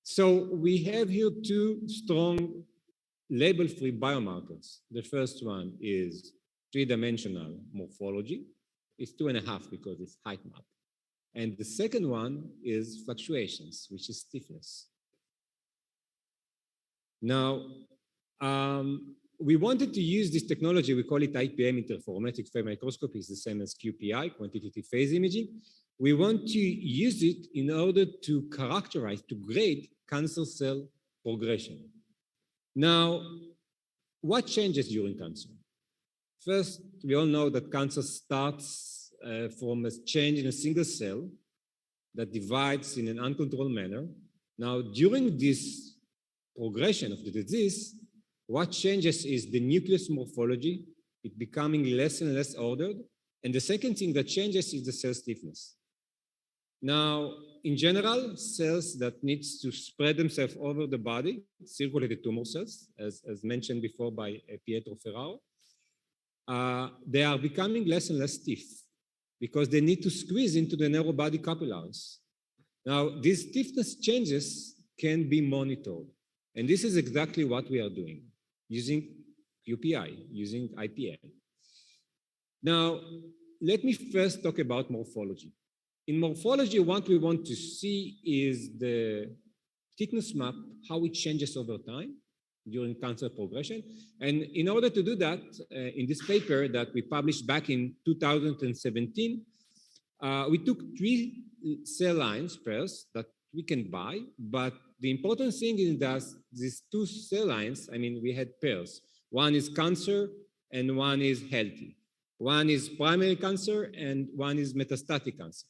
J: So we have here two strong label-free biomarkers. The first one is three-dimensional morphology. It's 2.5 because it's height map. And the second one is fluctuations, which is stiffness. Now, we wanted to use this technology, we call it IPM, interferometric phase microscopy, it's the same as QPI, quantitative phase imaging. We want to use it in order to characterize, to grade cancer cell progression. Now, what changes during cancer? First, we all know that cancer starts from a change in a single cell that divides in an uncontrolled manner. Now, during this progression of the disease, what changes is the nucleus morphology, it becoming less and less ordered, And the second thing that changes is the cell stiffness. Now, in general, cells that needs to spread themselves over the body, circulated tumor cells, as mentioned before by Pietro Ferraro, they are becoming less and less stiff because they need to squeeze into the narrow body capillaries. Now, these stiffness changes can be monitored. And this is exactly what we are doing using QPI, using IPM. Now, let me first talk about morphology. In morphology, what we want to see is the thickness map, how it changes over time during cancer progression. And in order to do that, in this paper that we published back in 2017, we took 3 cell lines pairs that we can buy, but the important thing is that these 2 cell lines, I mean, we had pairs. One is cancer and one is healthy. One is primary cancer and one is metastatic cancer.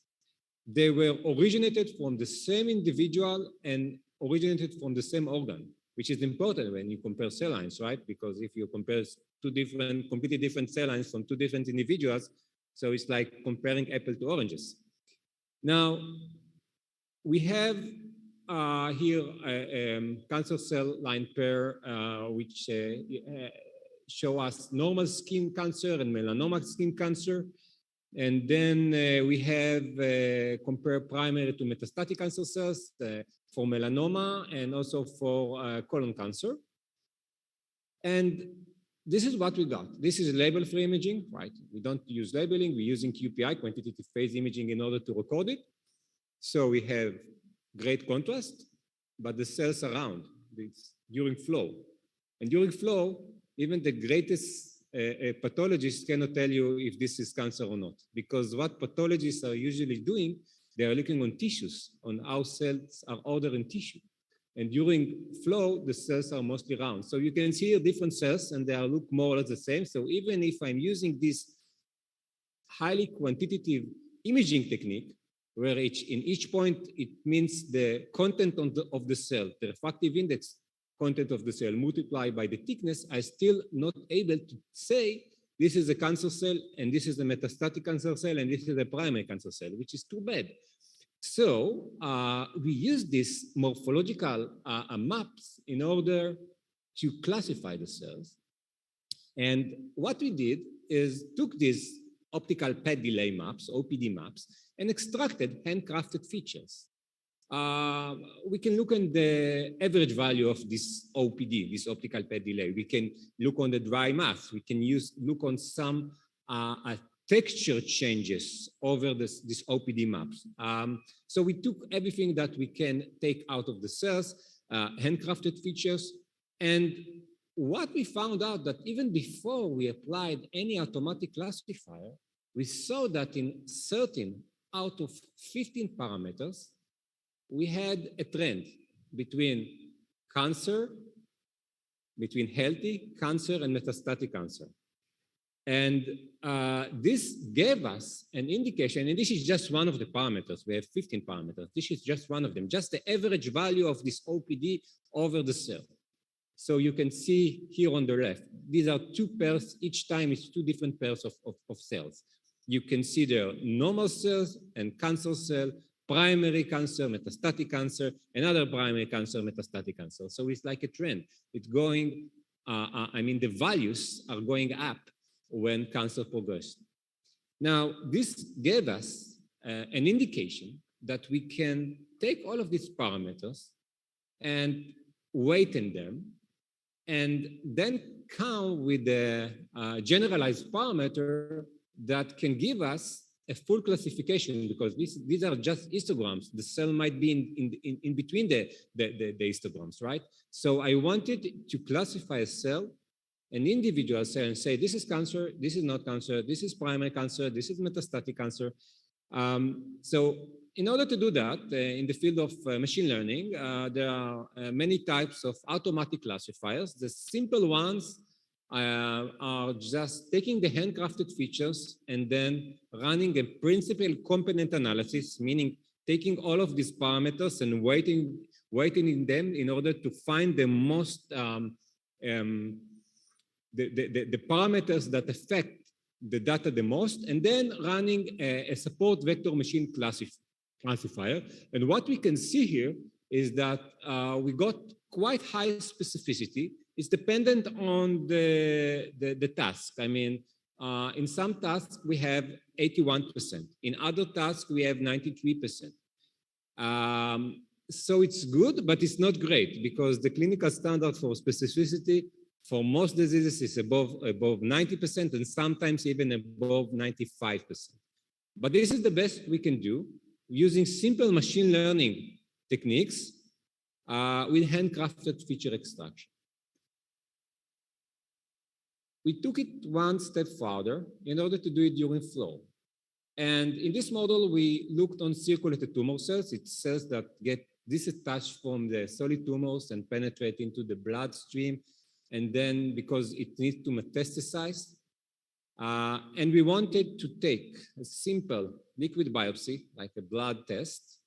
J: They were originated from the same individual and originated from the same organ, which is important when you compare cell lines, right? Because if you compare 2 different, completely different cell lines from 2 different individuals, so it's like comparing apples to oranges. Now, we have here a cancer cell line pair, which show us normal skin cancer and melanoma skin cancer. And then we have compare primary to metastatic cancer cells for melanoma and also for colon cancer. And this is what we got. This is label-free imaging, right? We don't use labeling. We're using QPI, quantitative phase imaging, in order to record it. So we have great contrast, but the cells around during flow. And during flow, even the greatest pathologists cannot tell you if this is cancer or not, because what pathologists are usually doing, they are looking on tissues, on how cells are ordered in tissue. And during flow, the cells are mostly round. So you can see here different cells and they are look more or less the same. So even if I'm using this highly quantitative imaging technique, where in each point, it means the content of the cell, the refractive index content of the cell multiplied by the thickness, I'm still not able to say this is a cancer cell and this is a metastatic cancer cell and this is a primary cancer cell, which is too bad. So we use these morphological maps in order to classify the cells. And what we did is took these optical pad delay maps, OPD maps, and extracted handcrafted features. We can look on the average value of this OPD, this optical pad delay. We can look on the dry mass. We can look on some texture changes over this OPD maps. So we took everything that we can take out of the cells, handcrafted features, and what we found out that even before we applied any automatic classifier, we saw that in 13 out of 15 parameters, we had a trend between cancer, between healthy cancer and metastatic cancer. And this gave us an indication, and this is just one of the parameters. We have 15 parameters. This is just one of them, just the average value of this OPD over the cell. So you can see here on the left, these are 2 pairs. Each time it's 2 different pairs of cells. You can see the normal cells and cancer cell, primary cancer, metastatic cancer, another primary cancer, metastatic cancer. So it's like a trend. It's going, the values are going up when cancer progresses. Now, this gave us an indication that we can take all of these parameters and weighten them, and then come with a generalized parameter that can give us a full classification, because these are just histograms. The cell might be in between the histograms, right? So I wanted to classify a cell, an individual cell, and say, this is cancer, this is not cancer, this is primary cancer, this is metastatic cancer. So in order to do that, in the field of machine learning, there are many types of automatic classifiers. The simple ones are just taking the handcrafted features and then running a principal component analysis, meaning taking all of these parameters and weighting them in order to find the most the parameters that affect the data the most, and then running a support vector machine classifier. And what we can see here is that we got quite high specificity. It's dependent on the task. I mean, in some tasks, we have 81%. In other tasks, we have 93%. So it's good, but it's not great because the clinical standard for specificity for most diseases is above 90% and sometimes even above 95%. But this is the best we can do using simple machine learning techniques with handcrafted feature extraction. We took it one step further in order to do it during flow. And in this model, we looked on circulated tumor cells. It's cells that get disattached from the solid tumors and penetrate into the bloodstream. And then because it needs to metastasize. And we wanted to take a simple liquid biopsy, like a blood test,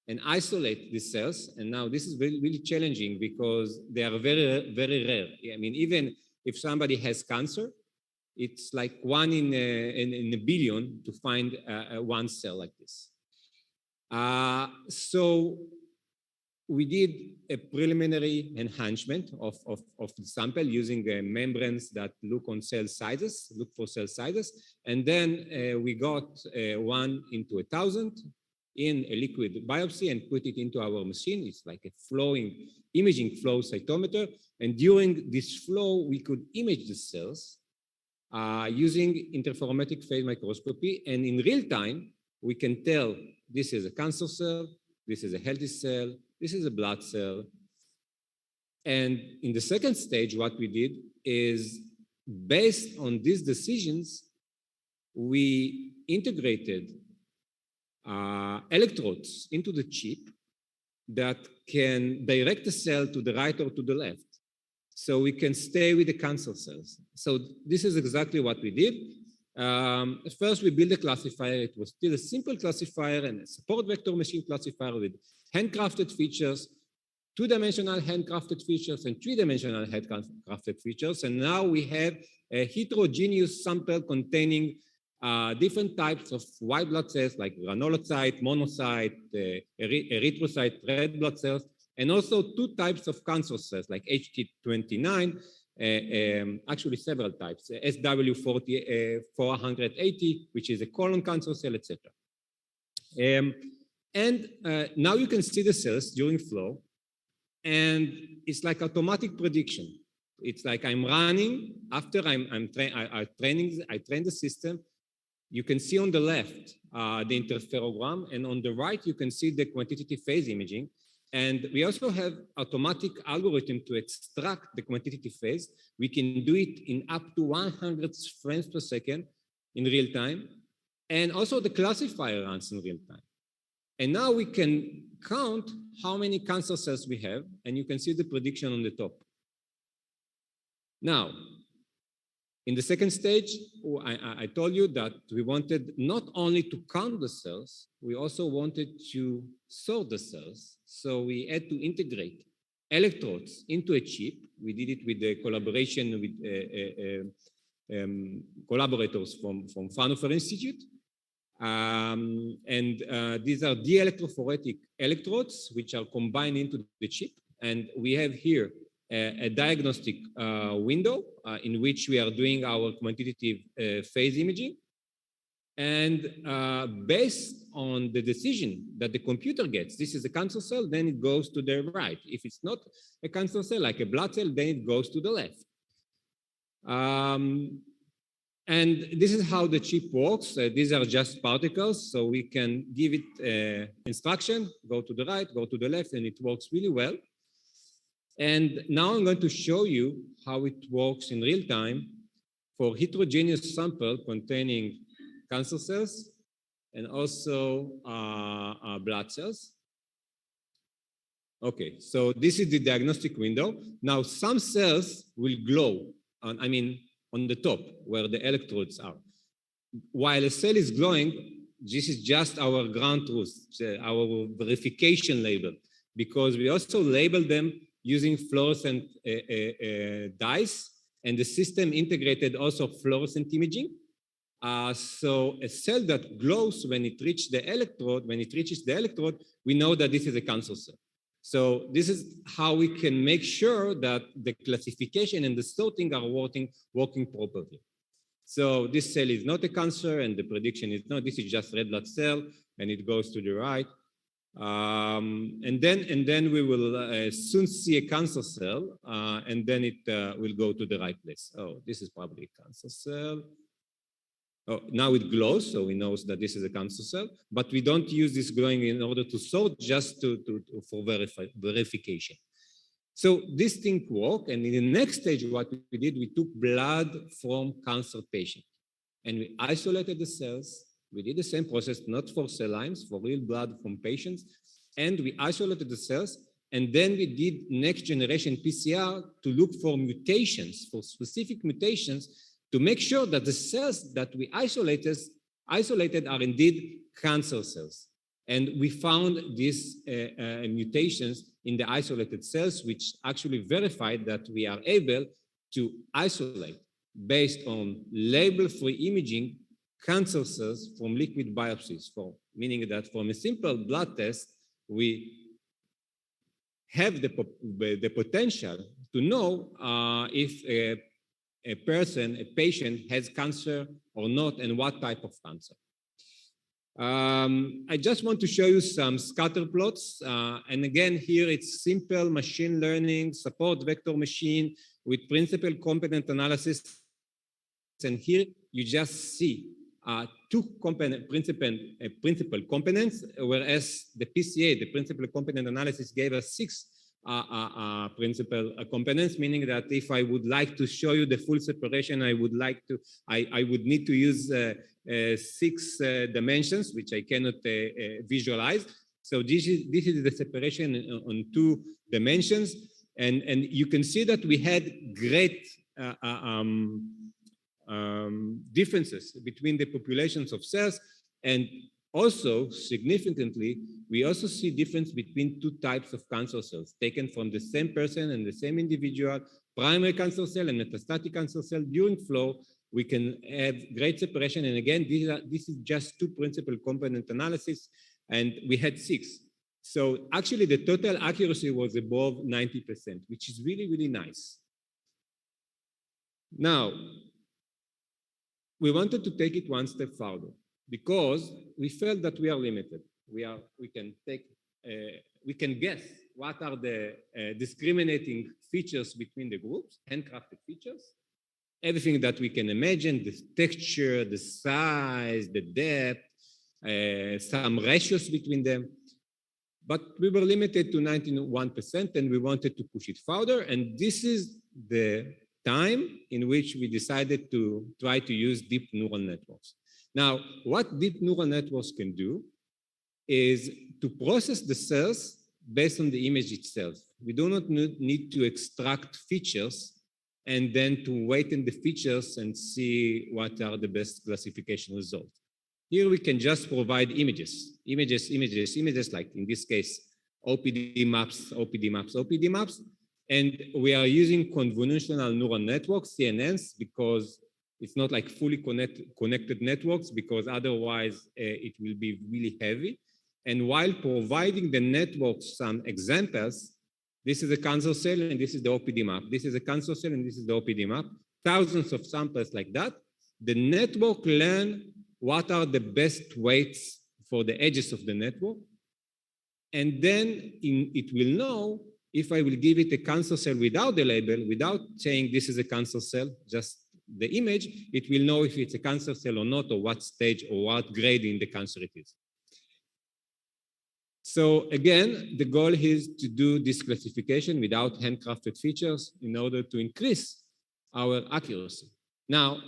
J: and isolate these cells. And now this is really, really challenging because they are very, very rare. I mean, even if somebody has cancer, it's like 1 in a billion to find one cell like this. So we did a preliminary enhancement of the sample using membranes that look for cell sizes. And then we got 1 into 1,000 in a liquid biopsy and put it into our machine. It's like a flowing imaging flow cytometer. And during this flow, we could image the cells using interferometric phase microscopy. And in real time, we can tell this is a cancer cell, this is a healthy cell, this is a blood cell. And in the second stage, what we did is, based on these decisions, we integrated electrodes into the chip that can direct the cell to the right or to the left. So we can stay with the cancer cells. So this is exactly what we did. First, we built a classifier. It was still a simple classifier and a support vector machine classifier with handcrafted features, 2-dimensional handcrafted features and 3-dimensional handcrafted features. And now we have a heterogeneous sample containing different types of white blood cells like granulocyte, monocyte, erythrocyte, red blood cells, and also 2 types of cancer cells like HT29, actually several types, SW480, which is a colon cancer cell, etc. And now you can see the cells during flow, and it's like automatic prediction. It's like I'm running, after I train the system. You can see on the left the interferogram, and on the right you can see the quantitative phase imaging. And we also have automatic algorithm to extract the quantitative phase. We can do it in up to 100 frames per second in real time. And also the classifier runs in real time. And now we can count how many cancer cells we have, and you can see the prediction on the top. Now, in the second stage, I told you that we wanted not only to count the cells, we also wanted to sort the cells. So we had to integrate electrodes into a chip. We did it with the collaboration with collaborators from Fraunhofer Institute. These are de-electrophoretic electrodes, which are combined into the chip. And we have here a diagnostic window in which we are doing our quantitative phase imaging. And based on the decision that the computer gets, this is a cancer cell, then it goes to the right. If it's not a cancer cell, like a blood cell, then it goes to the left. And this is how the chip works. These are just particles, so we can give it instruction, go to the right, go to the left, and it works really well. And now I'm going to show you how it works in real time for heterogeneous sample containing cancer cells and also blood cells. Okay, so this is the diagnostic window. Now some cells will glow on, on the top where the electrodes are. While a cell is glowing, this is just our ground truth, our verification label, because we also label them using fluorescent dyes, and the system integrated also fluorescent imaging. So a cell that glows when it reaches the electrode, we know that this is a cancer cell. So this is how we can make sure that the classification and the sorting are working properly. So this cell is not a cancer, and the prediction is not. This is just red blood cell, and it goes to the right. And then we will soon see a cancer cell, and then it will go to the right place. Oh, this is probably a cancer cell. Oh, now it glows, so we know that this is a cancer cell, but we don't use this glowing in order to sort, just for verification. So this thing worked, and in the next stage, what we did, we took blood from cancer patients, and we isolated the cells. We did the same process, not for cell lines, for real blood from patients, and we isolated the cells, and then we did next generation PCR to look for mutations, for specific mutations, to make sure that the cells that we isolated are indeed cancer cells. And we found these mutations in the isolated cells, which actually verified that we are able to isolate, based on label-free imaging, cancer cells from liquid biopsies, meaning that from a simple blood test, we have the potential to know if a patient has cancer or not, and what type of cancer. I just want to show you some scatter plots. And again, here it's simple machine learning, support vector machine with principal component analysis. And here you just see two principal components, whereas the PCA, the principal component analysis, gave us 6 principal components, meaning that if I would like to show you the full separation, I would need to use 6 dimensions, which I cannot visualize. So this is the separation on 2 dimensions, and you can see that we had great differences between the populations of cells, and also, significantly, we also see difference between 2 types of cancer cells taken from the same person and the same individual, primary cancer cell and metastatic cancer cell. During flow, we can have great separation. And again, this is just 2 principal component analysis, and we had 6. So actually, the total accuracy was above 90%, which is really, really nice. Now, we wanted to take it one step further, because we felt that we are limited. We can guess what are the discriminating features between the groups, handcrafted features, everything that we can imagine, the texture, the size, the depth, some ratios between them. But we were limited to 91%, and we wanted to push it further. And this is the time in which we decided to try to use deep neural networks. Now, what deep neural networks can do is to process the cells based on the image itself. We do not need to extract features and then to wait in the features and see what are the best classification results. Here we can just provide images, like in this case, OPD maps, and we are using convolutional neural networks, CNNs, because it's not like fully connected networks, because otherwise it will be really heavy. And while providing the network some examples, this is a cancer cell and this is the OPD map. This is a cancer cell and this is the OPD map. Thousands of samples like that. The network learn what are the best weights for the edges of the network. And then it will know if I will give it a cancer cell without the label, without saying this is a cancer cell, just the image, it will know if it's a cancer cell or not, or what stage or what grade in the cancer it is. So again, the goal is to do this classification without handcrafted features in order to increase our accuracy. Now,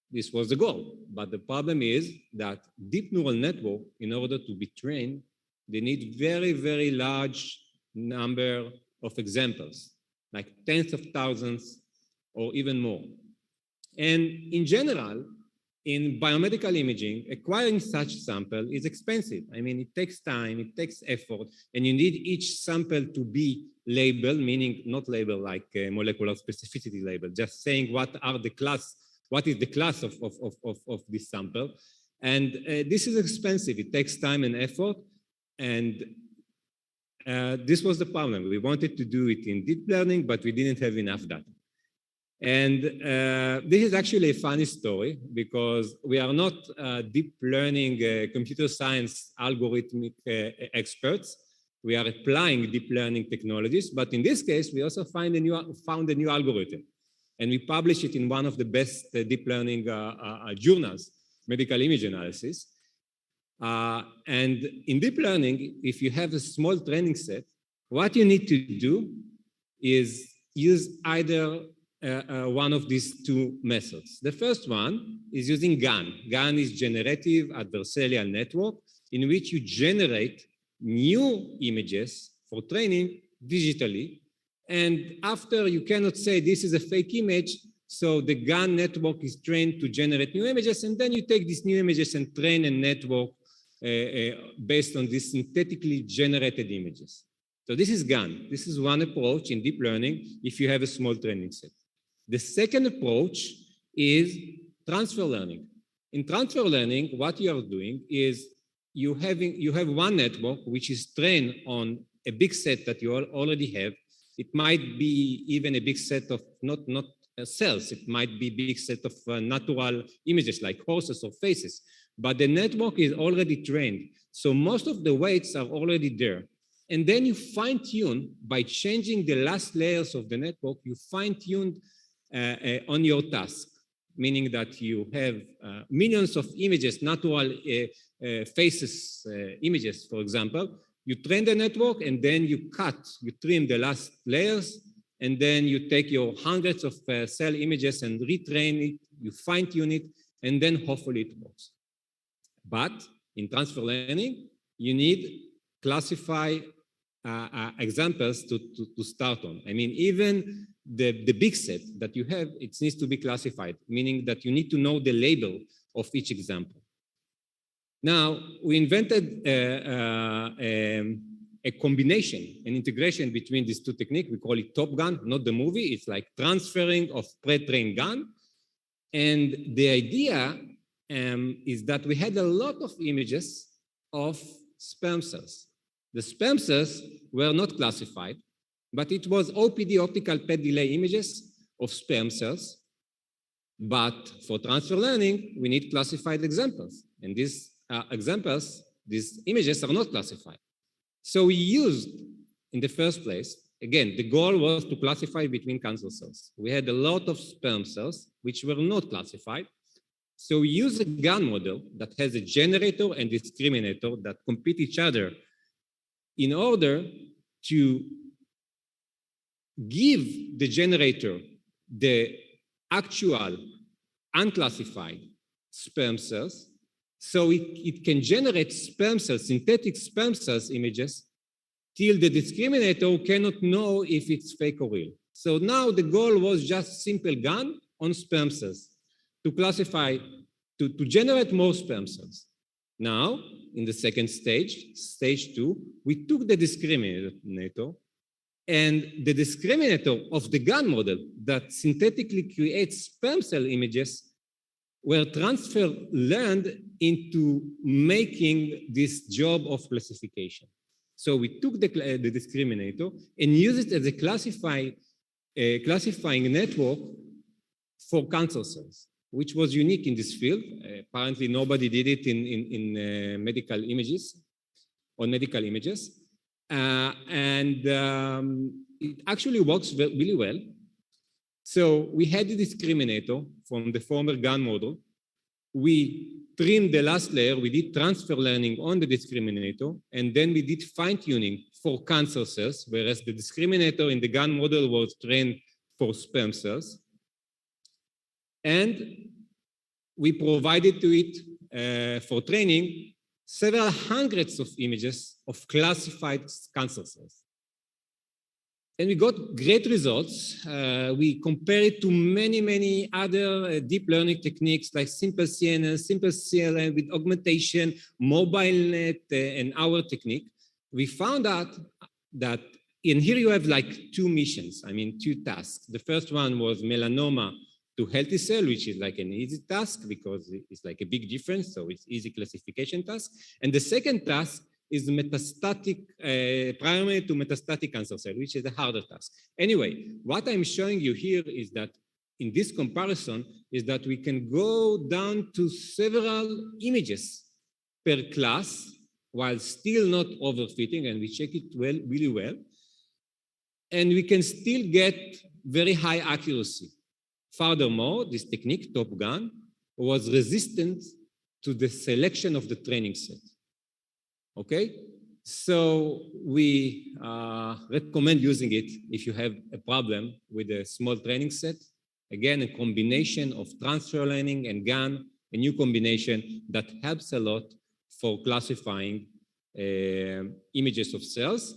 J: this was the goal, but the problem is that deep neural network, in order to be trained, they need very, very large number of examples, like tens of thousands or even more. And in general, in biomedical imaging, acquiring such sample is expensive. I mean, it takes time, it takes effort, and you need each sample to be labeled, meaning not labeled like a molecular specificity label, just saying what are the class what is the class of this sample. And this is expensive. It takes time and effort. And this was the problem. We wanted to do it in deep learning, but we didn't have enough data. And this is actually a funny story because we are not deep learning computer science algorithmic experts. We are applying deep learning technologies, but in this case, we also found a new algorithm. And we publish it in one of the best deep learning journals, medical image analysis. And in deep learning, if you have a small training set, what you need to do is use either one of these two methods. The first one is using GAN. GAN is generative adversarial network, in which you generate new images for training digitally. And after, you cannot say this is a fake image, so the GAN network is trained to generate new images, and then you take these new images and train a network based on these synthetically generated images. So this is GAN. This is one approach in deep learning if you have a small training set. The second approach is transfer learning. In transfer learning, what you are doing is you have one network which is trained on a big set that you already have. It might be even a big set of not cells. It might be a big set of natural images like horses or faces. But the network is already trained. So most of the weights are already there. And then you fine-tune by changing the last layers of the network, you fine-tune on your task, meaning that you have millions of images, natural faces images, for example. You train the network and then you trim the last layers, and then you take your hundreds of cell images and retrain it, you fine-tune it, and then hopefully it works. But in transfer learning, you need classify examples to start on. I mean, even the big set that you have, it needs to be classified, meaning that you need to know the label of each example. Now, we invented a combination, an integration between these two techniques. We call it Top Gun, not the movie. It's like transferring of pre-trained GAN. And the idea is that we had a lot of images of sperm cells. The sperm cells were not classified, but it was OPD, optical pet delay images of sperm cells. But for transfer learning, we need classified examples. And these examples, these images are not classified. So we used, in the first place, again, the goal was to classify between cancer cells. We had a lot of sperm cells which were not classified. So we use a GAN model that has a generator and discriminator that compete each other in order to give the generator the actual unclassified sperm cells, so it can generate sperm cells, synthetic sperm cells images, till the discriminator cannot know if it's fake or real. So now the goal was just simple GAN on sperm cells to classify, to generate more sperm cells. Now, in the second stage, stage 2, we took the discriminator, and the discriminator of the GAN model that synthetically creates sperm cell images were learned into making this job of classification. So we took the discriminator and used it as a classifying network for cancer cells, which was unique in this field. Apparently, nobody did it in medical images, on medical images. It actually works really well. So we had the discriminator from the former GAN model. We trimmed the last layer. We did transfer learning on the discriminator, and then we did fine-tuning for cancer cells, whereas the discriminator in the GAN model was trained for sperm cells. And we provided to it for training several hundreds of images of classified cancer cells. And we got great results. We compare it to many other deep learning techniques like simple CNN, simple CLN with augmentation, MobileNet, and our technique. We found out that, and here you have like two missions, I mean, two tasks. The first one was melanoma to healthy cell, which is like an easy task because it's like a big difference, so it's easy classification task. And the second task is metastatic, primary to metastatic cancer cell, which is a harder task. Anyway, what I'm showing you here is that in this comparison is that we can go down to several images per class while still not overfitting, and we check it well, really well. And we can still get very high accuracy. Furthermore, this technique, Top Gun, was resistant to the selection of the training set. Okay? So we recommend using it if you have a problem with a small training set. Again, a combination of transfer learning and GAN, a new combination that helps a lot for classifying images of cells.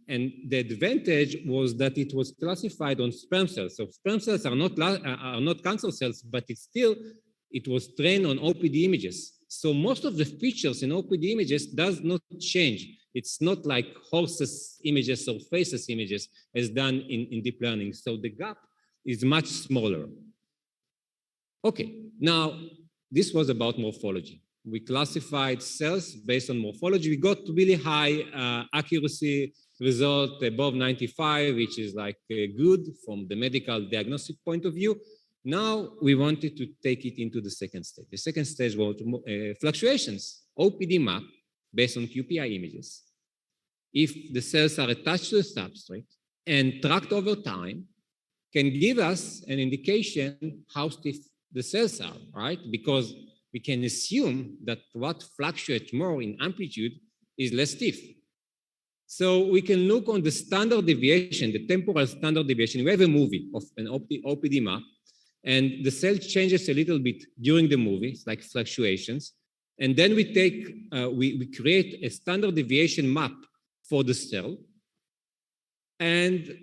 J: And the advantage was that it was classified on sperm cells. So sperm cells are not cancer cells, but it was trained on OPD images. So most of the features in OPD images does not change. It's not like horses images or faces images as done in deep learning. So the gap is much smaller. Okay, now this was about morphology. We classified cells based on morphology. We got really high accuracy result above 95, which is like good from the medical diagnostic point of view. Now we wanted to take it into the second stage. The second stage was fluctuations, OPD map based on QPI images. If the cells are attached to the substrate and tracked over time, can give us an indication how stiff the cells are, right? Because we can assume that what fluctuates more in amplitude is less stiff. So we can look on the standard deviation, the temporal standard deviation. We have a movie of an OPD map, and the cell changes a little bit during the movie, it's like fluctuations. And then we take, we create a standard deviation map for the cell. And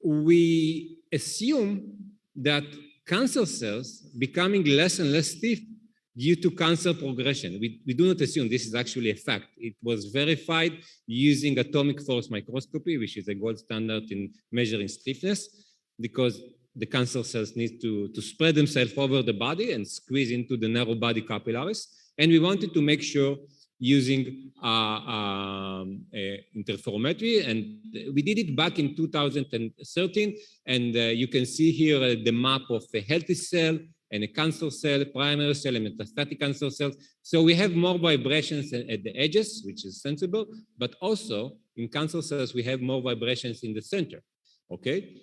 J: we assume that cancer cells becoming less and less stiff due to cancer progression. We do not assume this is actually a fact. It was verified using atomic force microscopy, which is a gold standard in measuring stiffness, because the cancer cells need to spread themselves over the body and squeeze into the narrow body capillaries. And we wanted to make sure using interferometry, and we did it back in 2013. And you can see here the map of a healthy cell and a cancer cell, primary cell, and metastatic cancer cells. So we have more vibrations at the edges, which is sensible, but also in cancer cells, we have more vibrations in the center, okay?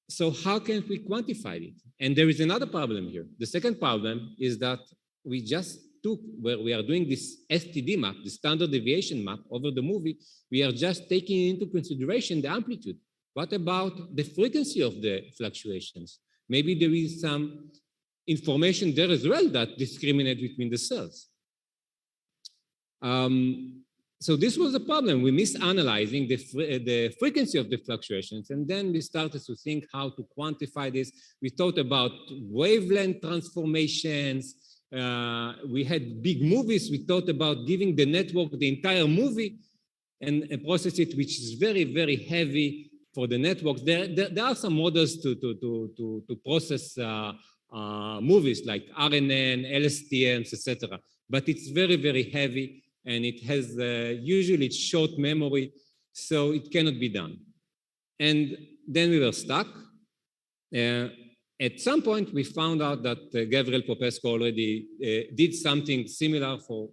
J: So how can we quantify it? And there is another problem here. The second problem is that we just took, where we are doing this STD map, the standard deviation map over the movie, we are just taking into consideration the amplitude. What about the frequency of the fluctuations? Maybe there is some information there as well that discriminates between the cells. So this was a problem. We misanalyzing the frequency of the fluctuations, and then we started to think how to quantify this. We thought about wavelength transformations. We had big movies. We thought about giving the network the entire movie and process it, which is very, very heavy for the networks. There are some models to process movies like RNN, LSTMs, etc. But it's very, very heavy, and it has usually short memory, so it cannot be done. And then we were stuck. At some point, we found out that Gabriel Popescu already did something similar for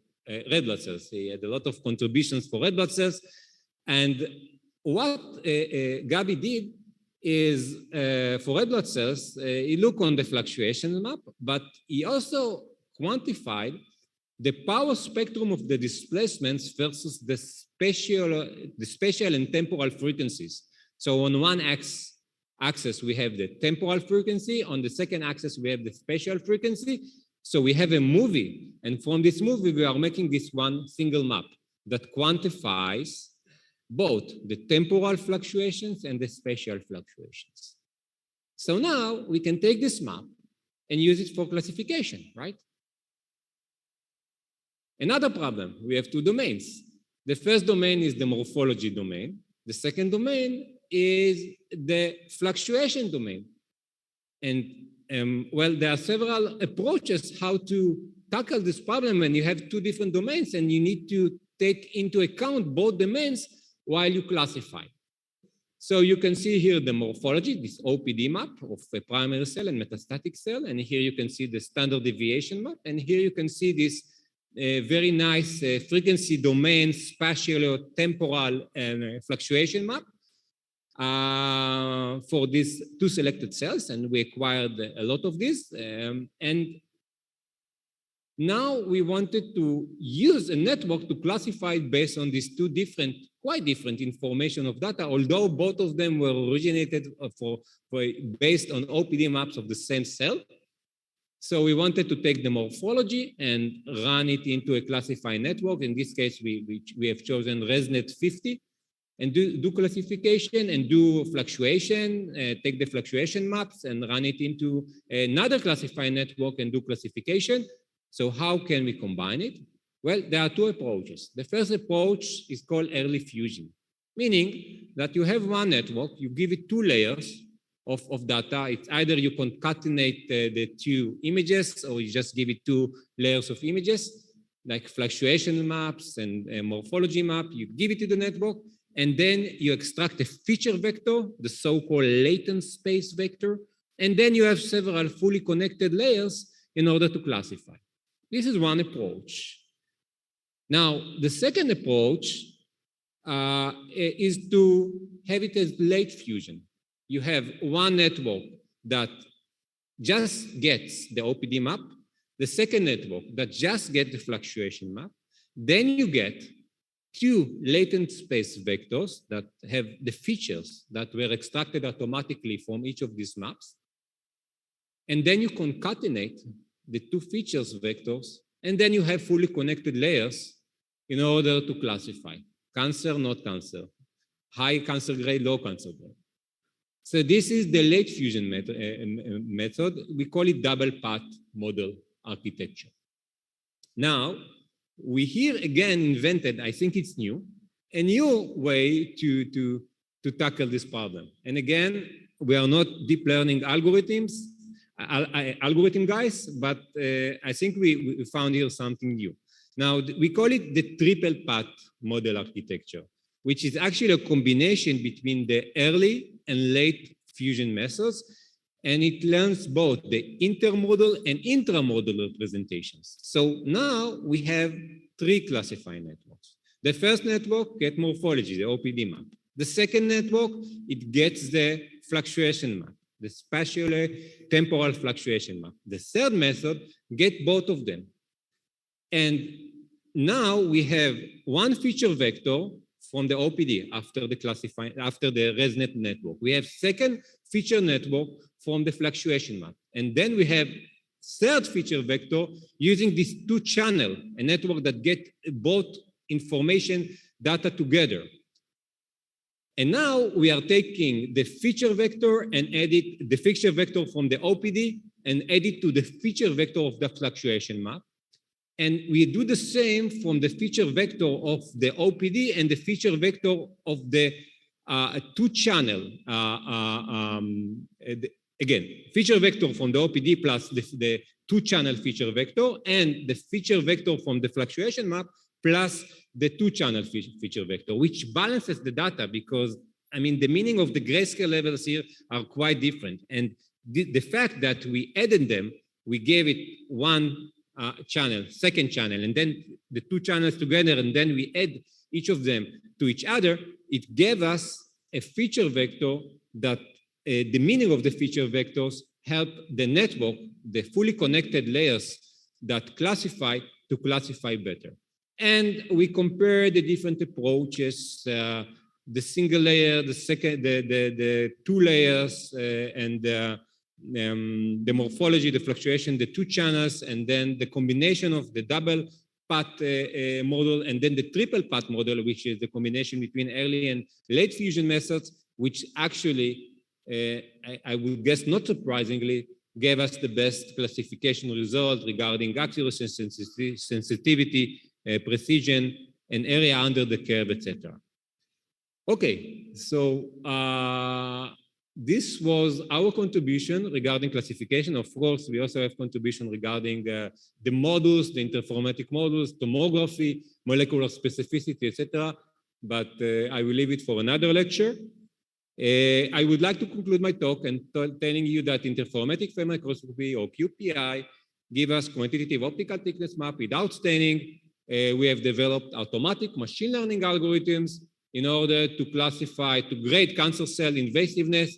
J: red blood cells. He had a lot of contributions for red blood cells. And what Gabi did is, for red blood cells, he looked on the fluctuation map, but he also quantified the power spectrum of the displacements versus the spatial and temporal frequencies. So on one axis, we have the temporal frequency. On the second axis, we have the spatial frequency. So we have a movie. And from this movie, we are making this one single map that quantifies both the temporal fluctuations and the spatial fluctuations. So now we can take this map and use it for classification, right? Another problem, we have two domains. The first domain is the morphology domain. The second domain is the fluctuation domain. And well, there are several approaches how to tackle this problem when you have two different domains and you need to take into account both domains while you classify. So you can see here the morphology, this OPD map of a primary cell and metastatic cell. And here you can see the standard deviation map. And here you can see this very nice frequency domain, spatial or temporal fluctuation map for these two selected cells. And we acquired a lot of these. And now we wanted to use a network to classify it based on these two different, quite different information of data, although both of them were originated based on OPD maps of the same cell. So we wanted to take the morphology and run it into a classified network. In this case, we have chosen ResNet 50 and do classification and do fluctuation, take the fluctuation maps and run it into another classified network and do classification. So how can we combine it? Well, there are two approaches. The first approach is called early fusion, meaning that you have one network, you give it two layers of data. It's either you concatenate the two images or you just give it two layers of images, like fluctuation maps and a morphology map. You give it to the network, and then you extract a feature vector, the so-called latent space vector, and then you have several fully connected layers in order to classify. This is one approach. Now, the second approach is to have it as late fusion. You have one network that just gets the OPD map, the second network that just gets the fluctuation map. Then you get two latent space vectors that have the features that were extracted automatically from each of these maps. And then you concatenate the two features vectors, and then you have fully connected layers in order to classify cancer, not cancer, high cancer grade, low cancer grade. So this is the late fusion method. We call it double path model architecture. Now, we here again invented, I think it's new, a new way to tackle this problem. And again, we are not deep learning algorithms, algorithm guys, but I think we found here something new. Now, we call it the triple path model architecture, which is actually a combination between the early and late fusion methods, and it learns both the intermodal and intramodal representations. So now we have three classified networks. The first network gets morphology, the OPD map. The second network, it gets the fluctuation map, the spatial temporal fluctuation map. The third method gets both of them. And now we have one feature vector from the OPD after the ResNet network. We have second feature network from the fluctuation map. And then we have third feature vector using this two channel, a network that get both information data together. And now we are taking the feature vector and edit the feature vector from the OPD and add it to the feature vector of the fluctuation map. And we do the same from the feature vector of the OPD and the feature vector of the two channel. Again, feature vector from the OPD plus the two channel feature vector and the feature vector from the fluctuation map plus the two channel feature vector, which balances the data because, I mean, the meaning of the grayscale levels here are quite different. And the fact that we added them, we gave it one channel, second channel, and then the two channels together, and then we add each of them to each other, it gave us a feature vector that the meaning of the feature vectors help the network, the fully connected layers that classify to classify better. And we compare the different approaches, the single layer, the second, the two layers, and the morphology, the fluctuation, the two channels, and then the combination of the double path model, and then the triple path model, which is the combination between early and late fusion methods, which actually, I would guess not surprisingly, gave us the best classification result regarding accuracy, sensitivity, precision, and area under the curve, etc. Okay, so this was our contribution regarding classification. Of course, we also have contribution regarding the models, the interferometric models, tomography, molecular specificity, etc. But I will leave it for another lecture. I would like to conclude my talk and telling you that interferometric field microscopy, or QPI, give us quantitative optical thickness map without staining. We have developed automatic machine learning algorithms in order to classify, to grade cancer cell invasiveness.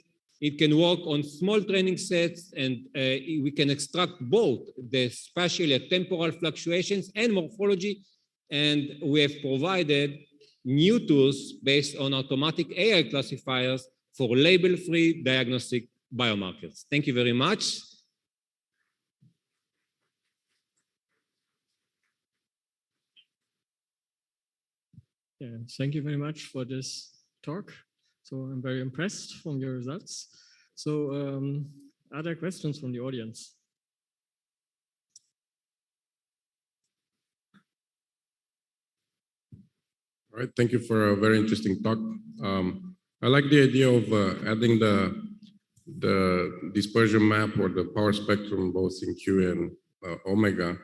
J: It can work on small training sets, and we can extract both the spatial and temporal fluctuations and morphology. And we have provided new tools based on automatic AI classifiers for label-free diagnostic biomarkers. Thank you very much.
H: Yeah, thank you very much for this talk. So I'm very impressed from your results. So are there questions from the audience?
I: All right, thank you for a very interesting talk. I like the idea of adding the dispersion map or the power spectrum both in Q and omega,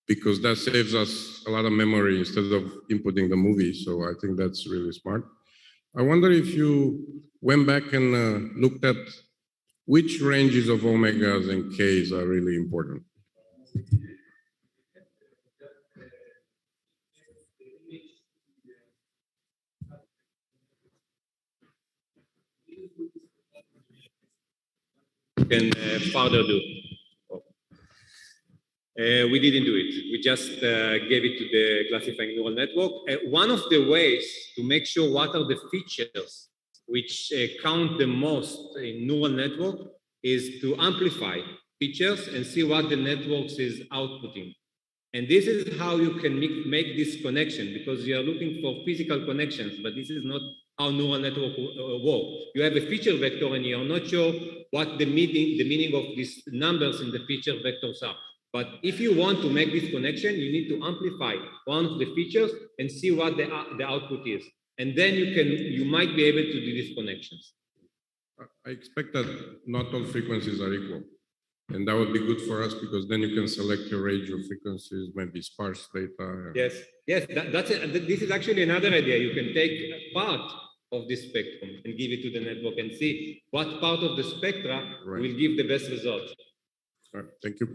I: because that saves us a lot of memory instead of inputting the movie. So I think that's really smart. I wonder if you went back and looked at which ranges of omegas and Ks are really important.
J: Can further do. We didn't do it. We just gave it to the classifying neural network. One of the ways to make sure what are the features which count the most in neural network is to amplify features and see what the networks is outputting. And this is how you can make this connection, because you are looking for physical connections, but this is not how neural network work. You have a feature vector and you're not sure what the meaning of these numbers in the feature vectors are. But if you want to make this connection, you need to amplify one of the features and see what the output is. And then you might be able to do these connections.
I: I expect that not all frequencies are equal. And that would be good for us because then you can select your range of frequencies, maybe sparse data.
J: Yes, this is actually another idea. You can take a part of this spectrum and give it to the network and see what part of the spectra will give the best result.
I: All right, thank you.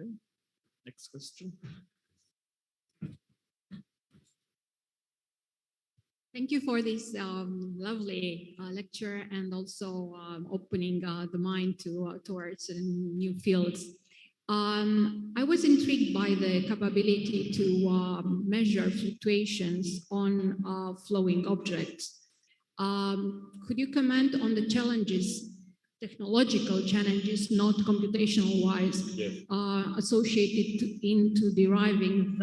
H: Okay, next question.
L: Thank you for this lovely lecture and also opening the mind towards new fields. I was intrigued by the capability to measure fluctuations on flowing objects. Could you comment on the challenges, technological challenges, not computational-wise, associated into deriving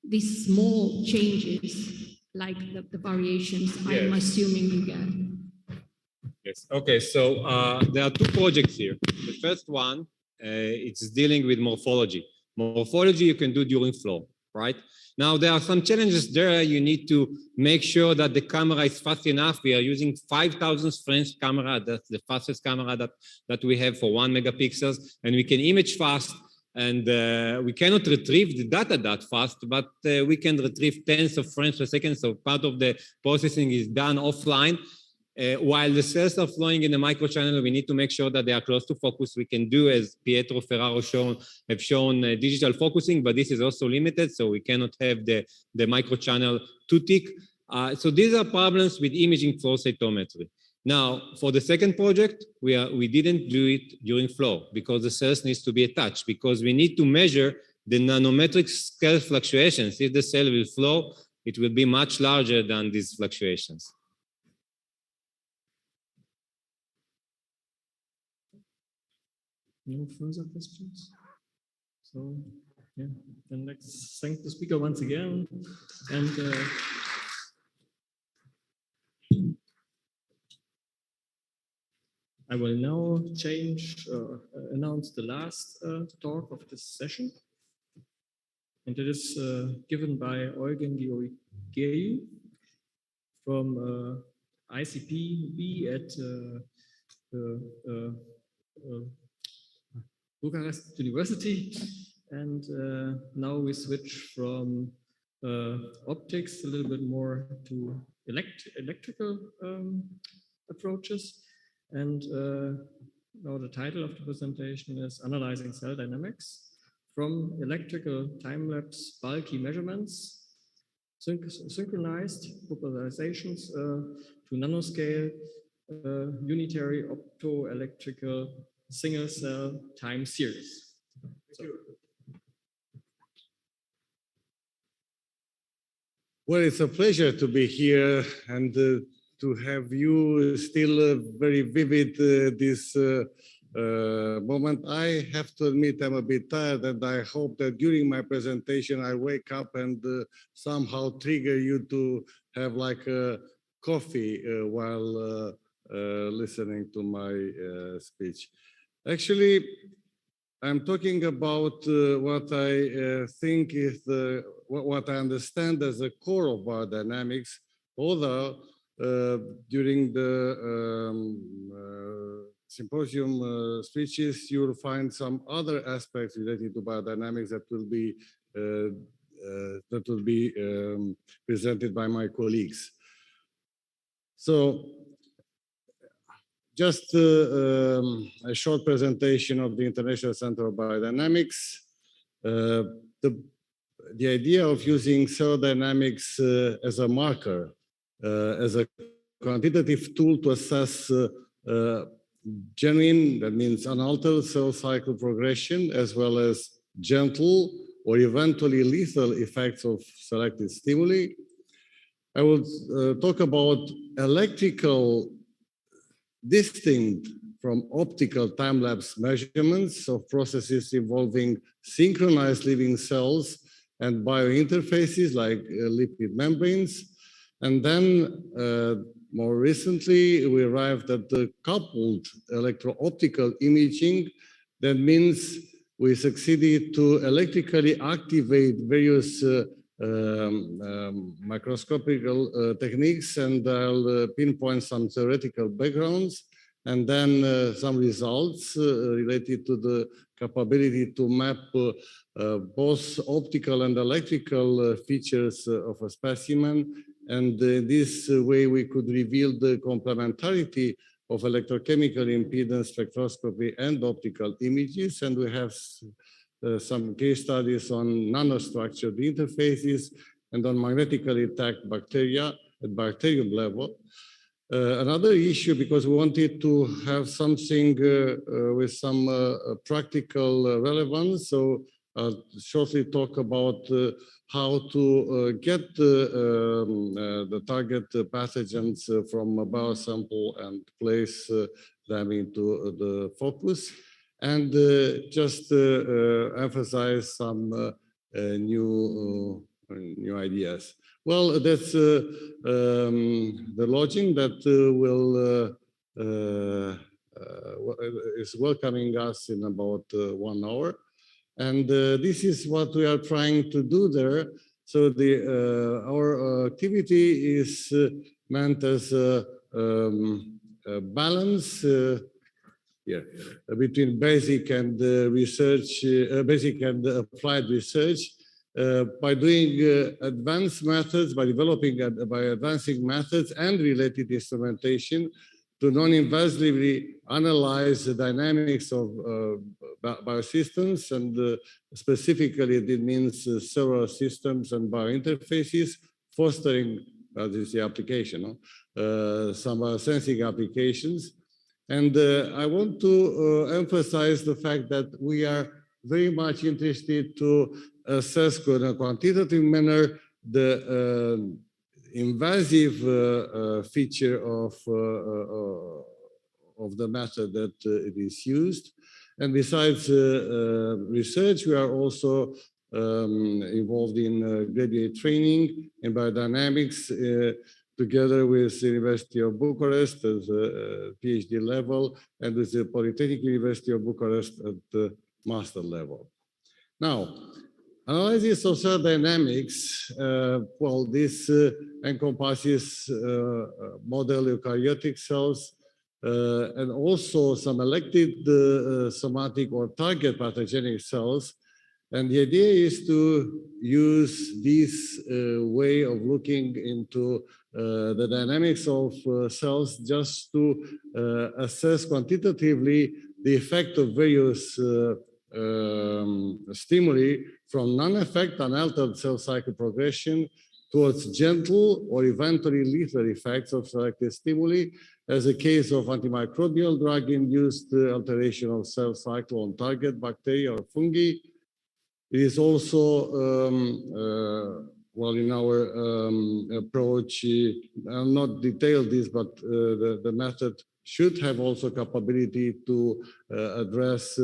L: these small changes, like the variations I'm assuming you get?
J: Yes. Okay. So there are two projects here. The first one, it's dealing with morphology. Morphology you can do during flow, right? Now there are some challenges there. You need to make sure that the camera is fast enough. We are using 5,000 frames camera. That's the fastest camera that we have for 1 megapixels, and we can image fast. And we cannot retrieve the data that fast, but we can retrieve tens of frames per second. So part of the processing is done offline. While the cells are flowing in the microchannel, we need to make sure that they are close to focus. We can do, as Pietro Ferraro have shown digital focusing, but this is also limited. So we cannot have the microchannel too thick. So these are problems with imaging flow cytometry. Now, for the second project, we didn't do it during flow because the cells needs to be attached, because we need to measure the nanometric scale fluctuations. If the cell will flow, it will be much larger than these fluctuations.
H: No further questions? So, yeah, then let's thank the speaker once again. And I will now announce the last talk of this session. and it is given by Eugen Georgiou from ICP-B at Bucharest University. And now we switch from optics a little bit more to electrical approaches. And now the title of the presentation is Analyzing Cell Dynamics from Electrical Time-Lapse Bulky Measurements, Synchronized Popularizations to Nanoscale Unitary Optoelectrical Single-Cell Time Series.
D: Well, it's a pleasure to be here and to have you still very vivid this moment. I have to admit I'm a bit tired, and I hope that during my presentation I wake up and somehow trigger you to have like a coffee while listening to my speech. Actually, I'm talking about what I think is what I understand as the core of biodynamics, although during the symposium speeches, you'll find some other aspects related to biodynamics that will be presented by my colleagues. So, just a short presentation of the International Center of Biodynamics. The idea of using cell dynamics as a marker, as a quantitative tool to assess genuine, that means unaltered cell cycle progression, as well as gentle or eventually lethal effects of selected stimuli. I will talk about electrical distinct from optical time-lapse measurements of processes involving synchronized living cells and biointerfaces like lipid membranes. And then more recently, we arrived at the coupled electro-optical imaging. That means we succeeded to electrically activate various microscopical techniques, and I'll pinpoint some theoretical backgrounds, and then some results related to the capability to map both optical and electrical features of a specimen. And this way we could reveal the complementarity of electrochemical impedance spectroscopy and optical images. And we have some case studies on nanostructured interfaces and on magnetically attacked bacteria at bacterium level. Another issue, because we wanted to have something with some practical relevance, so I'll shortly talk about how to get the target pathogens from a biosample and place them into the focus, and just emphasize some new ideas. Well, that's the lodging that is welcoming us in about 1 hour. And this is what we are trying to do there. So our activity is meant as a balance between basic and research, basic and applied research. By doing advanced methods, by advancing methods and related instrumentation to non-invasively analyze the dynamics of biosystems, and specifically it means several systems and biointerfaces, fostering, this is the application, some sensing applications. And I want to emphasize the fact that we are very much interested to assess in a quantitative manner the invasive feature of the method that it is used. And besides research, we are also involved in graduate training in biodynamics together with the University of Bucharest at the PhD level and with the Polytechnic University of Bucharest at the master level. Now,
O: Analysis of cell dynamics, well, this encompasses model eukaryotic cells and also some elected somatic or target pathogenic cells. And the idea is to use this way of looking into the dynamics of cells just to assess quantitatively the effect of various stimuli from non-effect unaltered cell cycle progression towards gentle or eventually lethal effects of selected stimuli, as a case of antimicrobial drug-induced alteration of cell cycle on target bacteria or fungi. It is also, well, in our approach, I'll not detail this, but the method should have also capability to address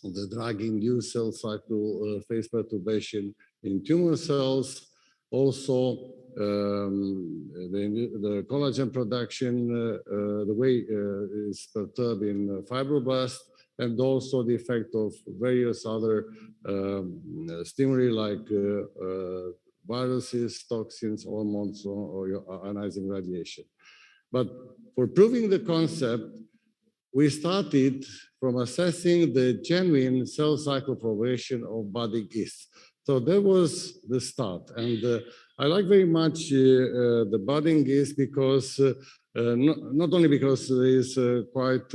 O: the drug-induced cell cycle phase perturbation in tumor cells. Also, the collagen production, the way is perturbed in fibroblasts, and also the effect of various other stimuli like viruses, toxins, hormones, or ionizing radiation. But for proving the concept, we started from assessing the genuine cell cycle progression of budding yeast. So that was the start. And I like very much the budding yeast because not only because it is quite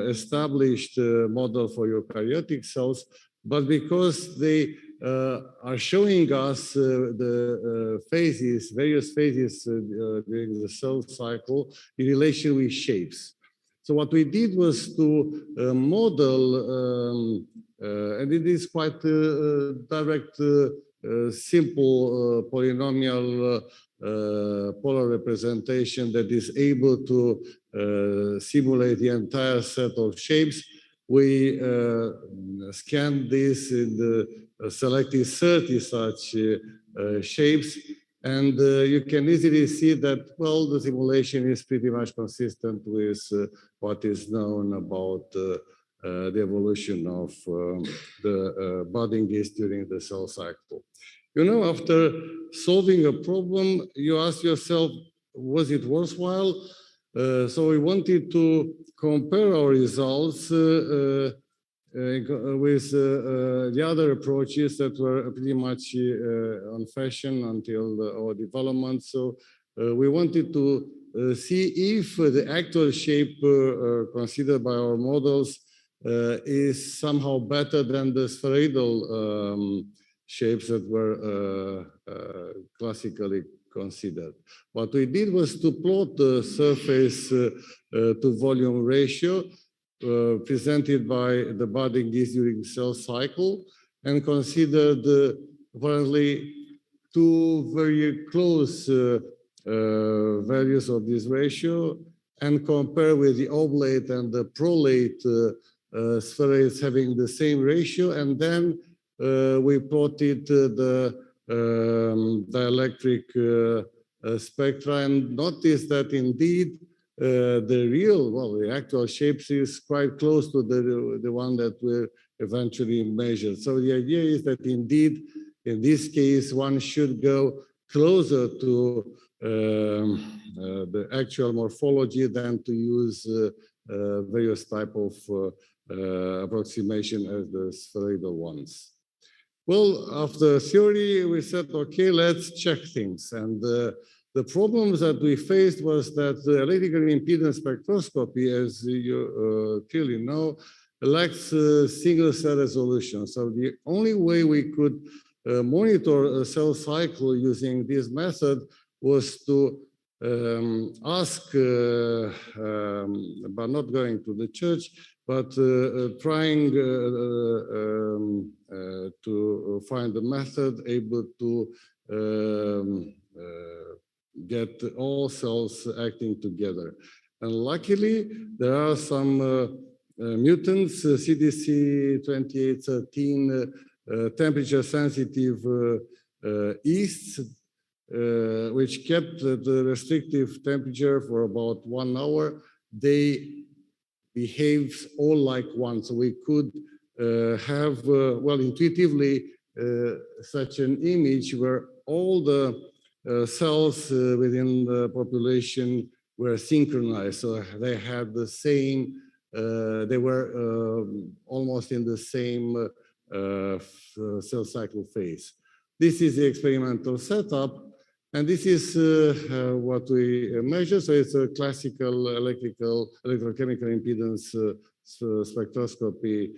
O: established model for eukaryotic cells, but because they are showing us the phases, various phases during the cell cycle in relation with shapes. So what we did was to model, and it is quite direct, simple polynomial polar representation that is able to simulate the entire set of shapes. We scanned this and selected 30 such shapes. And you can easily see that, well, the simulation is pretty much consistent with what is known about the evolution of the budding yeast during the cell cycle. You know, after solving a problem, you ask yourself, was it worthwhile? So we wanted to compare our results with the other approaches that were pretty much on fashion until our development. So we wanted to see if the actual shape considered by our models is somehow better than the spheroidal shapes that were classically considered. What we did was to plot the surface to volume ratio presented by the budding yeast during cell cycle, and considered apparently two very close values of this ratio, and compare with the oblate and the prolate spheroids having the same ratio, and then we plotted the dielectric spectra and noticed that indeed the actual shapes is quite close to the one that we eventually measured. So the idea is that indeed, in this case, one should go closer to the actual morphology than to use various type of approximation as the spheroidal ones. Well, after theory, we said, okay, let's check things. And the problems that we faced was that the electrical impedance spectroscopy, as you clearly know, lacks single cell resolution. So the only way we could monitor a cell cycle using this method was to ask, but not going to the church, but trying to find a method able to get all cells acting together. And luckily, there are some mutants, CDC 2813, temperature-sensitive yeasts, which kept the restrictive temperature for about 1 hour. They behave all like one, so we could have, well, intuitively such an image where all the cells within the population were synchronized. So they had the same, they were almost in the same cell cycle phase. This is the experimental setup. And this is what we measure. So it's a classical electrochemical impedance spectroscopy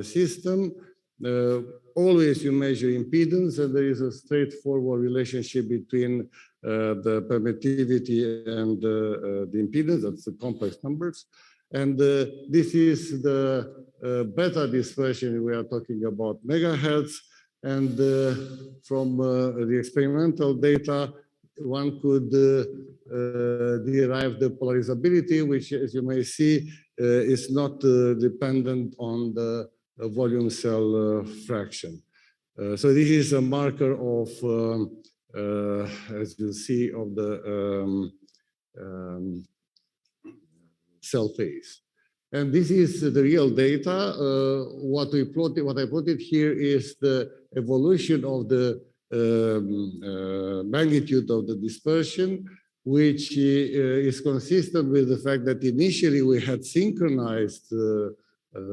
O: system. Always you measure impedance, and there is a straightforward relationship between the permittivity and the impedance. That's the complex numbers. And this is the beta dispersion. We are talking about megahertz. And from the experimental data, one could derive the polarizability, which, as you may see, is not dependent on the volume cell fraction. So this is a marker of, as you see, of the cell phase. And this is the real data. What I plotted here is the evolution of the magnitude of the dispersion, which is consistent with the fact that initially we had synchronized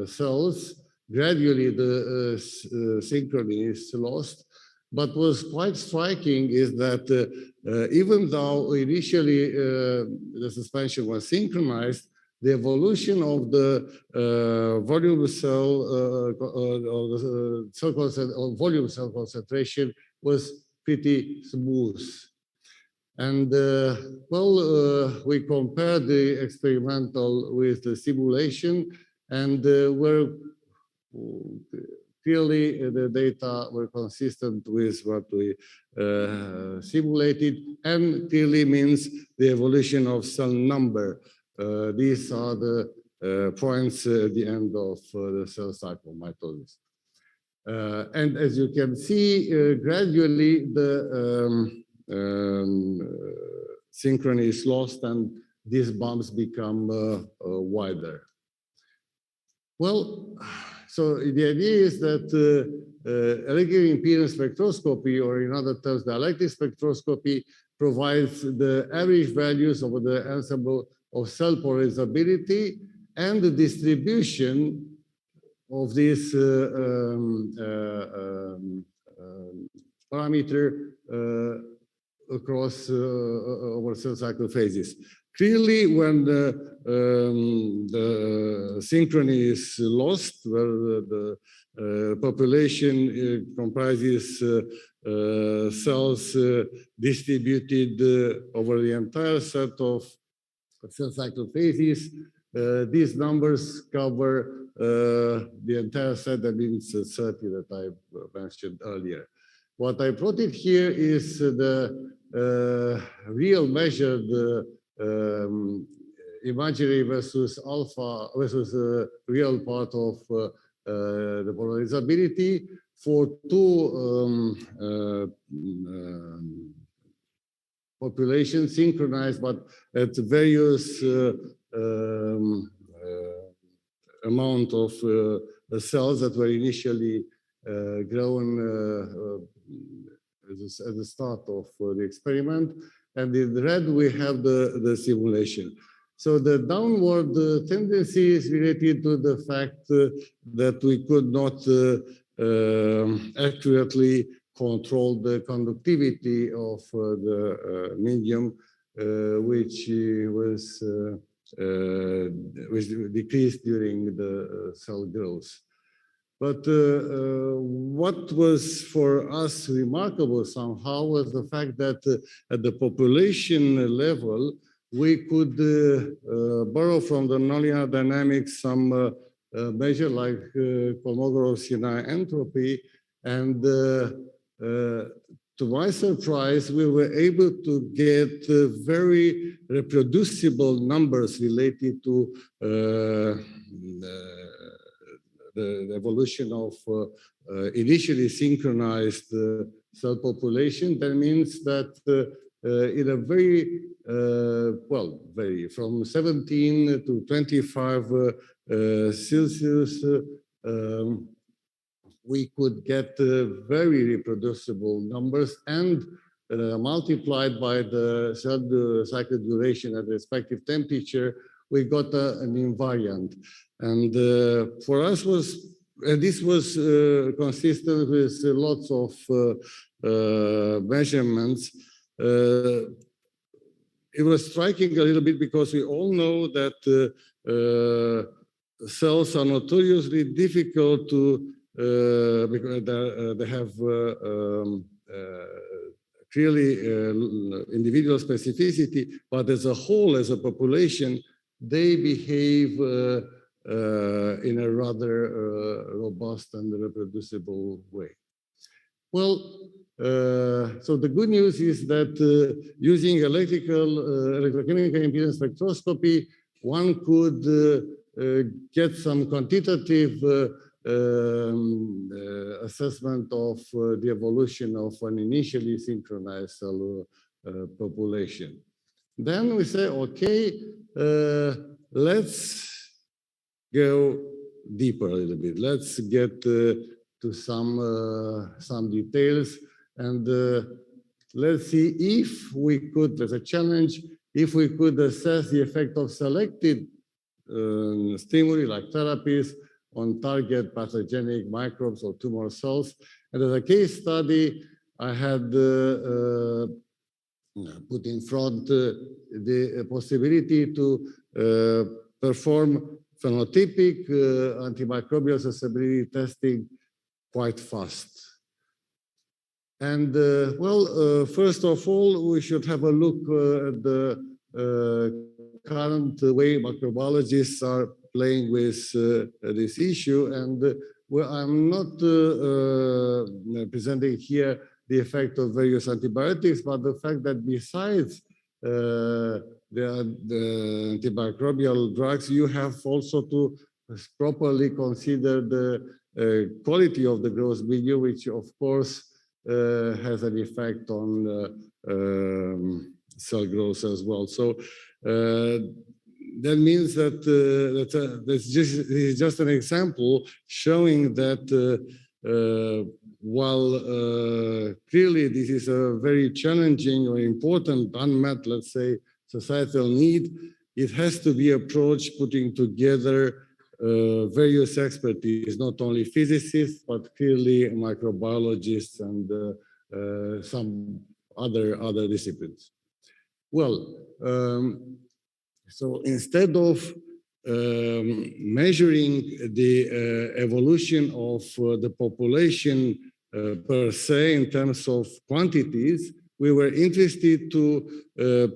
O: cells. Gradually, the synchrony is lost. But what's quite striking is that even though initially the suspension was synchronized, the evolution of the volume cell volume cell concentration was pretty smooth. And we compared the experimental with the simulation, and clearly the data were consistent with what we simulated, and clearly means the evolution of cell number. These are the points at the end of the cell cycle mitosis. And as you can see, gradually the synchrony is lost and these bumps become wider. Well, so the idea is that electrical impedance spectroscopy, or in other terms, dielectric spectroscopy, provides the average values of the ensemble of cell polarizability and the distribution of this parameter across over cell cycle phases. Clearly, when the synchrony is lost, where the population comprises cells distributed over the entire set of cell cycle phases, these numbers cover the entire set. That means 30 that I mentioned earlier. What I plotted here is the real measured imaginary versus alpha versus real part of the polarizability for two populations synchronized, but at various amount of cells that were initially grown at the start of the experiment. And in red, we have the simulation. So the downward tendency is related to the fact that we could not accurately control the conductivity of the medium, which decreased during the cell growth. But what was for us remarkable somehow was the fact that at the population level, we could borrow from the nonlinear dynamics some measure like Kolmogorov-Sinai entropy. And to my surprise, we were able to get very reproducible numbers related to the evolution of initially synchronized cell population. That means that in a very, from 17 to 25 Celsius we could get very reproducible numbers and multiplied by the cell cycle duration at the respective temperature, we got an invariant. And for us this was consistent with lots of measurements. It was striking a little bit because we all know that cells are notoriously difficult to, because they have clearly individual specificity, but as a whole, as a population, they behave in a rather robust and reproducible way. Well, so the good news is that using electrochemical impedance spectroscopy, one could get some quantitative assessment of the evolution of an initially synchronized cellular population. Then we say, okay, let's go deeper a little bit. Let's get to some details, and let's see if we could, as a challenge, if we could assess the effect of selected stimuli like therapies on target pathogenic microbes or tumor cells. And as a case study, I had put in front the possibility to perform phenotypic antimicrobial susceptibility testing quite fast. And well, first of all, we should have a look at the current way microbiologists are playing with this issue. And well, I'm not presenting here the effect of various antibiotics, but the fact that besides the antimicrobial drugs, you have also to properly consider the quality of the growth media, which of course has an effect on cell growth as well. So that means that this is just an example showing that while clearly this is a very challenging or important unmet, let's say, societal need, it has to be approached putting together various expertise, not only physicists, but clearly microbiologists and some other disciplines. Well, so instead of measuring the evolution of the population per se in terms of quantities, we were interested to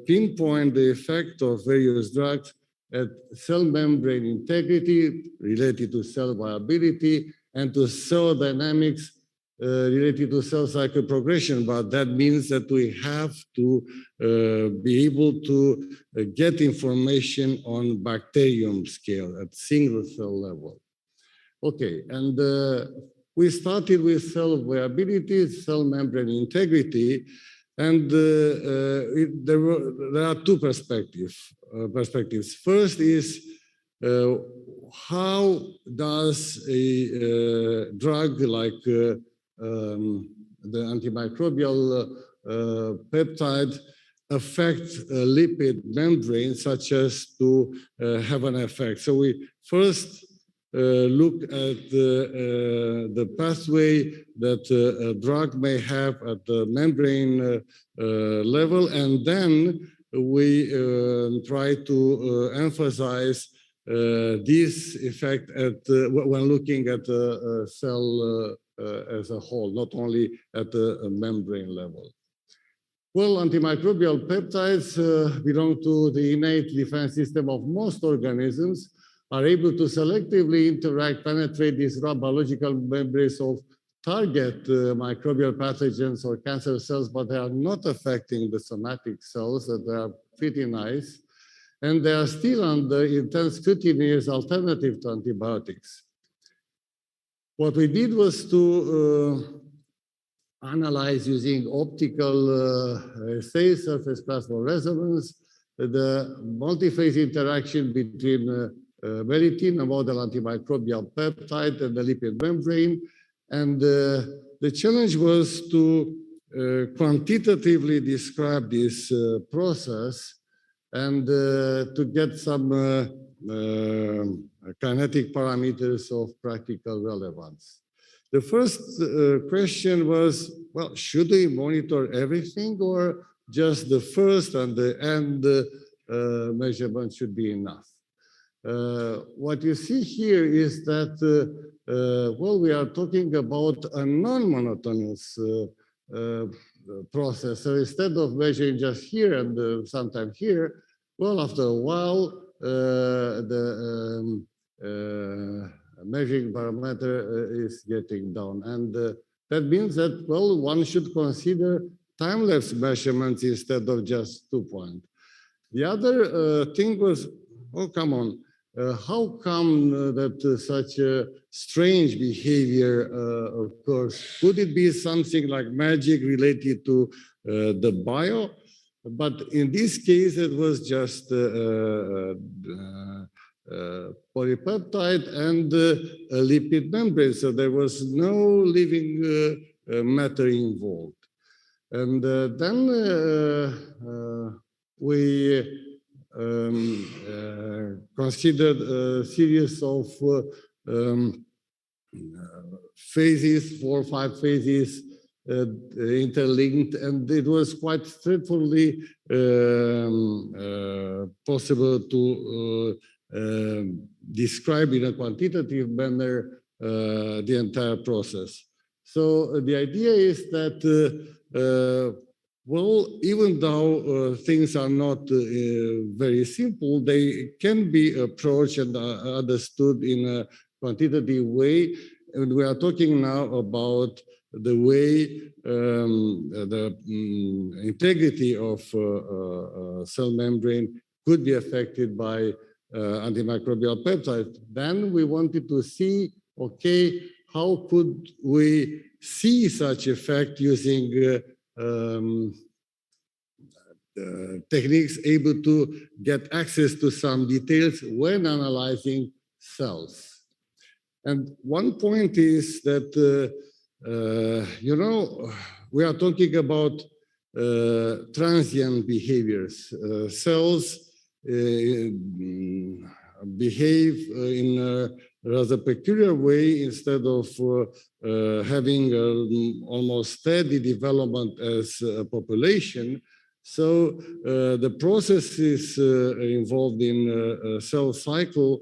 O: pinpoint the effect of various drugs at cell membrane integrity related to cell viability and to cell dynamics related to cell cycle progression. But that means that we have to be able to get information on bacterium scale at single cell level. Okay, and we started with cell viability, cell membrane integrity, and there are two perspectives. First is how does a drug like the antimicrobial peptide affect a lipid membrane such as to have an effect? So we first look at the pathway that a drug may have at the membrane level, and then we try to emphasize this effect at when looking at the cell as a whole, not only at the membrane level. Well, antimicrobial peptides belong to the innate defense system of most organisms, are able to selectively interact, penetrate, disrupt biological membranes of target microbial pathogens or cancer cells, but they are not affecting the somatic cells, that they are pretty nice. And they are still under intense scrutiny as alternative to antibiotics. What we did was to analyze using optical assays, surface plasma resonance, the multi-phase interaction between Melittin, a model antimicrobial peptide, and the lipid membrane. And the challenge was to quantitatively describe this process and to get some kinetic parameters of practical relevance. The first question was, well, should we monitor everything or just the first and the end measurement should be enough? What you see here is that, well, we are talking about a non-monotonous process. So instead of measuring just here and sometime here, well, after a while, the measuring parameter is getting down. And that means that, well, one should consider time-lapse measurements instead of just 2 points. The other thing was, oh, come on, how come that such a strange behavior occurs? Could it be something like magic related to the bio? But in this case, it was just polypeptide and a lipid membrane. So there was no living matter involved. And then we considered a series of phases, 4 or 5 phases interlinked, and it was quite straightforwardly possible to describe in a quantitative manner the entire process. So the idea is that, well, even though things are not very simple, they can be approached and understood in a quantitative way. And we are talking now about the way the integrity of cell membrane could be affected by antimicrobial peptides. Then we wanted to see, okay, how could we see such effect using techniques able to get access to some details when analyzing cells. And one point is that, you know, we are talking about transient behaviors. Cells behave in a rather peculiar way instead of having almost steady development as a population. So the processes involved in a cell cycle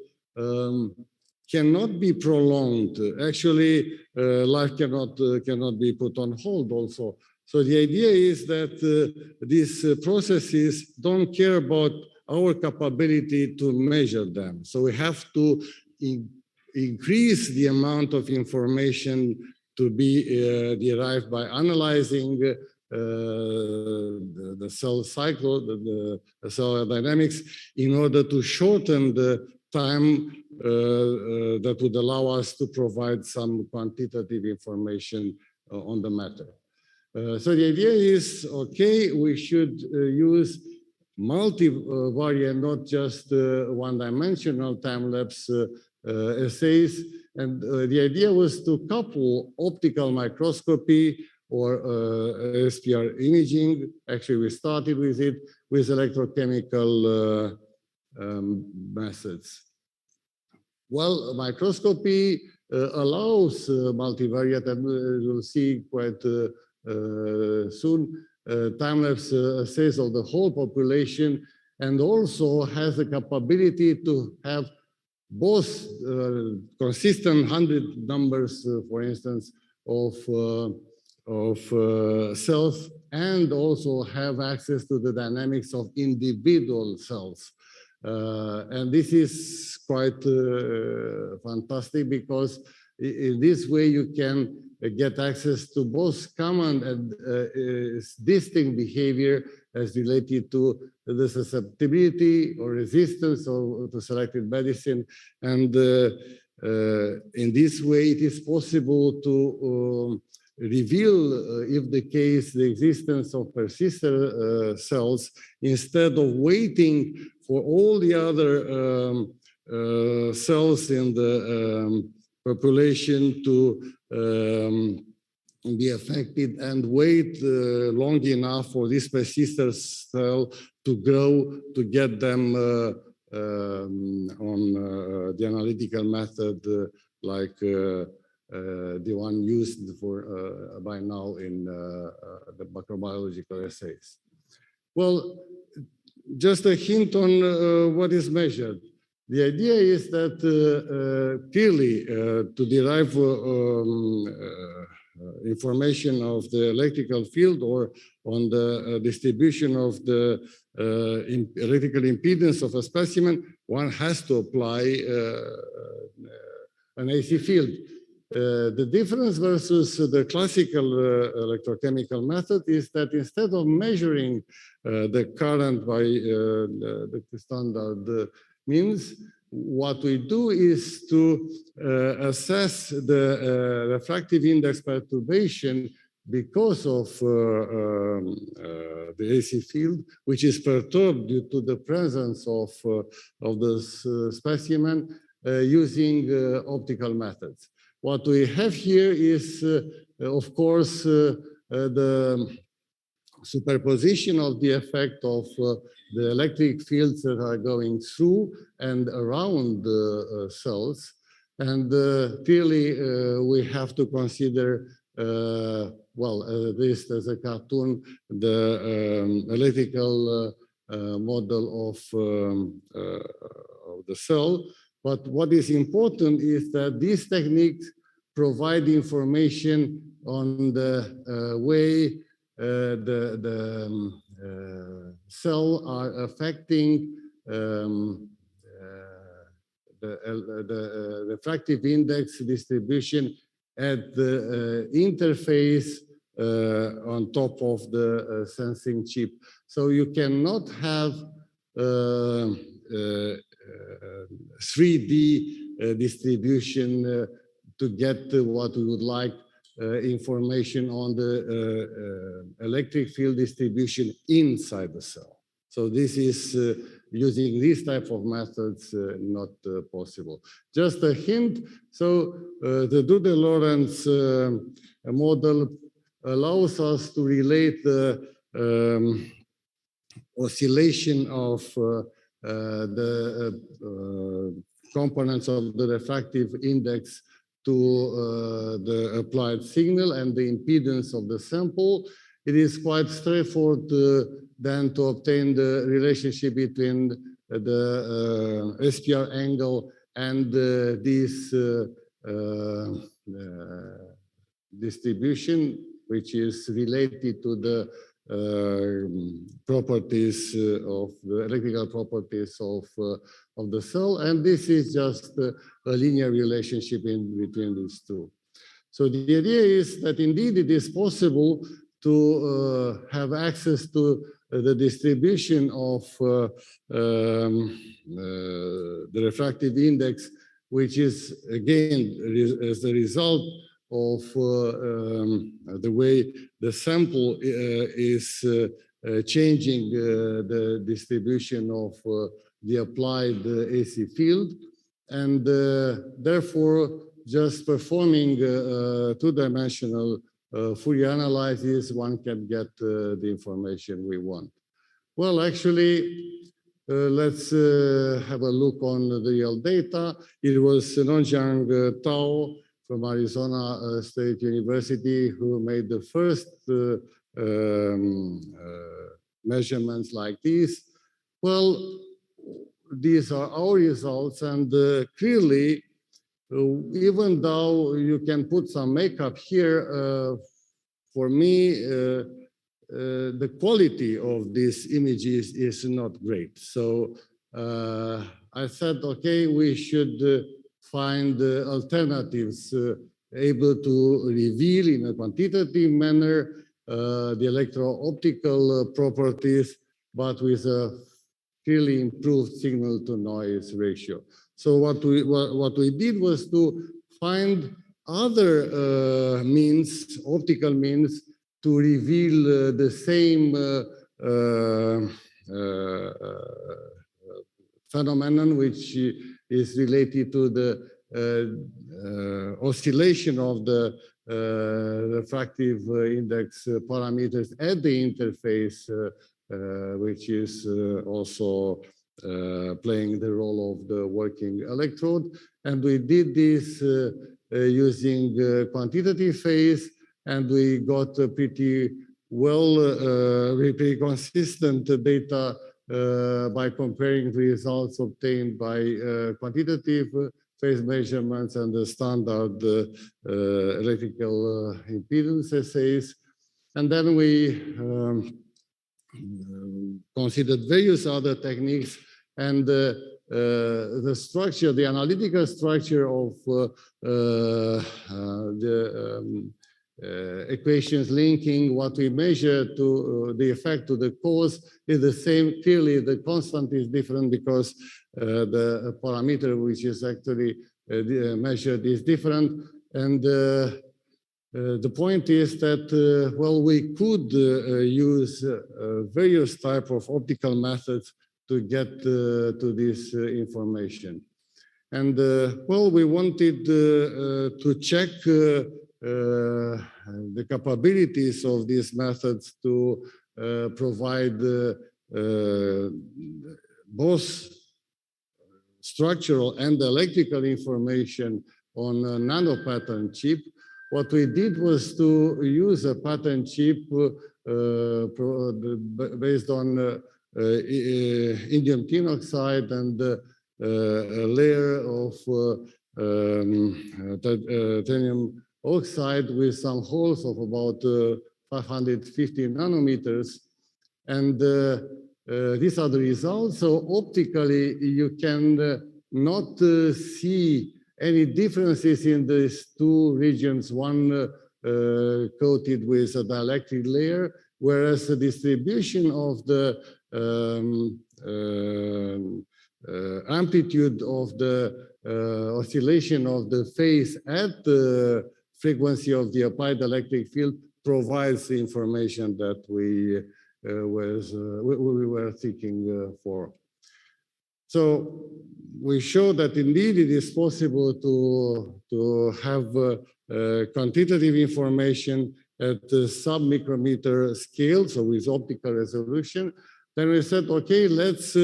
O: cannot be prolonged. Actually, life cannot be put on hold also. So the idea is that these processes don't care about our capability to measure them. So we have to increase the amount of information to be derived by analyzing the cell cycle, the cell dynamics, in order to shorten the time that would allow us to provide some quantitative information on the matter. So the idea is, okay, we should use multivariate, not just one-dimensional time-lapse assays. And the idea was to couple optical microscopy or SPR imaging. Actually, we started with it with electrochemical methods. Well, microscopy allows multivariate, and we'll see quite soon, time-lapse assays of the whole population, and also has the capability to have both consistent 100 numbers, for instance, of cells, and also have access to the dynamics of individual cells. And this is quite fantastic, because in this way you can get access to both common and distinct behavior as related to the susceptibility or resistance to selected medicine. And in this way, it is possible to reveal, if the case, the existence of persistent cells, instead of waiting for all the other cells in the population to be affected and wait long enough for this persistent cell to grow to get them on the analytical method like the one used for by now in the microbiological assays. Well, just a hint on what is measured. The idea is that clearly to derive information of the electrical field or on the distribution of the electrical impedance of a specimen, one has to apply an AC field. The difference versus the classical electrochemical method is that instead of measuring the current by the standard means, what we do is to assess the refractive index perturbation because of the AC field, which is perturbed due to the presence of the specimen using optical methods. What we have here is, of course, the superposition of the effect of the electric fields that are going through and around the cells. And clearly, we have to consider, well, at least as a cartoon, the electrical model of the cell. But what is important is that these techniques provide information on the way the cell are affecting the refractive index distribution at the interface on top of the sensing chip. So you cannot have 3D distribution to get what we would like information on the electric field distribution inside the cell. So this is using these type of methods not possible. Just a hint. So the Dude-Lorentz model allows us to relate the oscillation of the components of the refractive index to the applied signal and the impedance of the sample. It is quite straightforward then to obtain the relationship between the SPR angle and this distribution, which is related to the properties of the electrical properties of the cell. And this is just a linear relationship in between these two. So the idea is that indeed it is possible to have access to the distribution of the refractive index, which is again as a result of the way the sample is changing the distribution of the applied AC field, and therefore just performing two-dimensional Fourier analysis, one can get the information we want. Well, actually, let's have a look on the real data. It was Nonjiang Tao from Arizona State University who made the first measurements like this. Well, these are our results, and clearly, even though you can put some makeup here, for me, the quality of these images is not great. So I said, okay, we should find alternatives able to reveal in a quantitative manner the electro-optical properties, but with a clearly improved signal-to-noise ratio. So what we did was to find other means, optical means, to reveal the same phenomenon, which is related to the oscillation of the refractive index parameters at the interface, which is also playing the role of the working electrode. And we did this using quantitative phase, and we got a pretty pretty consistent data by comparing the results obtained by quantitative phase measurements and the standard electrical impedance assays. And then we considered various other techniques, and the structure, the analytical structure of the equations linking what we measure to the effect to the cause is the same. Clearly, the constant is different because the parameter which is actually measured is different. And the point is that, well, we could use various type of optical methods to get to this information. And, well, we wanted to check the capabilities of these methods to provide both structural and electrical information on a nanopattern chip. What we did was to use a pattern chip based on indium tin oxide and a layer of titanium oxide with some holes of about 550 nanometers. And these are the results. So optically, you can not see any differences in these two regions, one coated with a dielectric layer, whereas the distribution of the amplitude of the oscillation of the phase at the frequency of the applied electric field provides the information that we were seeking for. So we show that indeed it is possible to have quantitative information at the sub-micrometer scale, so with optical resolution. Then we said, okay, let's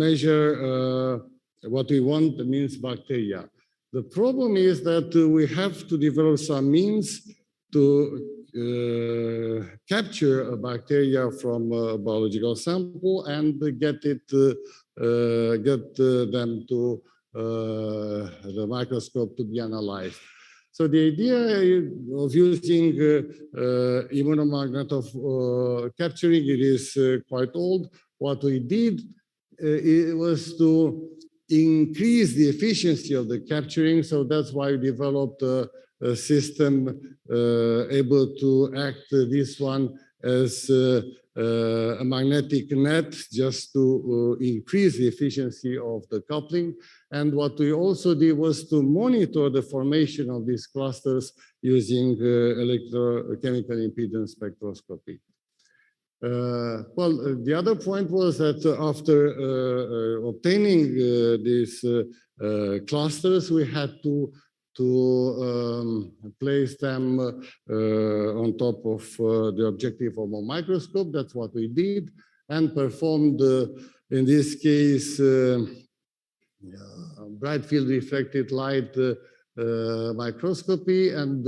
O: measure what we want, that means bacteria. The problem is that we have to develop some means to capture a bacteria from a biological sample and get them to the microscope to be analyzed. So the idea of using immunomagnetic capturing, it is quite old. What we did it was to increase the efficiency of the capturing. So that's why we developed a system able to act this one as a magnetic net just to increase the efficiency of the coupling. And what we also did was to monitor the formation of these clusters using electrochemical impedance spectroscopy. Well, the other point was that after obtaining these clusters, we had to place them on top of the objective of a microscope. That's what we did, and performed, in this case, bright field reflected light microscopy, and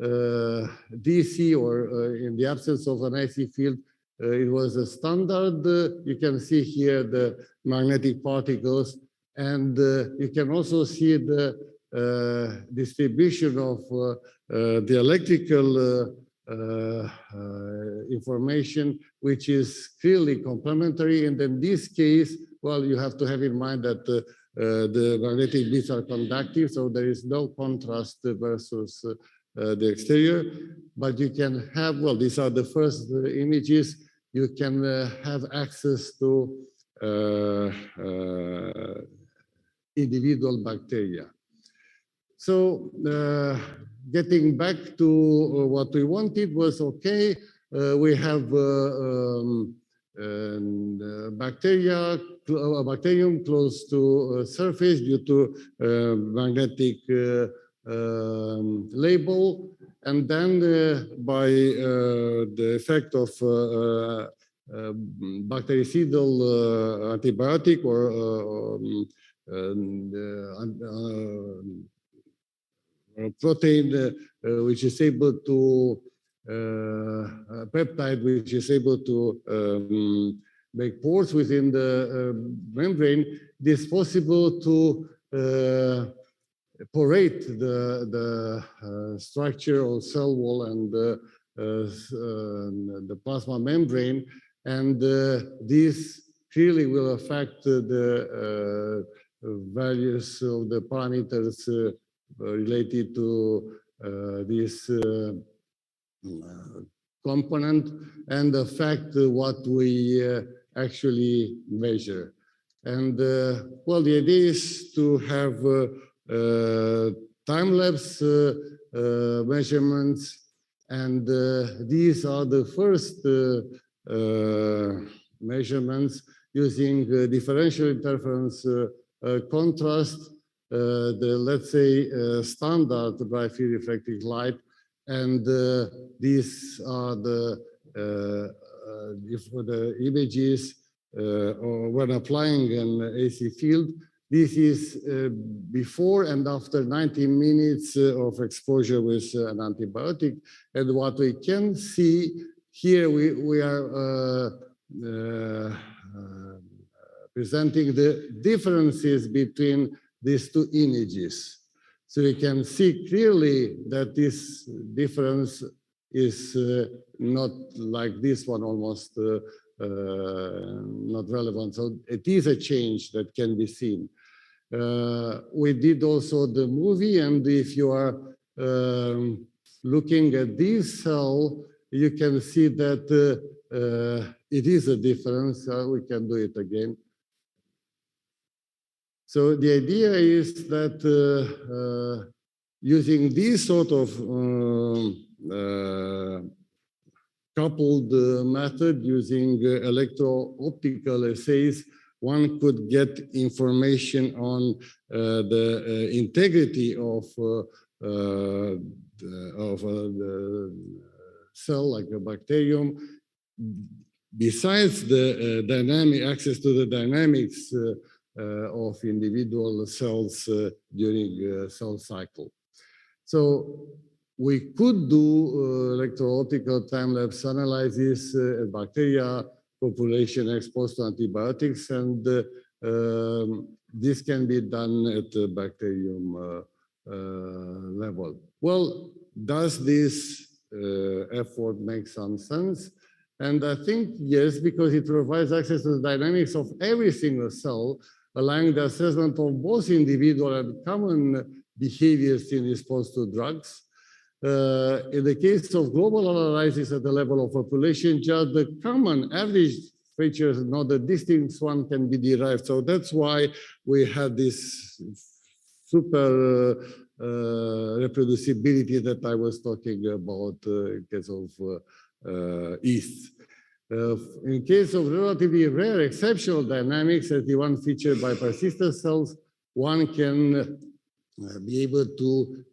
O: DC, or in the absence of an AC field, it was a standard. You can see here the magnetic particles, and you can also see the distribution of the electrical information, which is clearly complementary. And in this case, well, you have to have in mind that the magnetic beads are conductive, so there is no contrast versus the exterior. But you can have, well, these are the first images. You can have access to individual bacteria. So getting back to what we wanted was, okay, we have bacterium close to surface due to magnetic label, and then by the effect of bactericidal antibiotic or protein which is able to peptide which is able to make pores within the membrane, it is possible to porate the structure of cell wall and the plasma membrane, and this clearly will affect the values of the parameters related to this component and affect what we actually measure. And well, the idea is to have time-lapse measurements, and these are the first measurements using differential interference contrast, let's say standard bright field reflecting light, and these are the images or when applying an AC field. This is before and after 90 minutes of exposure with an antibiotic. And what we can see here, we are presenting the differences between these two images. So you can see clearly that this difference is not like this one, almost not relevant. So it is a change that can be seen. We did also the movie, and if you are looking at this cell, you can see that it is a difference. We can do it again. So the idea is that using this sort of coupled method, using electro-optical assays, one could get information on the integrity of the cell, like a bacterium, besides the dynamic access to the dynamics of individual cells during cell cycle. So we could do electro-optical time-lapse analysis at bacteria population exposed to antibiotics, and this can be done at the bacterium level. Well, does this effort make some sense? And I think yes, because it provides access to the dynamics of every single cell, allowing the assessment of both individual and common behaviors in response to drugs. In the case of global analysis at the level of population, just the common average features, not the distinct one, can be derived. So that's why we had this super reproducibility that I was talking about in case of yeast. In case of relatively rare exceptional dynamics, as the one featured by persistent cells, one can be able to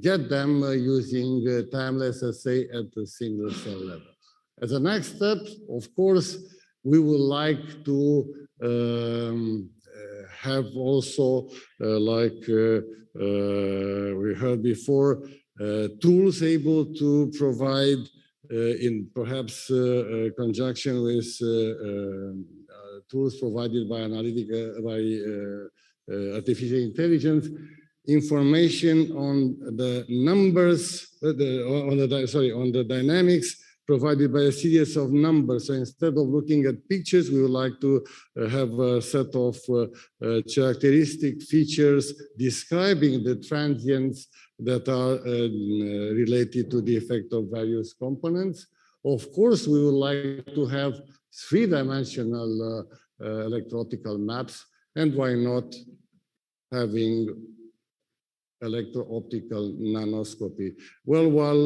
O: get them using time-lapse assay at the single cell level. As a next step, of course, we would like to have also, like we heard before, tools able to provide in perhaps conjunction with tools provided by artificial intelligence, information on the numbers, on the dynamics provided by a series of numbers. So instead of looking at pictures, we would like to have a set of characteristic features describing the transients that are related to the effect of various components. Of course, we would like to have three-dimensional electro-optical maps, and why not having electro-optical nanoscopy. Well, while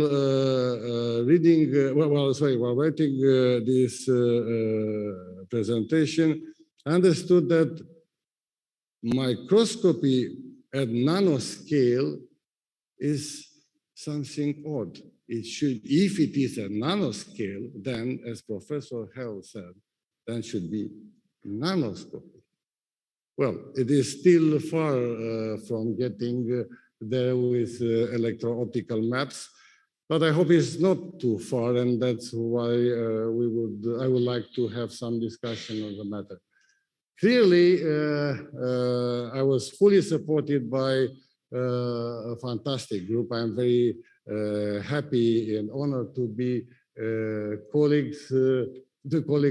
O: while writing this presentation, I understood that microscopy at nanoscale is something odd. It should, if it is a nanoscale, then, as Professor Hell said, then should be nanoscopy. Well, it is still far from getting there with electro-optical maps, but I hope it's not too far, and that's why I would like to have some discussion on the matter. Clearly, I was fully supported by a fantastic group. I'm very happy and honored to be colleague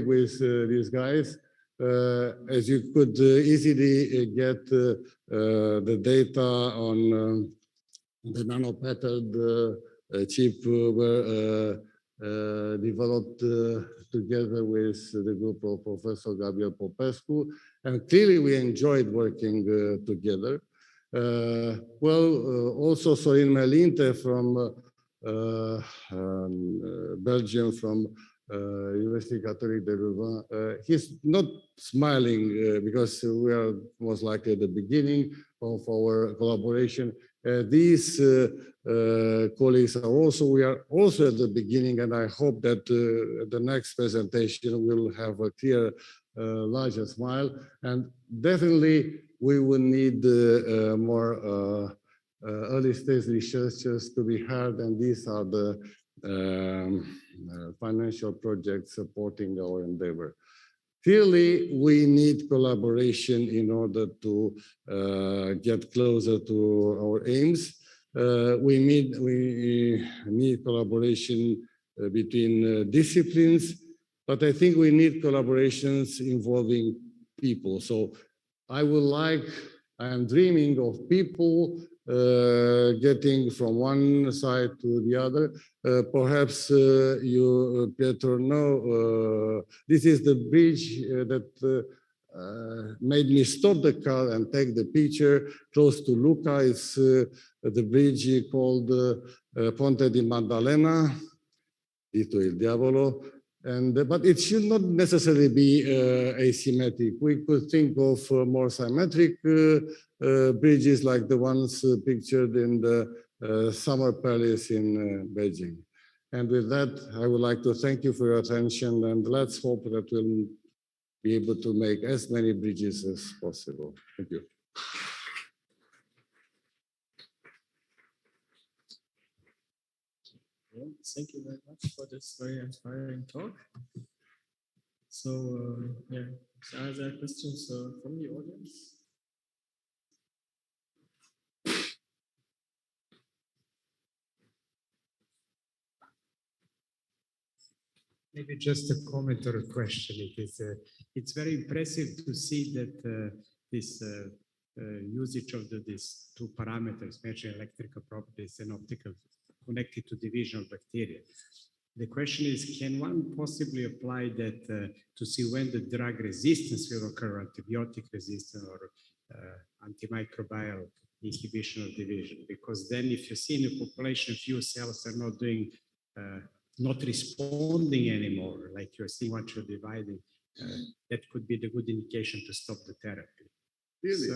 O: with these guys. As you could easily get the data on the nanopatterned chip were developed together with the group of Professor Gabriel Popescu, and clearly we enjoyed working together. Also Sorin Melinte from Belgium, from University Catholic de Louvain. He's not smiling because we are most likely at the beginning of our collaboration. These colleagues we are also at the beginning, and I hope that the next presentation will have a clear, larger smile. And definitely we will need more early stage researchers to be heard, and these are the financial projects supporting our endeavor. Clearly, we need collaboration in order to get closer to our aims. We need collaboration between disciplines, but I think we need collaborations involving people. So I am dreaming of people getting from one side to the other. Perhaps you better know, this is the bridge that made me stop the car and take the picture close to Lucca. It's the bridge called Ponte di Maddalena, Dito il Diavolo. But it should not necessarily be asymmetric. We could think of more symmetric bridges like the ones pictured in the Summer Palace in Beijing. And with that, I would like to thank you for your attention, and let's hope that we'll be able to make as many bridges as possible. Thank you.
H: Well, thank you very much for this very inspiring talk. So, are there questions from the audience?
F: Maybe just a comment or a question. It's very impressive to see that this usage of these two parameters, measuring electrical properties and optical, connected to division of bacteria. The question is, can one possibly apply that to see when the drug resistance will occur, antibiotic resistance or antimicrobial inhibition of division? Because then if you see in a population, few cells are not doing, not responding anymore, like you're seeing what you're dividing, that could be the good indication to stop the therapy.
O: Really?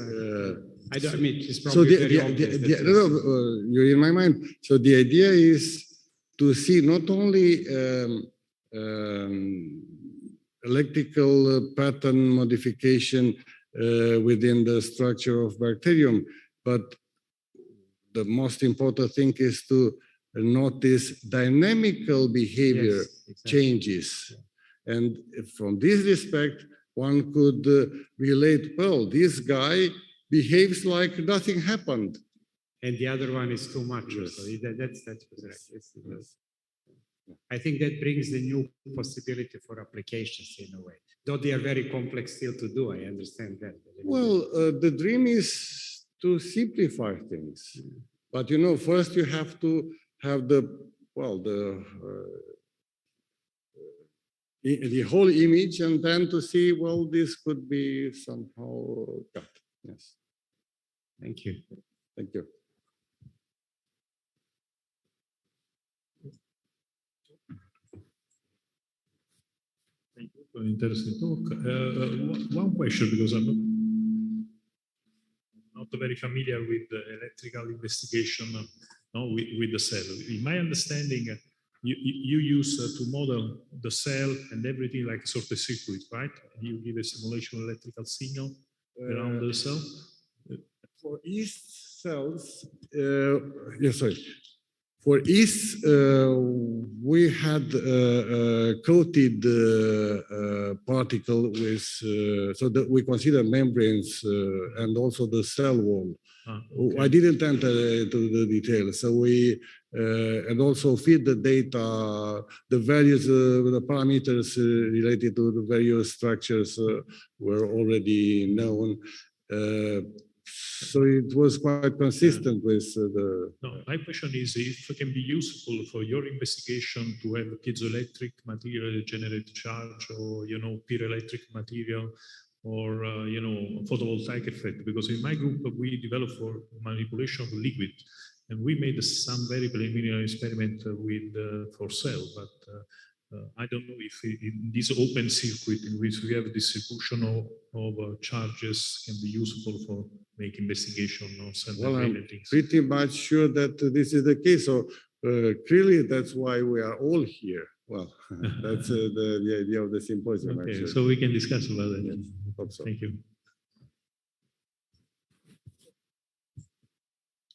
F: I mean, it's probably very obvious.
O: You're in my mind. So the idea is to see not only electrical pattern modification within the structure of bacterium, but the most important thing is to notice dynamical behavior changes. And from this respect, one could relate, well, this guy behaves like nothing happened.
F: And the other one is too much. Yes. So that's correct. Yes. I think that brings the new possibility for applications in a way. Though they are very complex still to do, I understand that.
O: Well, the dream is to simplify things. But, you know, first you have to have the whole image, and then to see, well, this could be somehow cut. Yes.
F: Thank you.
O: Thank you.
N: Thank you for an interesting talk. One question, because I'm not very familiar with the electrical investigation with the cell. In my understanding, you use to model the cell and everything like sort of circuit, right? You give a simulation electrical signal around the cell.
O: For yeast cells, sorry. For yeast, we had coated particle with, so that we consider membranes and also the cell wall. Okay. I didn't enter into the details. So we, and also feed the data, the values, the parameters related to the various structures were already known. So it was quite consistent with the.
N: No, my question is if it can be useful for your investigation to have piezoelectric material generate charge, or piezoelectric material, or photovoltaic effect. Because in my group we developed for manipulation of liquid, and we made some very preliminary experiment with for cell, but. I don't know if in this open circuit in which we have distribution of charges can be useful for making investigation on cell membrane and things.
O: Pretty much sure that this is the case. So clearly that's why we are all here. Well, that's the idea of the symposium.
N: Okay,
O: actually.
N: so we can discuss about it.
O: Yes, hope so.
N: Thank you.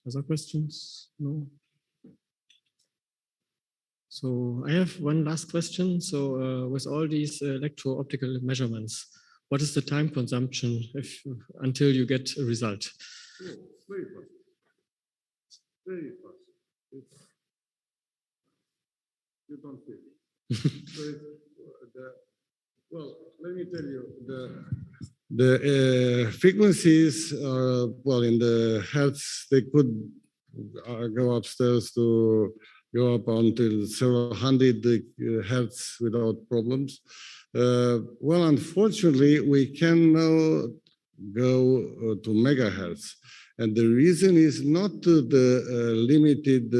H: Other questions? No. So I have one last question. So with all these electro-optical measurements, what is the time consumption until you get a result?
O: Oh, very fast. Very fast. You don't feel it. So well, let me tell you, the frequencies are, well, in the hertz, they could go upstairs to go up until several hundred hertz without problems. Well, unfortunately, we can now go to megahertz. And the reason is not the limited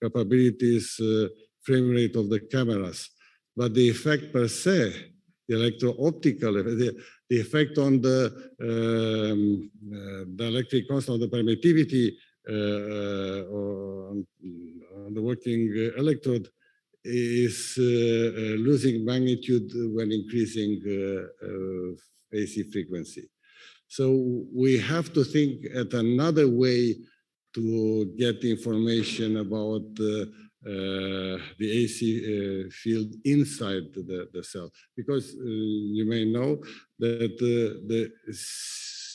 O: capabilities, frame rate of the cameras, but the effect per se, the electro-optical, the effect on the electric constant, the permittivity, on the working electrode is losing magnitude when increasing AC frequency. So we have to think at another way to get information about the AC field inside the cell, because you may know that the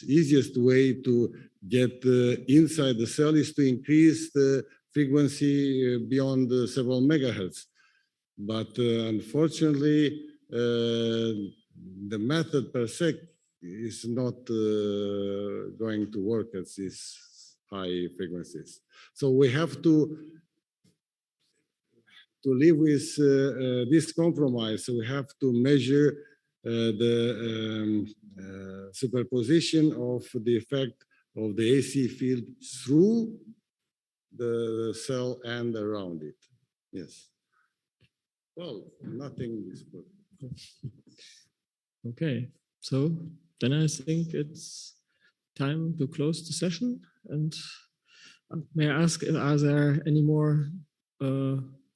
O: easiest way to get inside the cell is to increase the frequency beyond several megahertz. But unfortunately, the method per se is not going to work at these high frequencies. So we have to live with this compromise. So we have to measure the superposition of the effect of the AC field through the cell and around it. Yes. Well, nothing is good.
H: Okay, so then I think it's time to close the session. And may I ask, are there any more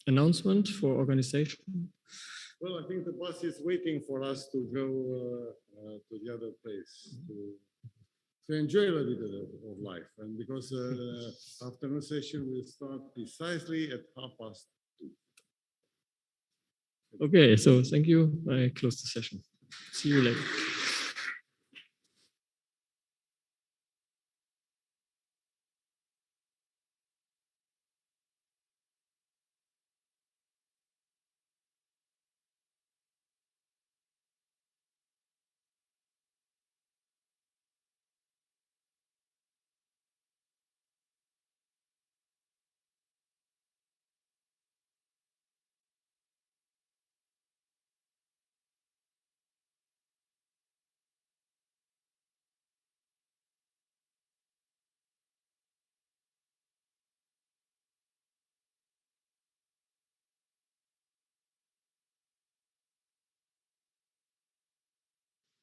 H: announcement for organization?
O: Well, I think the bus is waiting for us to go to the other place to enjoy a little bit of life. And because afternoon session will start precisely at 2:30.
H: Okay, so thank you. I close the session. See you later.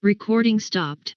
P: Recording stopped.